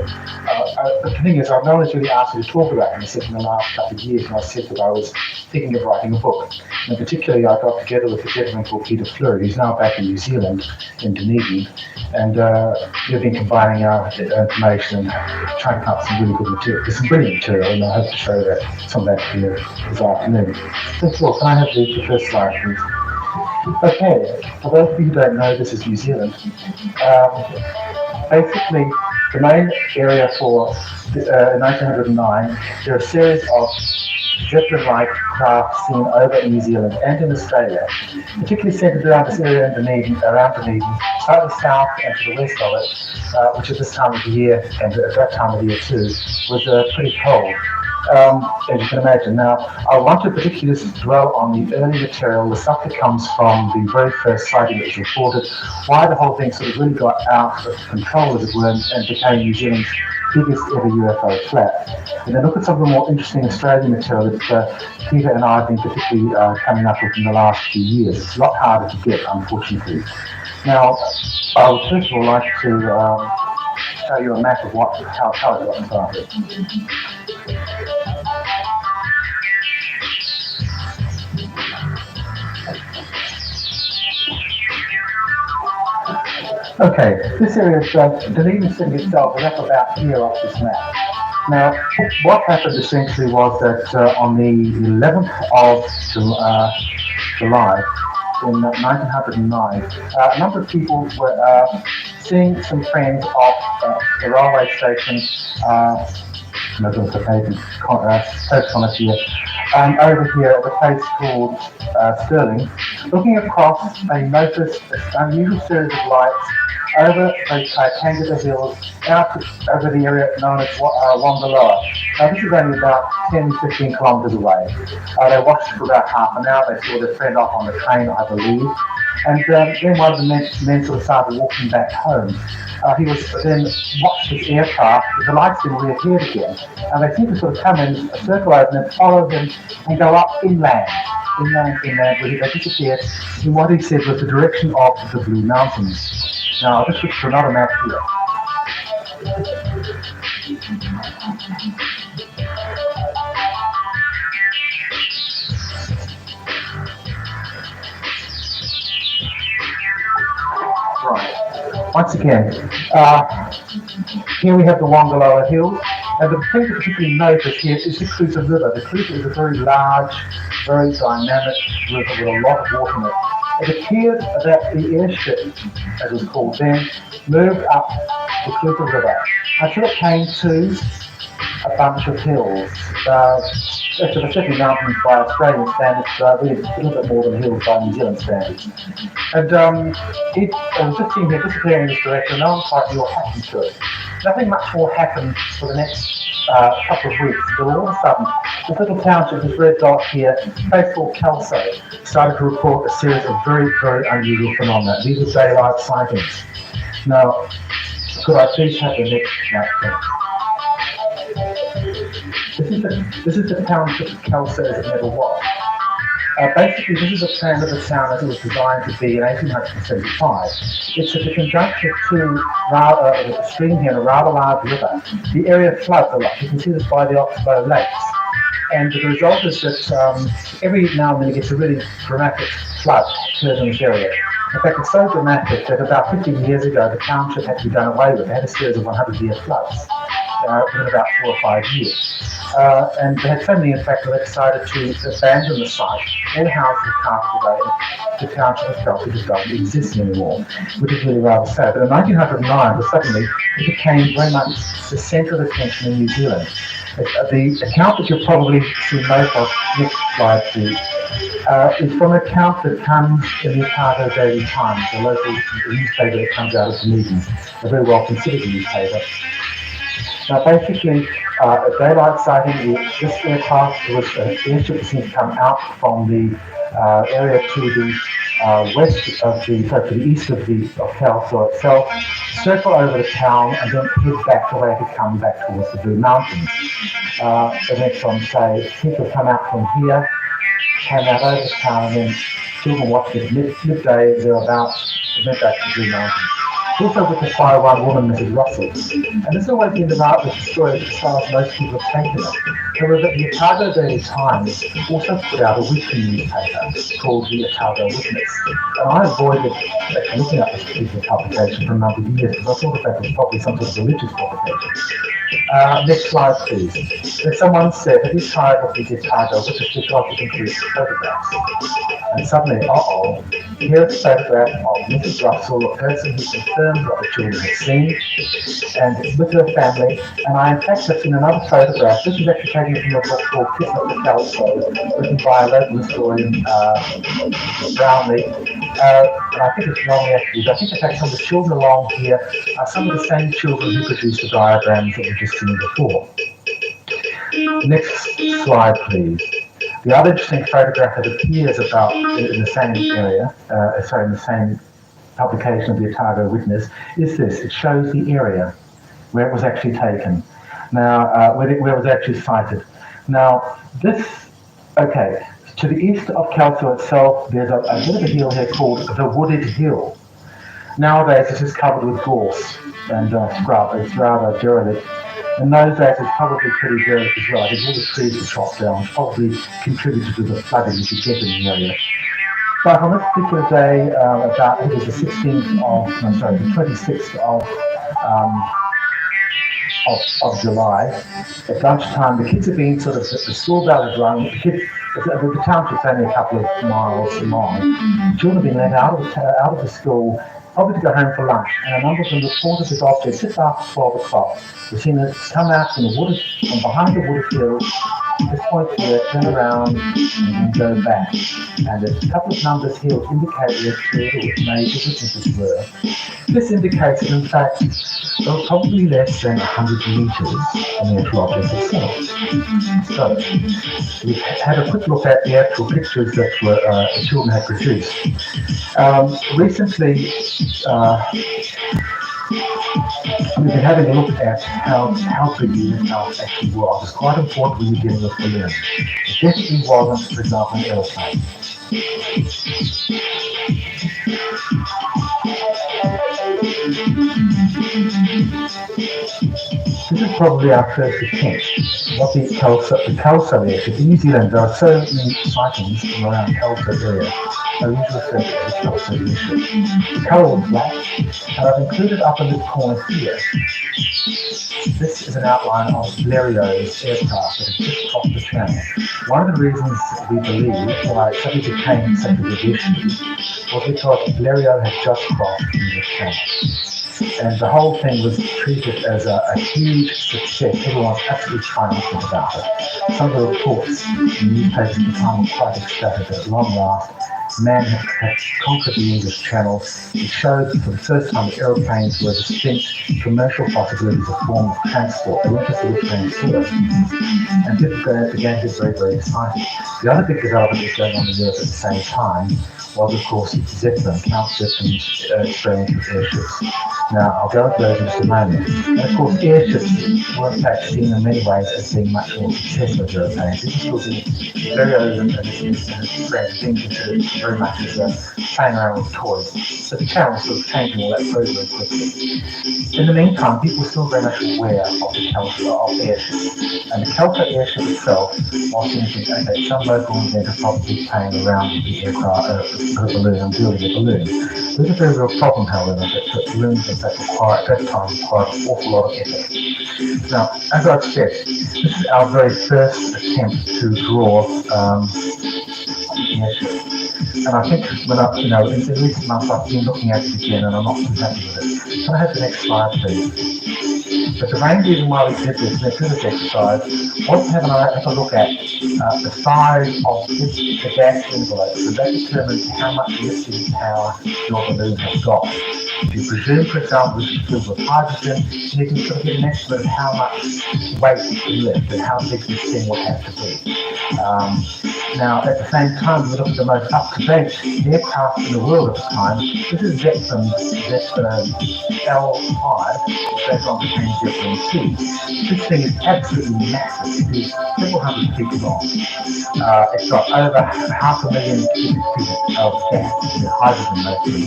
the thing is, I've not always really asked you to talk about them except in the last couple of years, and I said that I was thinking of writing a book. And particularly, I got together with a gentleman called Peter Fleury, who's now back in New Zealand, in Dunedin, and we've been combining our information and trying to come up with some really good material. There's some brilliant material, and I hope to show that some of that here this afternoon. First of all, can I have the first slide, please? Okay, for those of you who don't know, this is New Zealand. Basically, the main area for 1909, there are a series of Zeppelin-like craft seen over New Zealand and in Australia, particularly centred around this area in Dunedin, slightly south and to the west of it, which at this time of the year, and at that time of the year too, was pretty cold. As you can imagine. Now, I want to particularly dwell on the early material, the stuff that comes from the very first sighting that was reported, why the whole thing sort of really got out of control, as it were, and became New Zealand's biggest ever UFO flap. And then look at some of the more interesting Australian material that Peter and I have been particularly coming up with in the last few years. It's a lot harder to get, unfortunately. Now, I would first of all like to show you a map of how it got started. Okay, this area of Dunedin City itself is up about here off this map. Now, what happened essentially was that on the 11th of July in 1909, a number of people were seeing some friends off the railway station, over here at a place called Stirling, looking across, they noticed an unusual series of lights over the Tangata Hills, out over the area known as Wangaloa. Now this is only about 10-15 kilometres away. They watched for about half an hour, they saw their friend off on the train, I believe, and then one of the men sort of started walking back home. He was then watched his aircraft, the lights then reappeared again, and they seemed to sort of come in, circle over and then follow him and go up inland, where they disappeared in what he said was the direction of the Blue Mountains. Now, I'll just switch to another map here. Right. Once again, here we have the Wangaloa Hills, and the thing to particularly notice here is the Cruiser River. The Cruiser is a very large, very dynamic river with a lot of water in it. It appeared that the airship, as it was called then, moved up the Clutha River until it came to a bunch of hills. Actually, particularly mountains by Australian standards, really a little bit more than hills by New Zealand standards. And it was just seen here disappearing in this direction, no one quite knew what happened to it. Nothing much more happened for the next couple of weeks until all of a sudden, this little township, this red dot here, a place called Kelso, started to report a series of very, very unusual phenomena. These are daylight sightings. Now, could I please have the next map? This is the township of Kelso as it never was. Basically, this is a plan of the town as it was designed to be in 1875. It's at the junction of two a stream here and a rather large river. The area floods a lot. You can see this by the Oxbow Lakes. And the result is that every now and then it gets a really dramatic flood occurs in this area. In fact, it's so dramatic that about 15 years ago, the township had to be done away with. They had a series of 100-year floods within about 4 or 5 years. And they had so many, in fact, that they decided to abandon the site. All the houses were cast away. The township itself just doesn't exist anymore, which is really rather sad. But in 1909, suddenly, it became very much the centre of attention in New Zealand. The account that you'll probably see most of, next slide please, is from an account that comes in the Otago Daily Times, a local newspaper that comes out of Dunedin, a very well considered newspaper. Now basically, a daylight sighting, this aircraft was an airship that seemed to come out from the area to the west of the, to the east of Kelso itself, circle over the town and then head back the way it had come back towards the Blue Mountains. The next one, say, seemed to have come out from here, came out over the town, and then children watched it midday, thereabouts, and went back to the Blue Mountains. Also witnessed by one woman, Mrs. Russell. And this is always been about the story as far as most people have taken it. However, the Otago Daily Times also put out a weekly newspaper called the Otago Witness. And I avoided actually looking at this particular publication for a number of years because I thought that was probably some sort of religious publication. Next slide, please. Then someone said, have you tried what we did Otago Witness because you can see photographs? And suddenly, here's a photograph of Mrs. Russell, a person who confirmed what the children had seen, and with her family. And I, in fact, have seen another photograph. This is actually taken from a book called Kissing the Kelso, written by a local historian, Brownlee. And I think it's wrong actually, but I think in fact some of the children along here are some of the same children who produced the diagrams that we've just seen before. Next slide, please. The other interesting photograph that appears about in the same area, in the same publication of the Otago Witness, is this. It shows the area where it was actually taken. Now, where it was actually sighted. Now, this, okay, to the east of Kelso itself, there's a bit of a hill here called the Wooded Hill. Nowadays, this is covered with gorse and scrub. It's rather derelict. In those days, it's probably pretty derelict as well. I think all the trees were chopped down, which probably contributed to the flooding you could get in the area. But on this particular day, about, I think it was the 26th of July, at lunchtime, the kids have been sort of, the school bell had rung, the township's only a couple of miles long. Children have been let out of the school, probably to go home for lunch, and a number of them reported this object just after 12 o'clock. We've seen it come out from behind the wooded hill, this point here, turn around, and go back. And there's a couple of numbers here which indicate where the major witnesses were. This indicates that, in fact, there were probably less than 100 metres on the actual object itself. So, we've had a quick look at the actual pictures that the children had produced. Recently, we've been having a look at how big the aircraft actually was. It's quite important when you're dealing with balloons. It definitely wasn't, for example, an aeroplane. This is probably our first attempt of the Kelso area. In New Zealand, there are so many sightings from around Kelso area. I usually refer to the Kelso area. The colour was black, and I've included up in this corner here. This is an outline of Blério's aircraft that has just crossed the channel. One of the reasons we believe why it suddenly became such a big issue was because Blériot had just crossed the English Channel. And the whole thing was treated as a huge success. Everyone was absolutely triumphant about it. Some of the reports in the newspapers at the time were quite ecstatic at long last. Man had conquered the English Channel. It showed for the first time that aeroplanes were distinct commercial possibilities of form of transport. They weren't just airplanes service. And people began to get very, very excited. The other big development that was going on in Europe at the same time was, of course, Zeppelin, Count Zeppelin's experience with airships. Now, I'll go into those in just a moment. And of course, airships were in fact seen in many ways as being much more successful as aeroplanes. This was Blériot and his friends being considered very much as a playing around with toys. But the channel was sort of changing all that very, very quickly. In the meantime, people were still very much aware of the of airships. And the Kelso airship itself was thinking, okay, some local inventor probably playing around with the aircraft, the balloon and building a balloon. There's a very real problem, however, that balloons in fact required, at that time, required an awful lot of effort. Now, as I've said, this is our very first attempt to draw airship. And I think when in recent months I've been looking at it again and I'm not too happy with it. Can I have the next slide, please? But the main reason why we did this exercise was to have a look at the size of the gas envelope, so that determines how much lifting power your balloon has got. If you presume, for example, this is filled with hydrogen, you can sort of get an estimate of how much weight you can lift and how big this thing will have to be. Now, at the same time, we look at the most up-to-date aircraft in the world at the time. This is Zeppelin's L5, which goes on to become Zeppelin 2. This thing is absolutely massive. It is several hundred feet long. It's got over 500,000 cubic feet of gas, hydrogen mostly.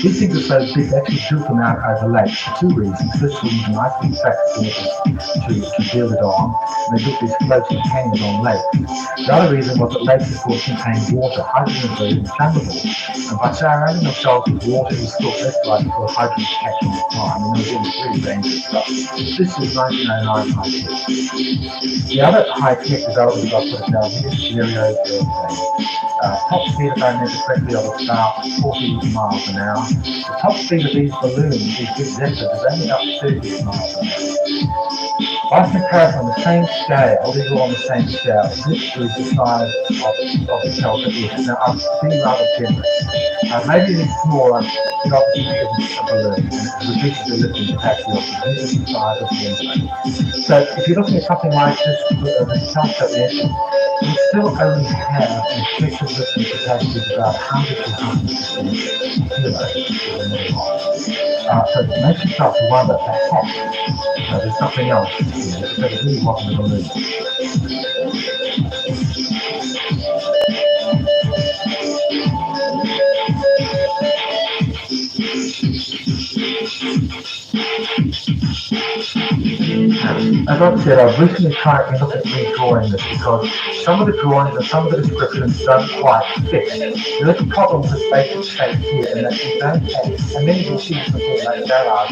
These things are so big, they actually built them out over lakes for two reasons. First of all, you can nicely track to build it on. And they built these floating canyons on lakes. The other reason was that lakes, of course, contain water. Hydrogen is very inflammable. And by surrounding themselves with water, you still less likely for hydrogen to catch on fire. I mean, those are really dangerous stuff. This was 1909 high-tech. The other high-tech development I've put down here is Blériot airplane. Top speed, if I remember correctly, of about 40 miles an hour. The top speed of these balloons, these big Zeppelins, is only up 30 miles an hour. By comparison, on the same scale, these are on the same scale, this is the size of the Kelso airship. Now, I'm being rather generous. Maybe it's smaller, but obviously it isn't a balloon, and it reduces the lifting capacity of the size of the airplane. So, if you're looking at something like this, the Kelso airship, we still only have an effective lifting capacity of about 100 to 150 kilos. So it makes you start to wonder, perhaps, there's something else here that it really wasn't a balloon. As I've said, I've recently tried to look at redrawing this because some of the drawings and some of the descriptions don't quite fit. There's a problem with this basic shape here, and that you don't have, and many machines like garage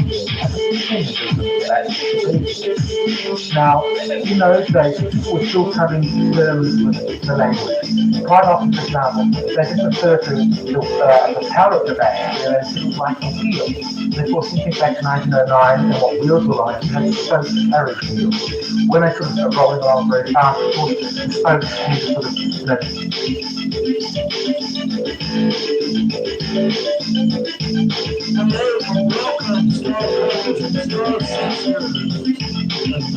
now, in those days, people were still covering terms with the language. Quite often, for example, they didn't refer to the power of the band, they didn't like the wheel. And of course, thinking back to 1909 and what wheels were like, you had spoke carriage wheels. When they sort of rolling along very fast, of course, the spokes tend to sort of, Hello and welcome, Star Codes and Star Sensors. Let's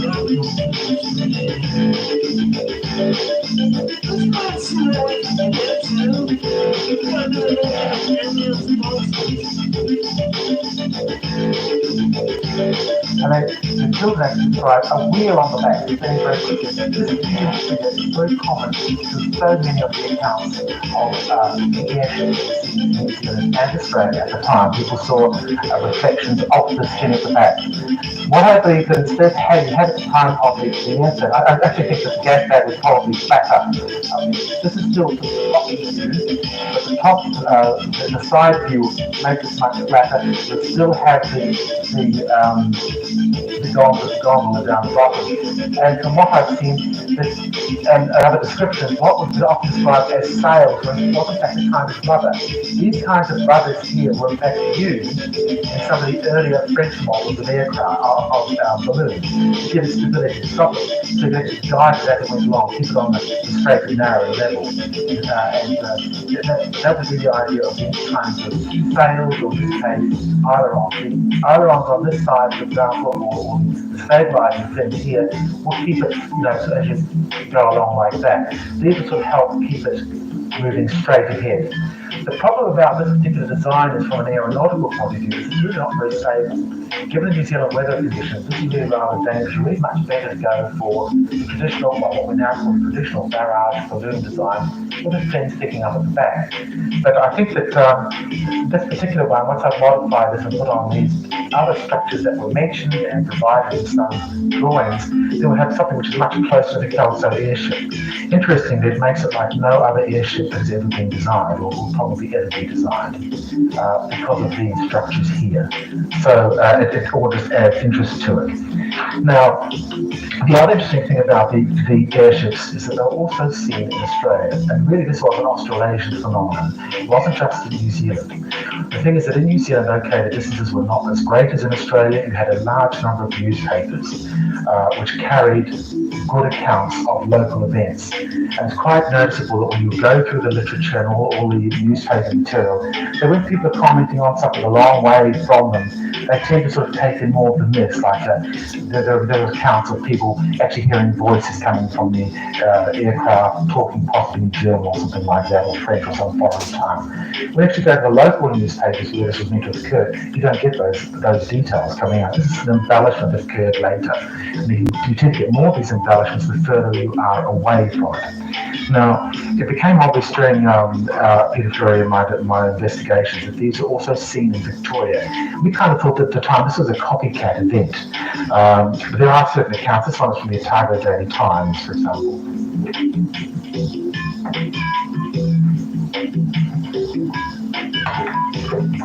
not see what we can get to. And the children actually describe a wheel on the back. It's very, very quick. This is very common to so many of the accounts of airships in New Zealand and Australia at the time. People saw reflections of the skin at the back. What I believe that instead had at the time of the answer, I actually think that the gas bag was probably flatter. This is still the top view, but the top, the side view makes it much flatter. It still have the the gondola down the bottom. And from what I've seen, and other descriptions, what was often described as sails was in fact a kind of rudder. These kinds of rudders here were in fact used in some of the earlier French models of aircraft, of balloons, to give it stability to stop it, so that it guide it as it went along, keep it on the straight and narrow level. That would be the idea of these kinds of sails, or in this case, ailerons. The ailerons on this side, for example, or the stabilizing fin here, will keep it, so as you go along like that. These will sort of help keep it moving straight ahead. The problem about this particular design is, from an aeronautical point of view, is it's really not very stable. Given the New Zealand weather conditions, this is really rather dangerous. It's really much better to go for the traditional, what we now call the traditional barrage balloon design, with a fin sticking up at the back. But I think that this particular one, once I've modified this and put on these other structures that were mentioned and provided in some drawings, then we'll have something which is much closer to the Kelso airship. Interestingly, it makes it like no other airship that has ever been designed, or will probably ever be designed, because of these structures here. So it all just adds interest to it. Now, the other interesting thing about the airships is that they're also seen in Australia, and really this was an Australasian phenomenon. It wasn't just in New Zealand. The thing is that in New Zealand, okay, the distances were not as great as in Australia. You had a large number of newspapers which carried good accounts of local events. And it's quite noticeable that when you go through the literature and all the newspaper material, that when people are commenting on something a long way from them, they tend to sort of take in more of the myths, like there are accounts of people actually hearing voices coming from the aircraft, talking possibly in German or something like that, or French or some foreign tongue. When you actually go to the local newspapers where this was meant to have occurred, you don't get those details coming out. This is an embellishment that occurred later. And you tend to get more of these embellishments the further you are away from it. Now, it became obvious during Peter Drury and my investigations that these are also seen in Victoria. We kind of thought at the time this was a copycat event. But there are certain accounts. This one is from the Otago Daily Times, for example.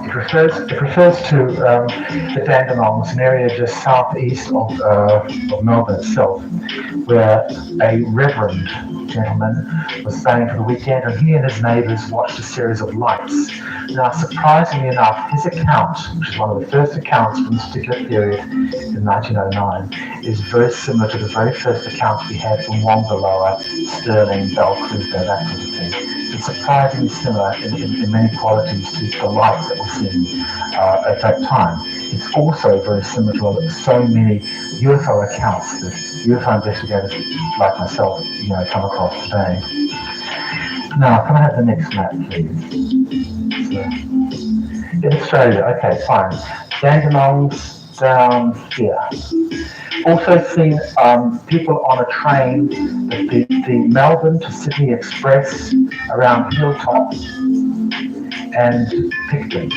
It refers to the Dandenongs, an area just southeast of Melbourne itself, where a reverend gentleman was staying for the weekend, and he and his neighbours watched a series of lights. Now, surprisingly enough, his account, which is one of the first accounts from this particular period in 1909, is very similar to the very first accounts we had from Wongaloa, Stirling, Bell Crusoe, that sort of thing. It's surprisingly similar in many qualities to the lights that were seen at that time. It's also very similar to so many UFO accounts that UFO investigators like myself, come across today. Now, can I have the next map, please? So, in Australia, okay, fine. Dandenongs down here. Also seen people on a train, the Melbourne to Sydney Express around Hilltop and Picton.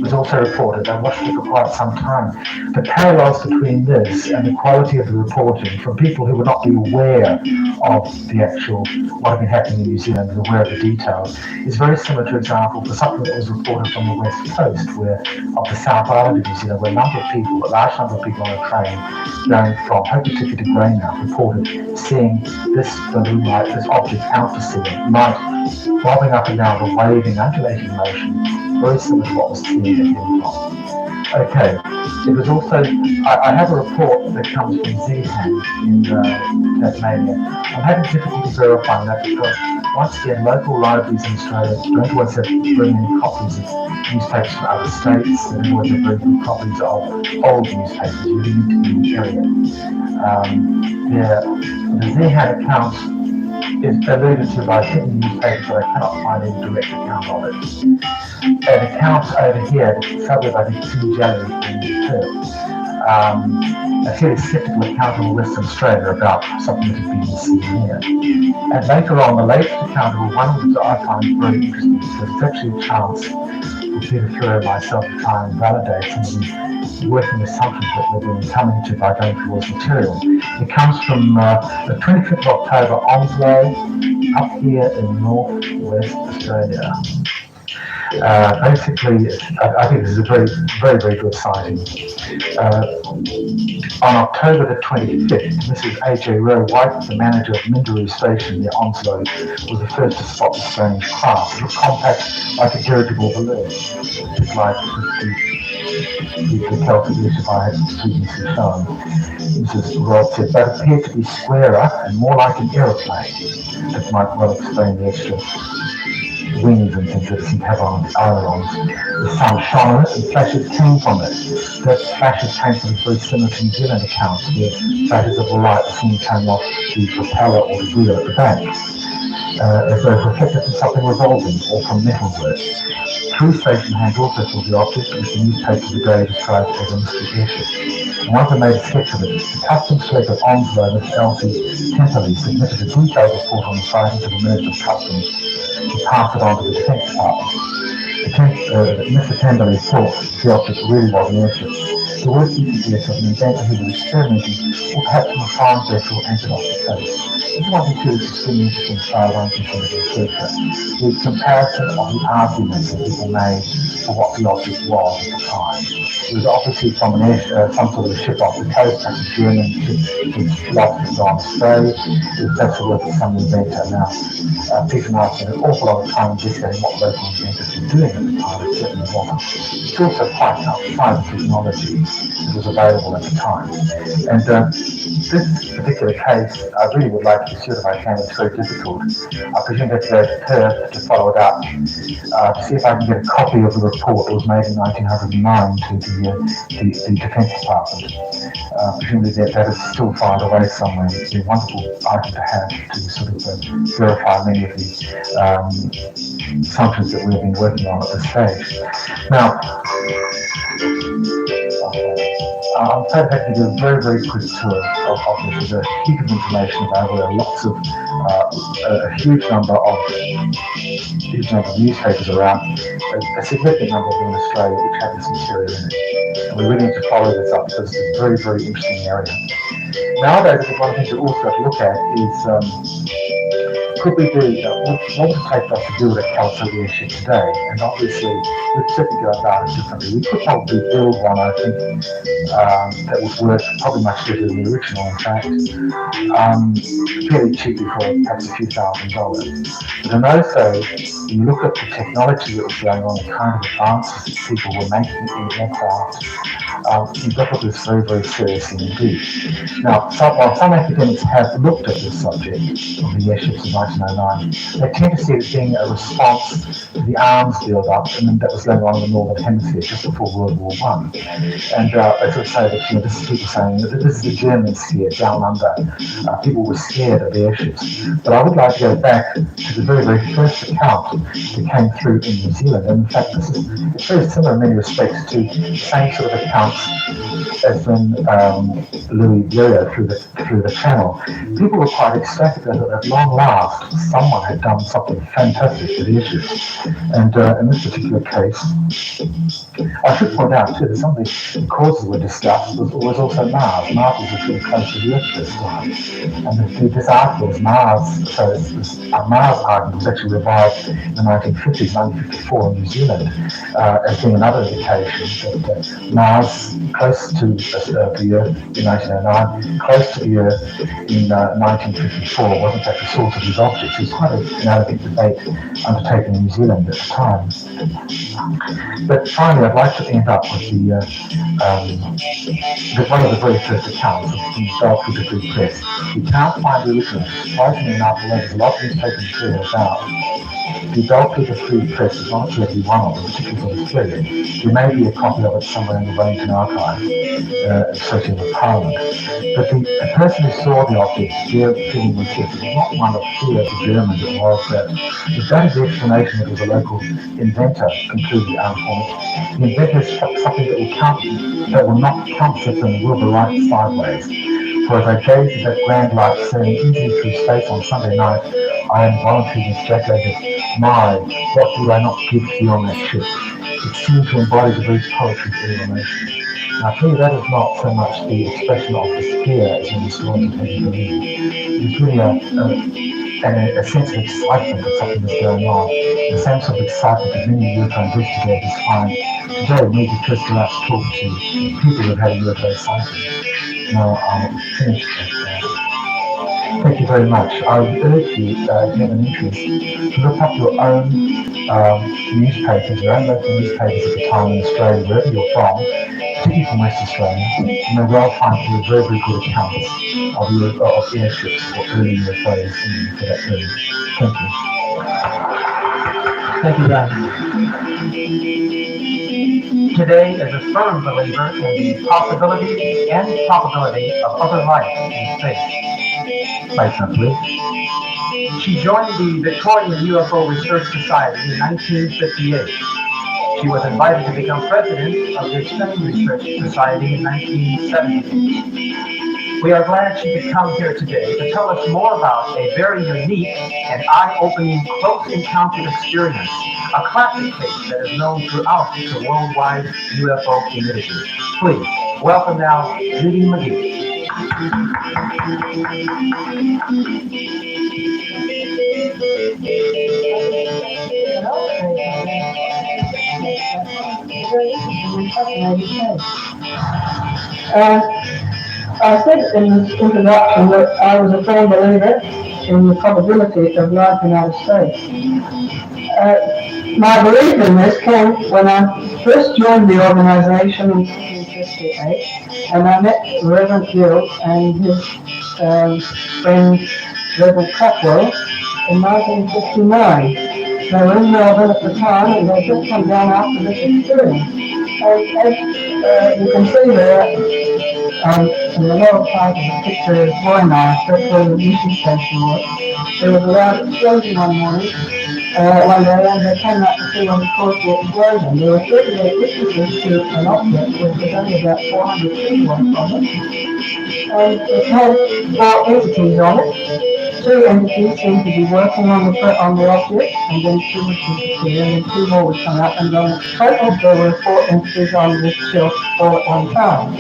Was also reported. I watched it for quite some time. The parallels between this and the quality of the reporting from people who would not be aware of the actual, what had been happening in New Zealand and aware of the details, is very similar, for example, to something that was reported from the West Coast, of the South Island of New Zealand, where a large number of people on a train going from Hokitika to Greymouth reported seeing this balloon light, this object out to sea at night, bobbing up and down, the waving, undulating motion, very similar to what was seen at Hilltop. Okay, it was also, I have a report that comes from Zeehan in Tasmania. I'm having difficulty verifying that because, once again, local libraries in Australia don't always have very many copies of newspapers from other states, and they always have very good copies of old newspapers. You really need to be in the area. The Zeehan account is alluded to by hidden newspapers, but I cannot find any direct account of it. An account over here, the suburb, I think, Pingelly in Perth, a fairly sceptical account of Western Australia about something that had been seen here. And later on, the latest account of one that I find very interesting, because it's actually a chance for Peter Drury and myself to try and validate some of the working assumptions that we've been coming to by going towards material. It comes from the 25th of October, Onslow, up here in north-west Australia. Basically, I think this is a very, very, very good sighting. On October the 25th, Mrs. A.J. Rowe White, the manager of Minderoo Station near Onslow, was the first to spot the strange craft. It was compact like a dirigible balloon, just like the Celtic issue I had previously shown. Mrs. Rowe said that appeared to be squarer and more like an aeroplane. That might well explain the extra wings and things that it seemed to have on the ailerons. The sun shone on it and flashes came from it. The flashes came from very similar to New Zealand accounts, where flashes of light were seen coming off the propeller or the wheel at the back, as though reflected from something revolving or from metalwork. Three station hands also saw the object, which the newspaper today described as a mystery airship. And one of them made a sketch of it. The Customs Clerk of Onslow, Miss Elsie Temperley, submitted a detailed report on the sighting to the Minister of Customs, who passed it on to the Defence Department. Mr. Temperley thought the object really was an airship. The word suggests of an inventor who was experimenting, or perhaps from a foreign vessel anchored off the coast. This is one thing too that's extremely interesting as far as I'm concerned in researcher. The comparison of the arguments that people made for what the object was at the time. It was obviously from some sort of a ship off the coast, like a German ship that's lost and gone astray. It was perhaps the work of some inventor. Now, Peter and I spent an awful lot of time investigating what local inventors were doing at the time. It certainly wasn't. It's also quite outside the technology that was available at the time. And this particular case, I really would like to be sure that I can. It's very difficult. I presume that to go to Perth to follow it up, to see if I can get a copy of the report that was made in 1909 to the Defence Department. Presumably that is still filed away somewhere. It's a wonderful item to have to sort of verify many of the assumptions that we've been working on at this stage. Now, I'm afraid I have to do a very, very quick tour of this. There's a heap of information available. There are lots of, a huge number of newspapers around, a significant number of them in Australia which have this material in it. And we really need to follow this up because it's a very, very interesting area. Nowadays, I think one of the things that we also have to look at is could we do, what would it take for us to do with a California airship today? And obviously, we'd certainly go about it differently. We could probably build one, I think, that would work probably much better than the original, in fact, fairly cheaply for perhaps a few $1,000s. But in those days, you look at the technology that was going on, the kind of advances that people were making in aircraft, you've got to look at this very, very seriously indeed. Now, while some academics have looked at this subject of the airships of 1909, they tend to see it as being a response to the arms build-up and that was going on in the Northern Hemisphere just before World War I. And they sort of say that, this is people saying that this is the German sphere down under. People were scared of airships. But I would like to go back to the very, very first account that came through in New Zealand. And in fact, it's very similar in many respects to the same sort of accounts as when Louis Blériot through the channel. People were quite ecstatic that at long last someone had done something fantastic to the issue. And in this particular case, I should point out too that some of the causes were discussed was also Mars. Mars was actually close to the Earth at this time. And this article is Mars, so this Mars argument was actually revived in the 1950s, 1954 in New Zealand, as being another indication that Mars, close to the Earth in 1909, close to the Earth in 1954, was in fact the source of these objects. It was quite an elegant debate undertaken in New Zealand at the time. But finally, I'd like to end up with one of the very first accounts from the Dartford Degree Press. You can't find the original. Surprisingly enough, there's a lot of newspaper material about. The Dartford Free Press is not actually one of them, particularly for Australia. There may be a copy of it somewhere in the Wellington Archive, associated with Parliament. But the person who saw the object, their feeling was this. It was not one of fear of the Germans, it was that if that is the explanation that was a local inventor completely uninformed, the inventor is something that will not counterfeit and will be right sideways. For as I gazed at that grand light sailing easily through space on Sunday night, I involuntarily ejaculated, "My, what would I not give to be on that ship?" It seemed to embody the very poetry of the emotion. Now, I tell you, that is not so much the expression of despair as in the story of Henry Bellini. It's really a sense of excitement that something is going on, the sense of excitement that many European investigators find Today we just allowed to talk to people who've had a UFO sighting. Now I'll finish that. Thank you very much. I would urge you, if you have an interest, to look up your own newspapers, your own local newspapers at the time in Australia, wherever you're from, particularly from West Australia. You may well find very, very good accounts of airships or early UFOs for that period. Thank you. Thank you, Dan. Today is a firm believer in the possibility and probability of other life in space. Space, I believe. She joined the Victorian UFO Research Society in 1958. She was invited to become president of the same research society in 1970. We are glad she could come here today to tell us more about a very unique and eye-opening close encounter experience, a classic case that is known throughout the worldwide UFO community. Please, welcome now, Judy McGee. I said in this introduction that I was a firm believer in the probability of life in outer space. My belief in this came when I first joined the organization in 1958, and I met Reverend Gill and his friend Reverend Crackwell in 1959. They were in Melbourne at the time, and they just come down after this experience. And as you can see there, in the lower part of the picture is Boynai, that's where the mission station was. There was a loud explosion one morning, one day, and they came out to see what had caused the explosion. There were 38 witnesses to an object which was only about 400 feet away from it. And it had 4 entities on it. 2 entities seemed to be working on the object, and then 2 would disappear, and then 2 more would come up, and on total there were 4 entities on this shelf all at one time.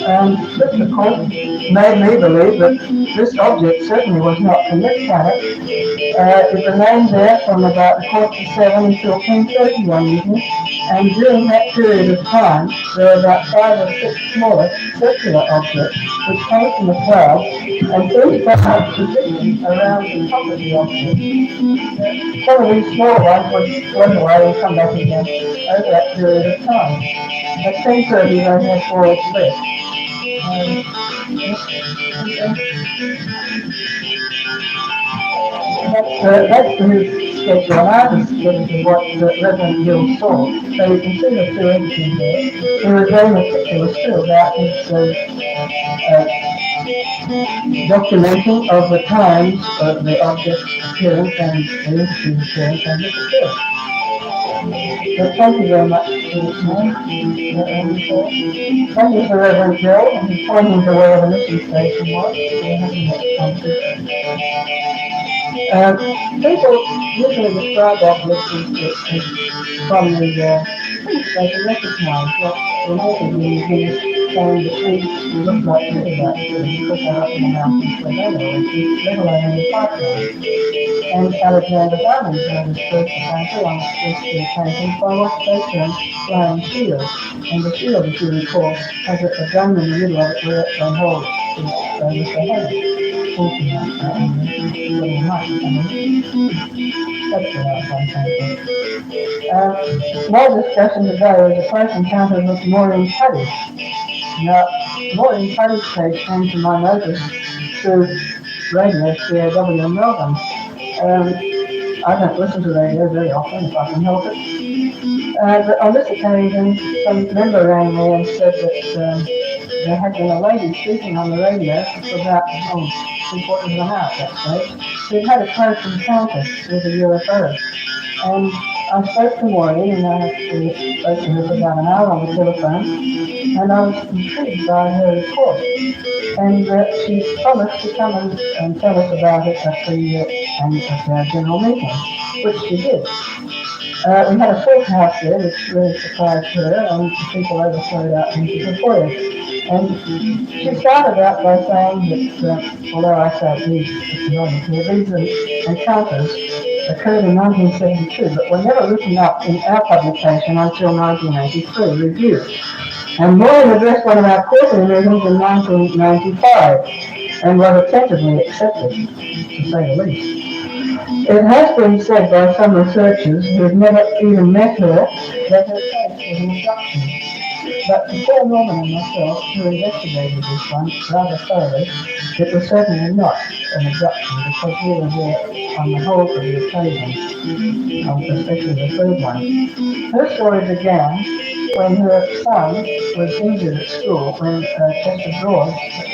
And this, of course, made me believe that this object certainly was not from this planet. It remained there from about 7:15 until 10:30 one evening, and during that period of time, there were about 5 or 6 smaller circular objects which came from the cloud and each had position around the top of the object. Some of these small ones would run away and come back again over that period of time. At 10:30 they had 4 left. That's the new schedule, and I was getting what the Reverend Gill saw. So you can see the 2 entities there. He was very meticulous too about his documenting of the times of the object's appearance and the entity's appearance and disappearance. But thank you very much for listening. Thank you for Reverend Gill, and he's pointing to where the mission station was. People usually describe objects as from the space station recognize what remarkably is showing the trees to look like meteorites because they're up in the mountains where they know, let alone in the pipeline. And Alexander Darwin showed his first example on the paintings by what they term flying shield. And the shield, if you recall, has a gun in the middle of it where it can hold with the head. Talking like that, and very much, that's what I'm thinking. My discussion today is a close encounter with Maureen Cuddy. Now, Maureen Cuddy's case came to my notice through radio, CAW in Melbourne. I don't listen to radio very often if I can help it. But on this occasion, some member rang me and said that there had been a lady speaking on the radio for about 3/4 of an hour at that stage. She'd had a close encounter with a UFO. And I spoke to Maureen, and I spoke to her for about an hour on the telephone, and I was intrigued by her report. And she promised to come and tell us about it at our general meeting, which she did. We had a full house there, which really surprised her, and people overflowed out into the foyer. And she started out by saying that, although I say these encounters occurred in 1972, but were never written up in our publication until 1983 review. And Moore addressed one of our quarterly meetings in 1995 and was attentively accepted, to say the least. It has been said by some researchers who have never even met her that her case was an abduction. But to Paul Norman and myself, who investigated this one rather thoroughly, it was certainly not an abduction because we were there on the whole of the occasion, especially the third one. Her story began when her son was injured at school when a chest of drawers,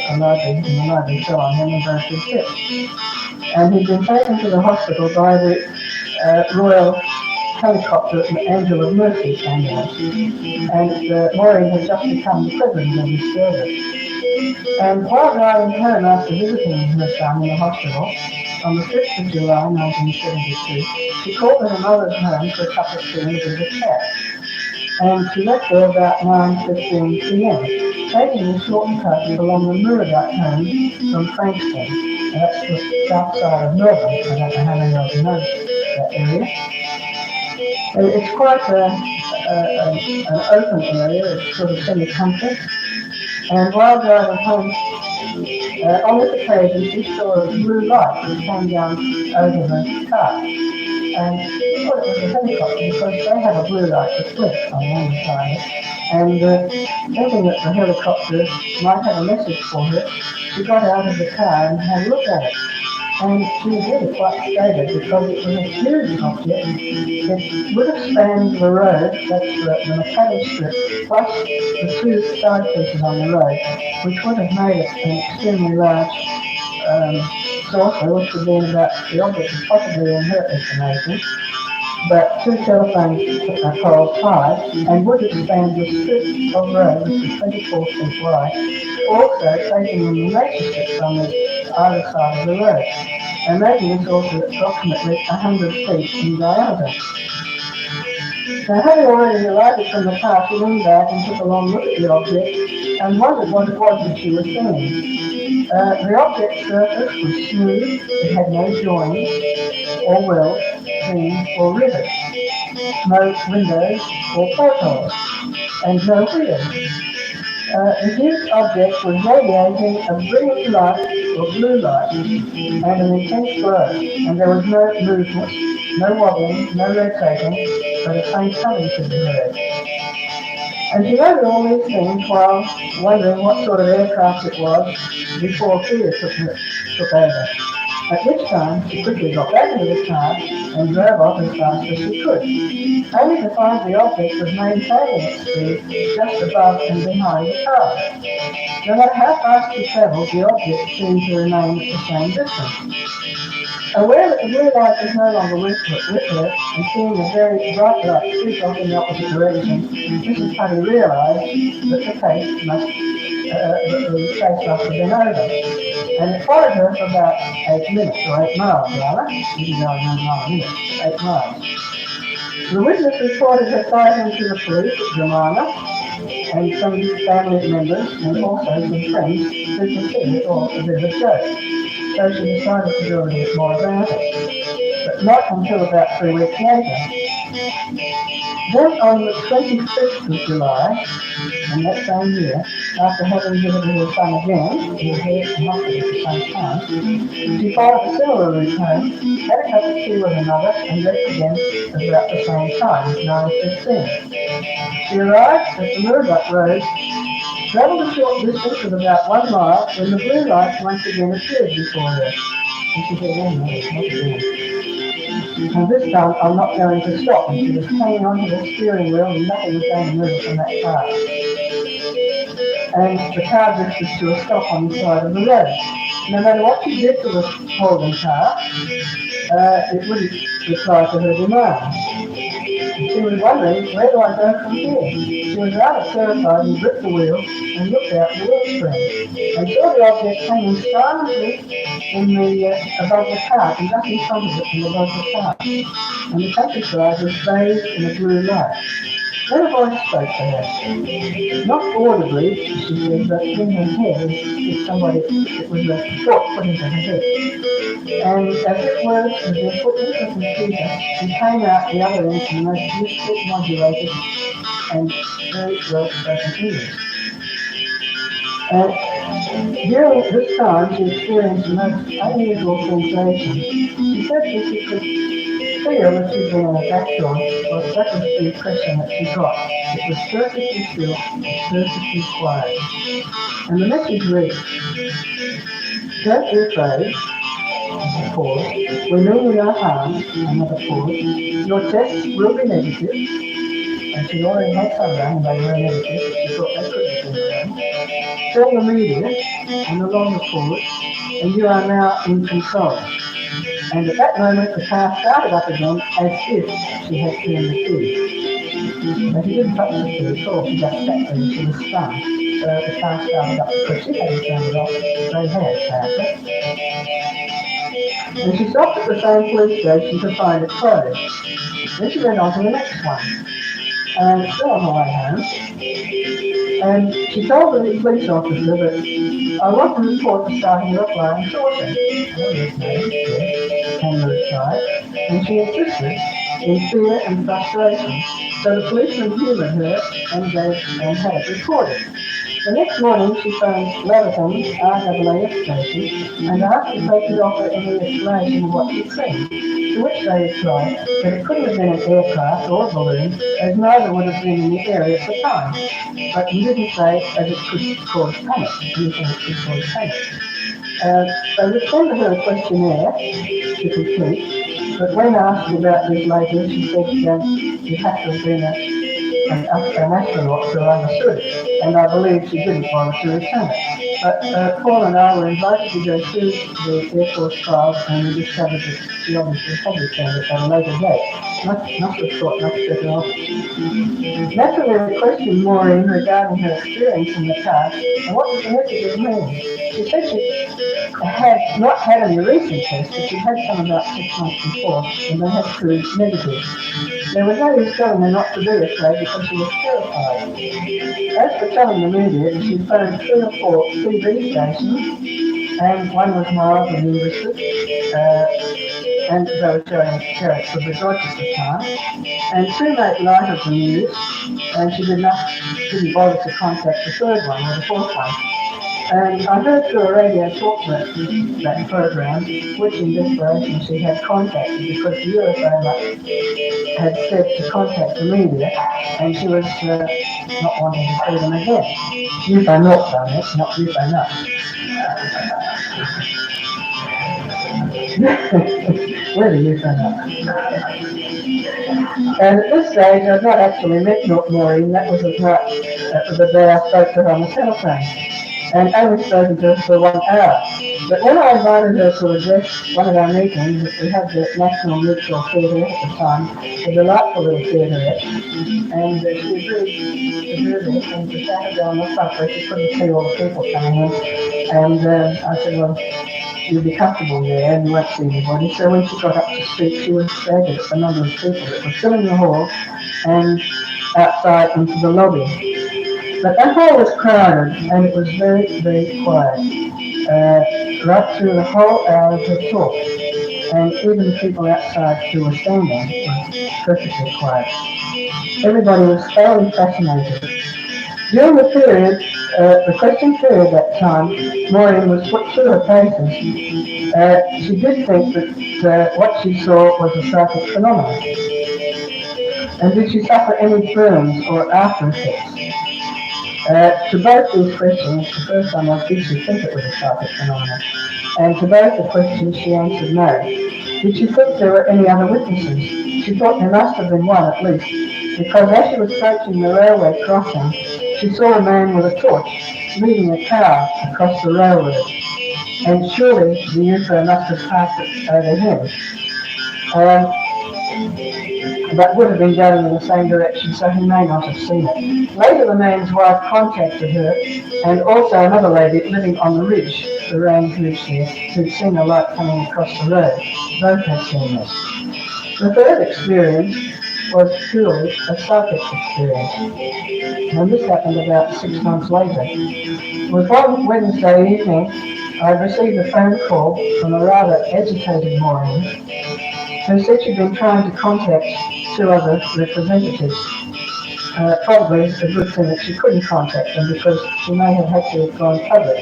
a library fell on him and broke his hip. And he'd been taken to the hospital by the Royal Helicopter Angel of Mercy ambulance. And Maureen had just become the president of his service. And while driving home after visiting her son in the hospital, on the 5th of July 1972, she called at her mother's home for a cup of tea and a bit of a chat. And she left there about 9:15 p.m., taking a shortcut along the Murdoch home from Frankston. That's the south side of Melbourne. I don't know how many of you know that area. It's quite an open area. It's sort of semi-country. And while driving home, on this occasion, she saw a blue light that came down over her car. And she thought it was a helicopter because they have a blue light that flicks on one side. And thinking that the helicopter might have a message for her, she got out of the car and had a look at it. And she was really quite staggered because it was a huge object. It would have spanned the road, that's the McCuddy strip, plus the two side pieces on the road, which would have made it an extremely large saucer, which would be about, the object was possibly in her estimation, but two telephone poles high, and would have spanned the strip of road, which is 24 feet wide, also taking in the nature strips on the either side of the road, and making this also approximately 100 feet in diameter. So having already alighted from the car, she leaned back and took a long look at the object and wondered what it was that she was seeing. The object's surface was smooth, it had no joins, or welds, seams, or rivets, no windows or portholes, and no wheels. The huge object was radiating a brilliant light, or blue light, and an intense glow, and there was no movement, no wobbling, no rotating, but a faint humming could be heard. And she noted all these things while wondering what sort of aircraft it was before fear took over. At which time, she quickly got back into the car and drove off as fast as she could, only to find the object was maintaining its speed just above and behind the car. No matter how fast she travelled, the object seemed to remain at the same distance. Aware that the blue light was no longer with her, and seeing a very bright light shoot off in the opposite direction, Mrs. Putty realised that the case must have been over. And it followed her for about 8 minutes, or 8 miles rather. You can go 9 miles a minute, 8 miles. The witness reported her sighting to the police at Jemima, and some family members, and also some friends, who considered it all a bit of a joke. So she decided to do a bit more about it, but not until about 3 weeks later. Then on the 25th of July, in that same year, after having visited her son again, who was here in hospital at the same time, she followed a similar route home, had a cup of tea with her mother, and left again about the same time, 9:15. She arrived at the Murdoch Road, travelled a short distance of about 1 mile, when the blue light once again appeared before her. And she said, "Oh no, it's not again. And this time I'm not going to stop." And she was hanging onto the steering wheel and nothing was going to move from that car. And the car drifted to a stop on the side of the road. No matter what she did to the Holden car, it wouldn't reply to her demands. She was wondering, where do I go from here? She was rather terrified and gripped the wheel and looked out the windscreen and saw the object hanging silently above the car, and just in front of it and above the car. And the countryside was bathed in a blue light. Then a voice spoke to her. Not audibly, she said, but in her head, if somebody, it was a thought put into her head. And as if words had been put into the computer, she came out the other end in the most beautifully modulated and very well spoken English. During this time, she experienced the most unusual sensation. She said that she could feel that she'd been in a background, or that was the impression that she got. It was perfectly still, perfectly quiet. And the message read, "Don't be afraid," a pause, "we mean you no harm," another pause, "your tests will be negative," and she already had some done and they were negative, she thought they could have been done. "Tell the media," and a longer pause, "and you are now in control." And at that moment the car started up again as if she had turned the key. But she didn't touch the key at all, she just sat there and she was stunned. So the car started up because she hadn't turned it off, they had apparently. And she stopped at the same police station to find it closed. Then she went on to the next one, and still on the way home. And she told the police officer that, "I want to report the starting of a flying saucer." Oh, yes, ma'am, yes, came the reply. And she insisted in fear and frustration. So the policeman humoured her and had it recorded. The next morning she phoned Leverton RAAF station and asked if they could offer any explanation of what she'd seen, to which they replied that it couldn't have been an aircraft or a balloon, as neither would have been in the area at the time. But you didn't say as it could cause panic, anything that could cause panic. They would send her a questionnaire to complete, but when asked about this later, she said you had to have been an astronaut to understood it, and I believe she didn't bother to return it. But Paul and I were invited to go through the Air Force trials, and we discovered that she obviously had returned it at a later date. Must have thought much better of it. Naturally, we questioned Maureen regarding her experience in the car, and what did the messages mean? She said she had not had any recent tests, but she had some about 6 months before, and they had proved negative. There was no use telling her not to be afraid because she was terrified. As for telling the media, she phoned 3 or 4 TV stations, and one was mildly interested, and they were showing carrots of the Dodgers at the time, and 2 make light of the news, and she didn't bother to contact the 3rd one or the 4th one. And I heard through a radio talk that program, which in desperation she had contacted because the UFO had said to contact the media, and she was not wanting to see them again. UFO North, I meant, not UFO Nuts. Where the UFO Nuts? And at this stage, I'd not actually met Maureen. That was the day I spoke to her on the telephone, and only spoken to her for 1 hour. But when I invited her to address one of our meetings, we had the National Mutual Theatre at the time, a delightful little theaterette, and she agreed to do this, and she sat her on the front where she couldn't see all the people coming in, and I said, well, you'll be comfortable there and you won't see anybody. So when she got up to speak, she was staggered at the number of people that were filling the hall and outside into the lobby. But that hall was crowded and it was very, very quiet, right through the whole hour of her talk. And even the people outside who were standing were perfectly quiet. Everybody was thoroughly fascinated. During the period, the question period that time, Maureen was put through her paces. She did think that what she saw was a psychic phenomenon. And did she suffer any burns or after effects? To both these questions, the first one was, did she think it was a psychic phenomenon? And to both the questions, she answered no. Did she think there were any other witnesses? She thought there must have been one at least, because as she was approaching the railway crossing, she saw a man with a torch leading a car across the railroad, and surely the UFO must have passed it over him, but would have been going in the same direction, so he may not have seen it. Later the man's wife contacted her, and also another lady living on the ridge, the range ridge there, who'd seen a light coming across the road. Both had seen this. The third experience was purely a psychic experience. And this happened about 6 months later. It was one Wednesday evening, I received a phone call from a rather agitated Maureen, who said she'd been trying to contact 2 other representatives. Probably a good thing that she couldn't contact them because she may have had to have gone public.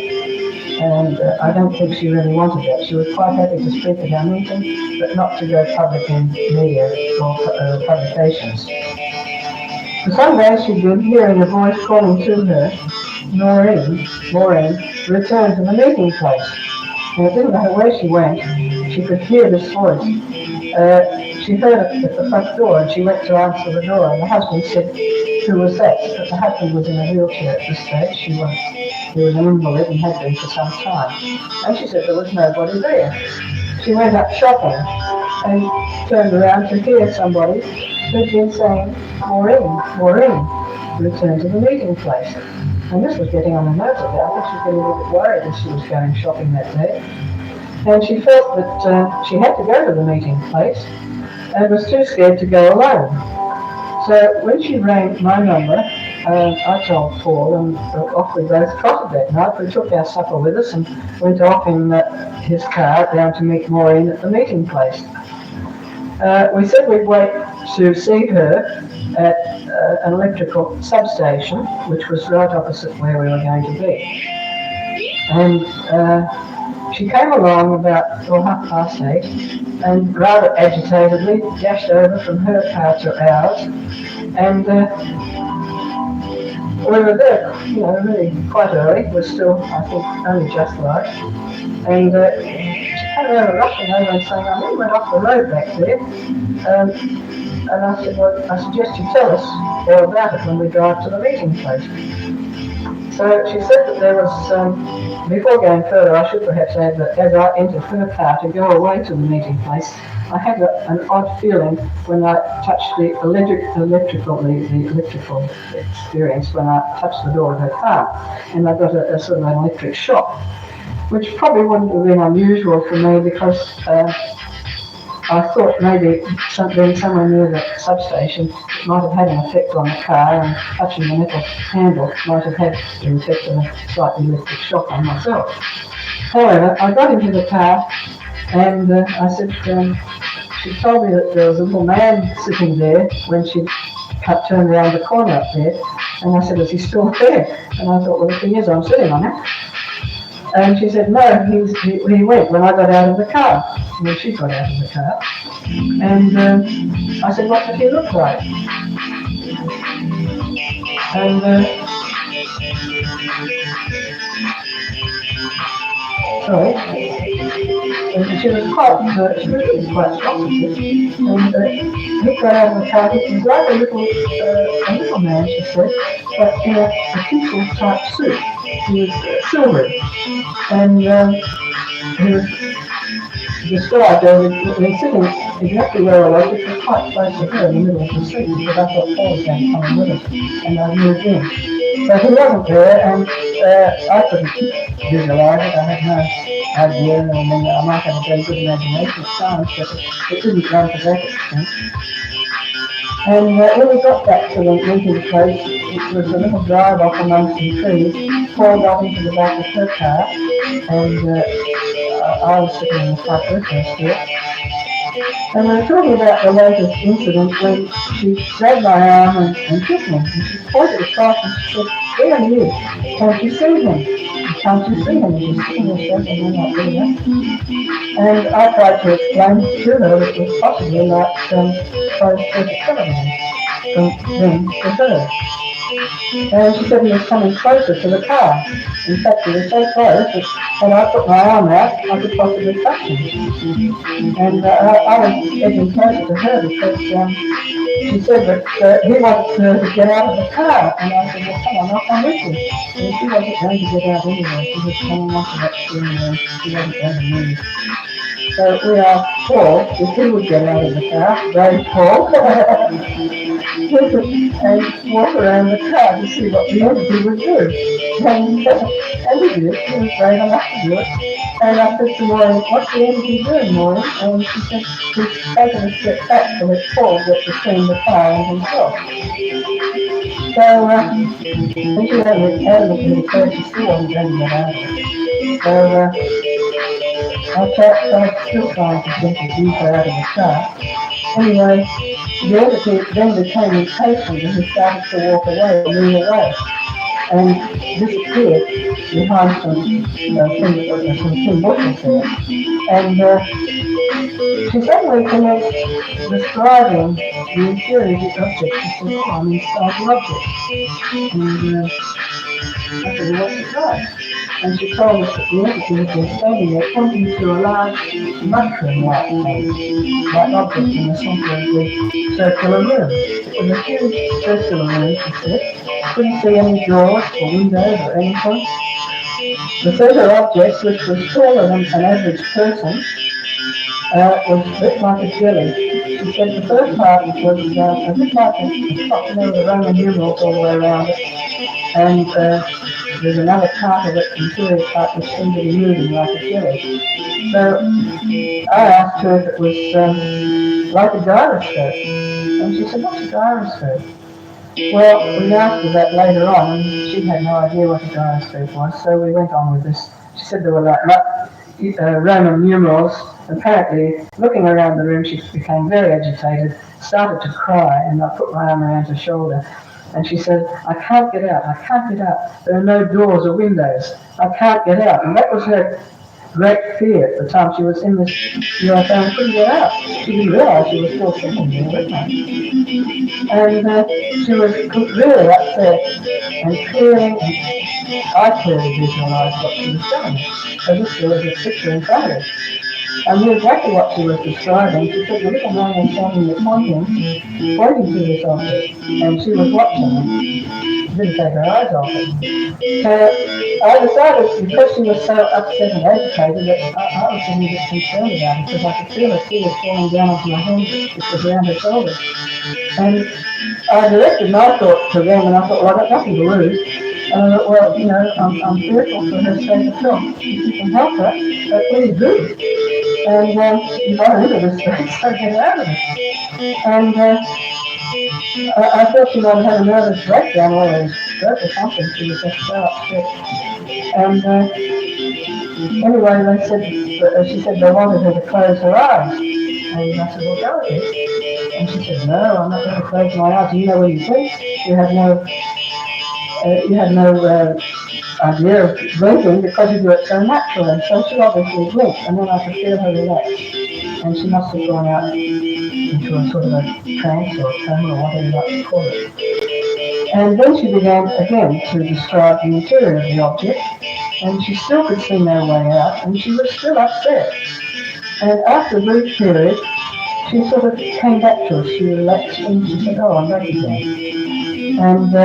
And I don't think she really wanted that. She was quite happy to speak at our meeting, but not to go public in media or publications. For some days she'd been hearing a voice calling to her, Maureen, return to the meeting place. And it didn't matter where she went, she could hear this voice. She heard it at the front door and she went to answer the door, and the husband said, who was that? But the husband was in a wheelchair at this stage. He was an invalid and had been for some time. And she said there was nobody there. She went up shopping and turned around to hear somebody who'd been saying, Maureen, return to the meeting place. And this was getting on her nerves about her. She was getting a little bit worried as she was going shopping that day. And she felt that she had to go to the meeting place and was too scared to go alone. So when she rang my number, I told Paul, and off we both trotted that night. We took our supper with us and went off in his car down to meet Maureen at the meeting place. We said we'd wait to see her at an electrical substation, which was right opposite where we were going to be. And she came along about 8:30 and rather agitatedly dashed over from her car to ours. And we were there, really quite early. It was still, I think, only just light. And she came over, rushing over and saying, I nearly went off the road back there. And I said, well, I suggest you tell us all about it when we drive to the meeting place. So she said that there was, before going further, I should perhaps add that as I entered her car to go away to the meeting place, I had an odd feeling when I touched the electrical experience when I touched the door of her car, and I got a sort of an electric shock, which probably wouldn't have been unusual for me because I thought maybe being somewhere near the substation might have had an effect on the car, and touching the metal handle might have had the effect of a slightly electric shock on myself. However, I got into the car and I said, she told me that there was a little man sitting there when she turned around the corner up there, and I said, is he still there? And I thought, well, the thing is, I'm sitting on it. And she said, no, he went when I got out of the car, when she got out of the car. And I said, what did he look like? And sorry. And she was really quite shocked with it. And he got out of the car. He was like a little man, she said, but in a peaceful type suit. He was silvery, and he was described as sitting exactly where I was, which was quite close to her in the middle of the street, because I thought Paul was going to come with us, and I moved in. So he wasn't there, and I couldn't visualise it. I had no idea, and I might have a very good imagination at times, but it didn't run to that extent. And when we got back to the meeting place, it was a little drive off amongst some trees. Paul got into the back of her car, and I was sitting in the front with her still. And we were talking about the latest incident when she grabbed my arm and kissed me. And she pointed across and she said, there he is. Can't you see him? Can't you see him? And she's sitting there shaking her not doing that. And I tried to explain to her that it was possibly like close to the telegram from them to her. And she said he was coming closer to the car. In fact, he was so close that when I put my arm out, I could possibly touch him. And I was edging closer to her because she said that he wanted her to get out of the car. And I said, well, come on, I'll come with you. And she wasn't going to get out anyway. She was hanging on to that string and she wasn't going to move. So we asked Paul if he would get out of the car, brave Paul, and walk around the car to see what the entity would do. And he did. He was brave enough to do it. And I said to Maureen, what's the energy doing, Maureen? And she said, he's taken a step back from its pull that between the car and himself. So, when she had it out of the car, she still wasn't going to get out of it. So, I still trying to get the juice out of the car. Anyway, the entity then became impatient and he started to walk away, move away, and disappeared behind some bushes there. And she suddenly commenced describing the interior of the object. She said, oh, I'm inside the object. And I said, well, what's it like? And she told us that the entity had been standing there pointing to a large mushroom-like object in the centre of the circular room. It was a huge circular room, she said. Couldn't see any doors or windows or anything. The centre object, which was taller than an average person, was lit like a jelly. She said the first part was a bit like a top, there were Roman numerals all the way around it. And there's another part of it, interior part, which seemed to be moving like a jelly. So I asked her if it was like a gyroscope. And she said, what's a gyroscope? Well, we asked her that later on, and she had no idea what a gyroscope was, so we went on with this. She said there were like Roman numerals. Apparently, looking around the room, she became very agitated, started to cry, and I put my arm around her shoulder. And she said, I can't get out, I can't get out. There are no doors or windows. I can't get out. And that was her great fear at the time. She was in this UFO and couldn't get out. She didn't realise she was still sitting there with me. And she was really upset and fearing, and I clearly visualised what she was telling me. So this was a picture in front of her. I knew exactly what she was describing. She said the little man was standing there pointing to this object, and she was watching him. Didn't take her eyes off it. So I decided, because she was so upset and agitated, that I was getting a bit concerned about it, because I could feel her tears falling down onto my hand, which was around her shoulders. And I directed my thoughts to them, and I thought, well, I've got nothing to lose. Well, you know, I'm fearful for her sake of health. If you can help her, please do. And you got into this thing, so get out of it. And I thought she might have had a nervous breakdown or a stroke or something. She was just so upset. And anyway, they said, she said they wanted her to close her eyes. And I said, well, go ahead. And she said, no, I'm not going to close my eyes. You know where you think? You have no idea of blinking because you do it so naturally. And so she obviously blinked, and then I could feel her relax. And she must have gone out into a sort of a trance or a coma or whatever you like to call it. And then she began again to describe the interior of the object, and she still could see no way out, and she was still upset. And after a brief period, she sort of came back to us. She relaxed and she said, oh, I'm back again. And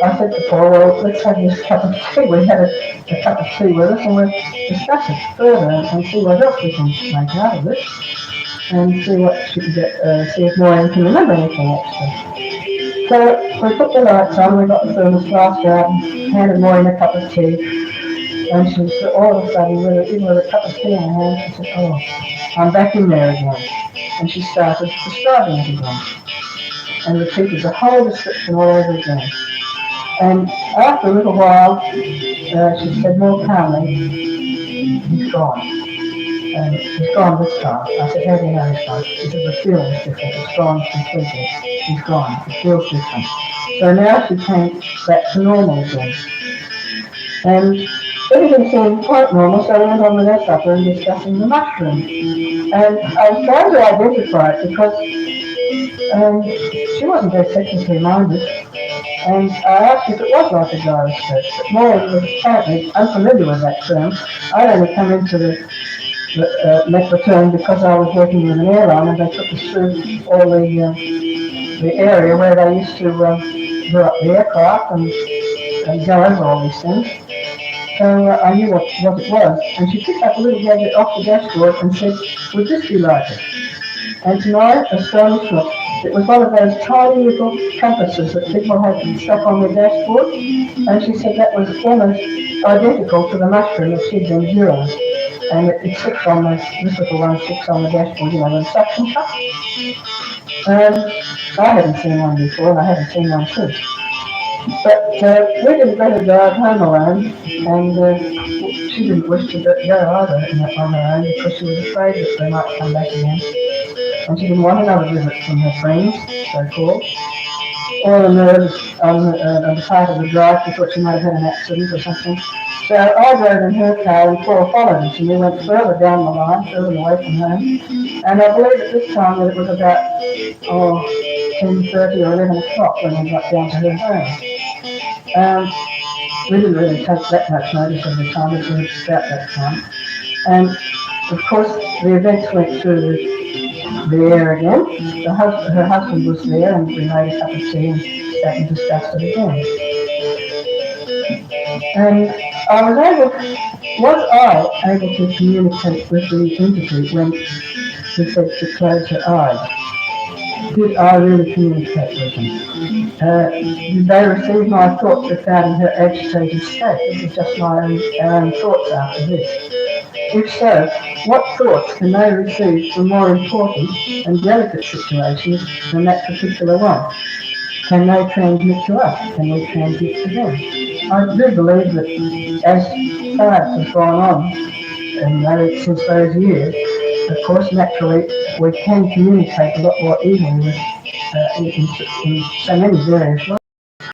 I said to Paul, well, let's have this cup of tea. We had a cup of tea with us, and we'll discuss it further and see what else we can make out of it, and see what she can get, see if Maureen can remember anything extra. So we put the lights on, we got the thermos flask out, and handed Maureen a cup of tea, and she said, all of a sudden, even with a cup of tea in her hand, she said, oh, I'm back in there again. And she started describing it again, and repeated the whole description all over again. And after a little while, she said more calmly, he's gone. And he's gone this time. I said, how do you know he's gone? She said, the feeling's different. It's gone completely. He's gone. It feels different. So now she came back to normal again. And everything seemed quite normal, so I went on with her supper and discussing the mushroom. And I was trying to identify it because she wasn't very technically minded. And I asked if it was like a gyroscope, but Maureen was apparently unfamiliar with that term. I'd only come into met the term because I was working with an airline, and they took us through all the area where they used to do up the aircraft and go over all these things. So I knew what it was, and she picked up a little gadget off the dashboard and said, would this be like it? And to my astonishment, it was one of those tiny little compasses that people had stuck on their dashboard. And she said that was almost identical to the mushroom that she'd been viewing. And it sits on this little one sits on the dashboard, the suction cup. And I hadn't seen one before, and I haven't seen one since. But we didn't let her drive home alone, and she didn't wish to go either on her own because she was afraid that they might come back again. And she didn't want another visit from her friends, so-called. All the nerves on the part of the drive, she thought she might have had an accident or something. So I drove in her car and Paul followed us, and we went further down the line, further away from home. And I believe at this time that it was about 10:30 or 11 o'clock when we got down to her home. We didn't really take that much notice of the time, it was about that time. And of course the events went through the air again. Her husband was there, and we made a cup of tea and sat and discussed it again. And was I able to communicate with the entity when she said to close her eyes? Did I really communicate with them? Did they receive my thoughts without in her agitated state? This is just our own thoughts after this. If so, what thoughts can they receive from more important and delicate situations than that particular one? Can they transmit to us? Can we transmit to them? I do believe that as science has gone on, and since those years, of course, naturally, we can communicate a lot more easily with in so many various ways.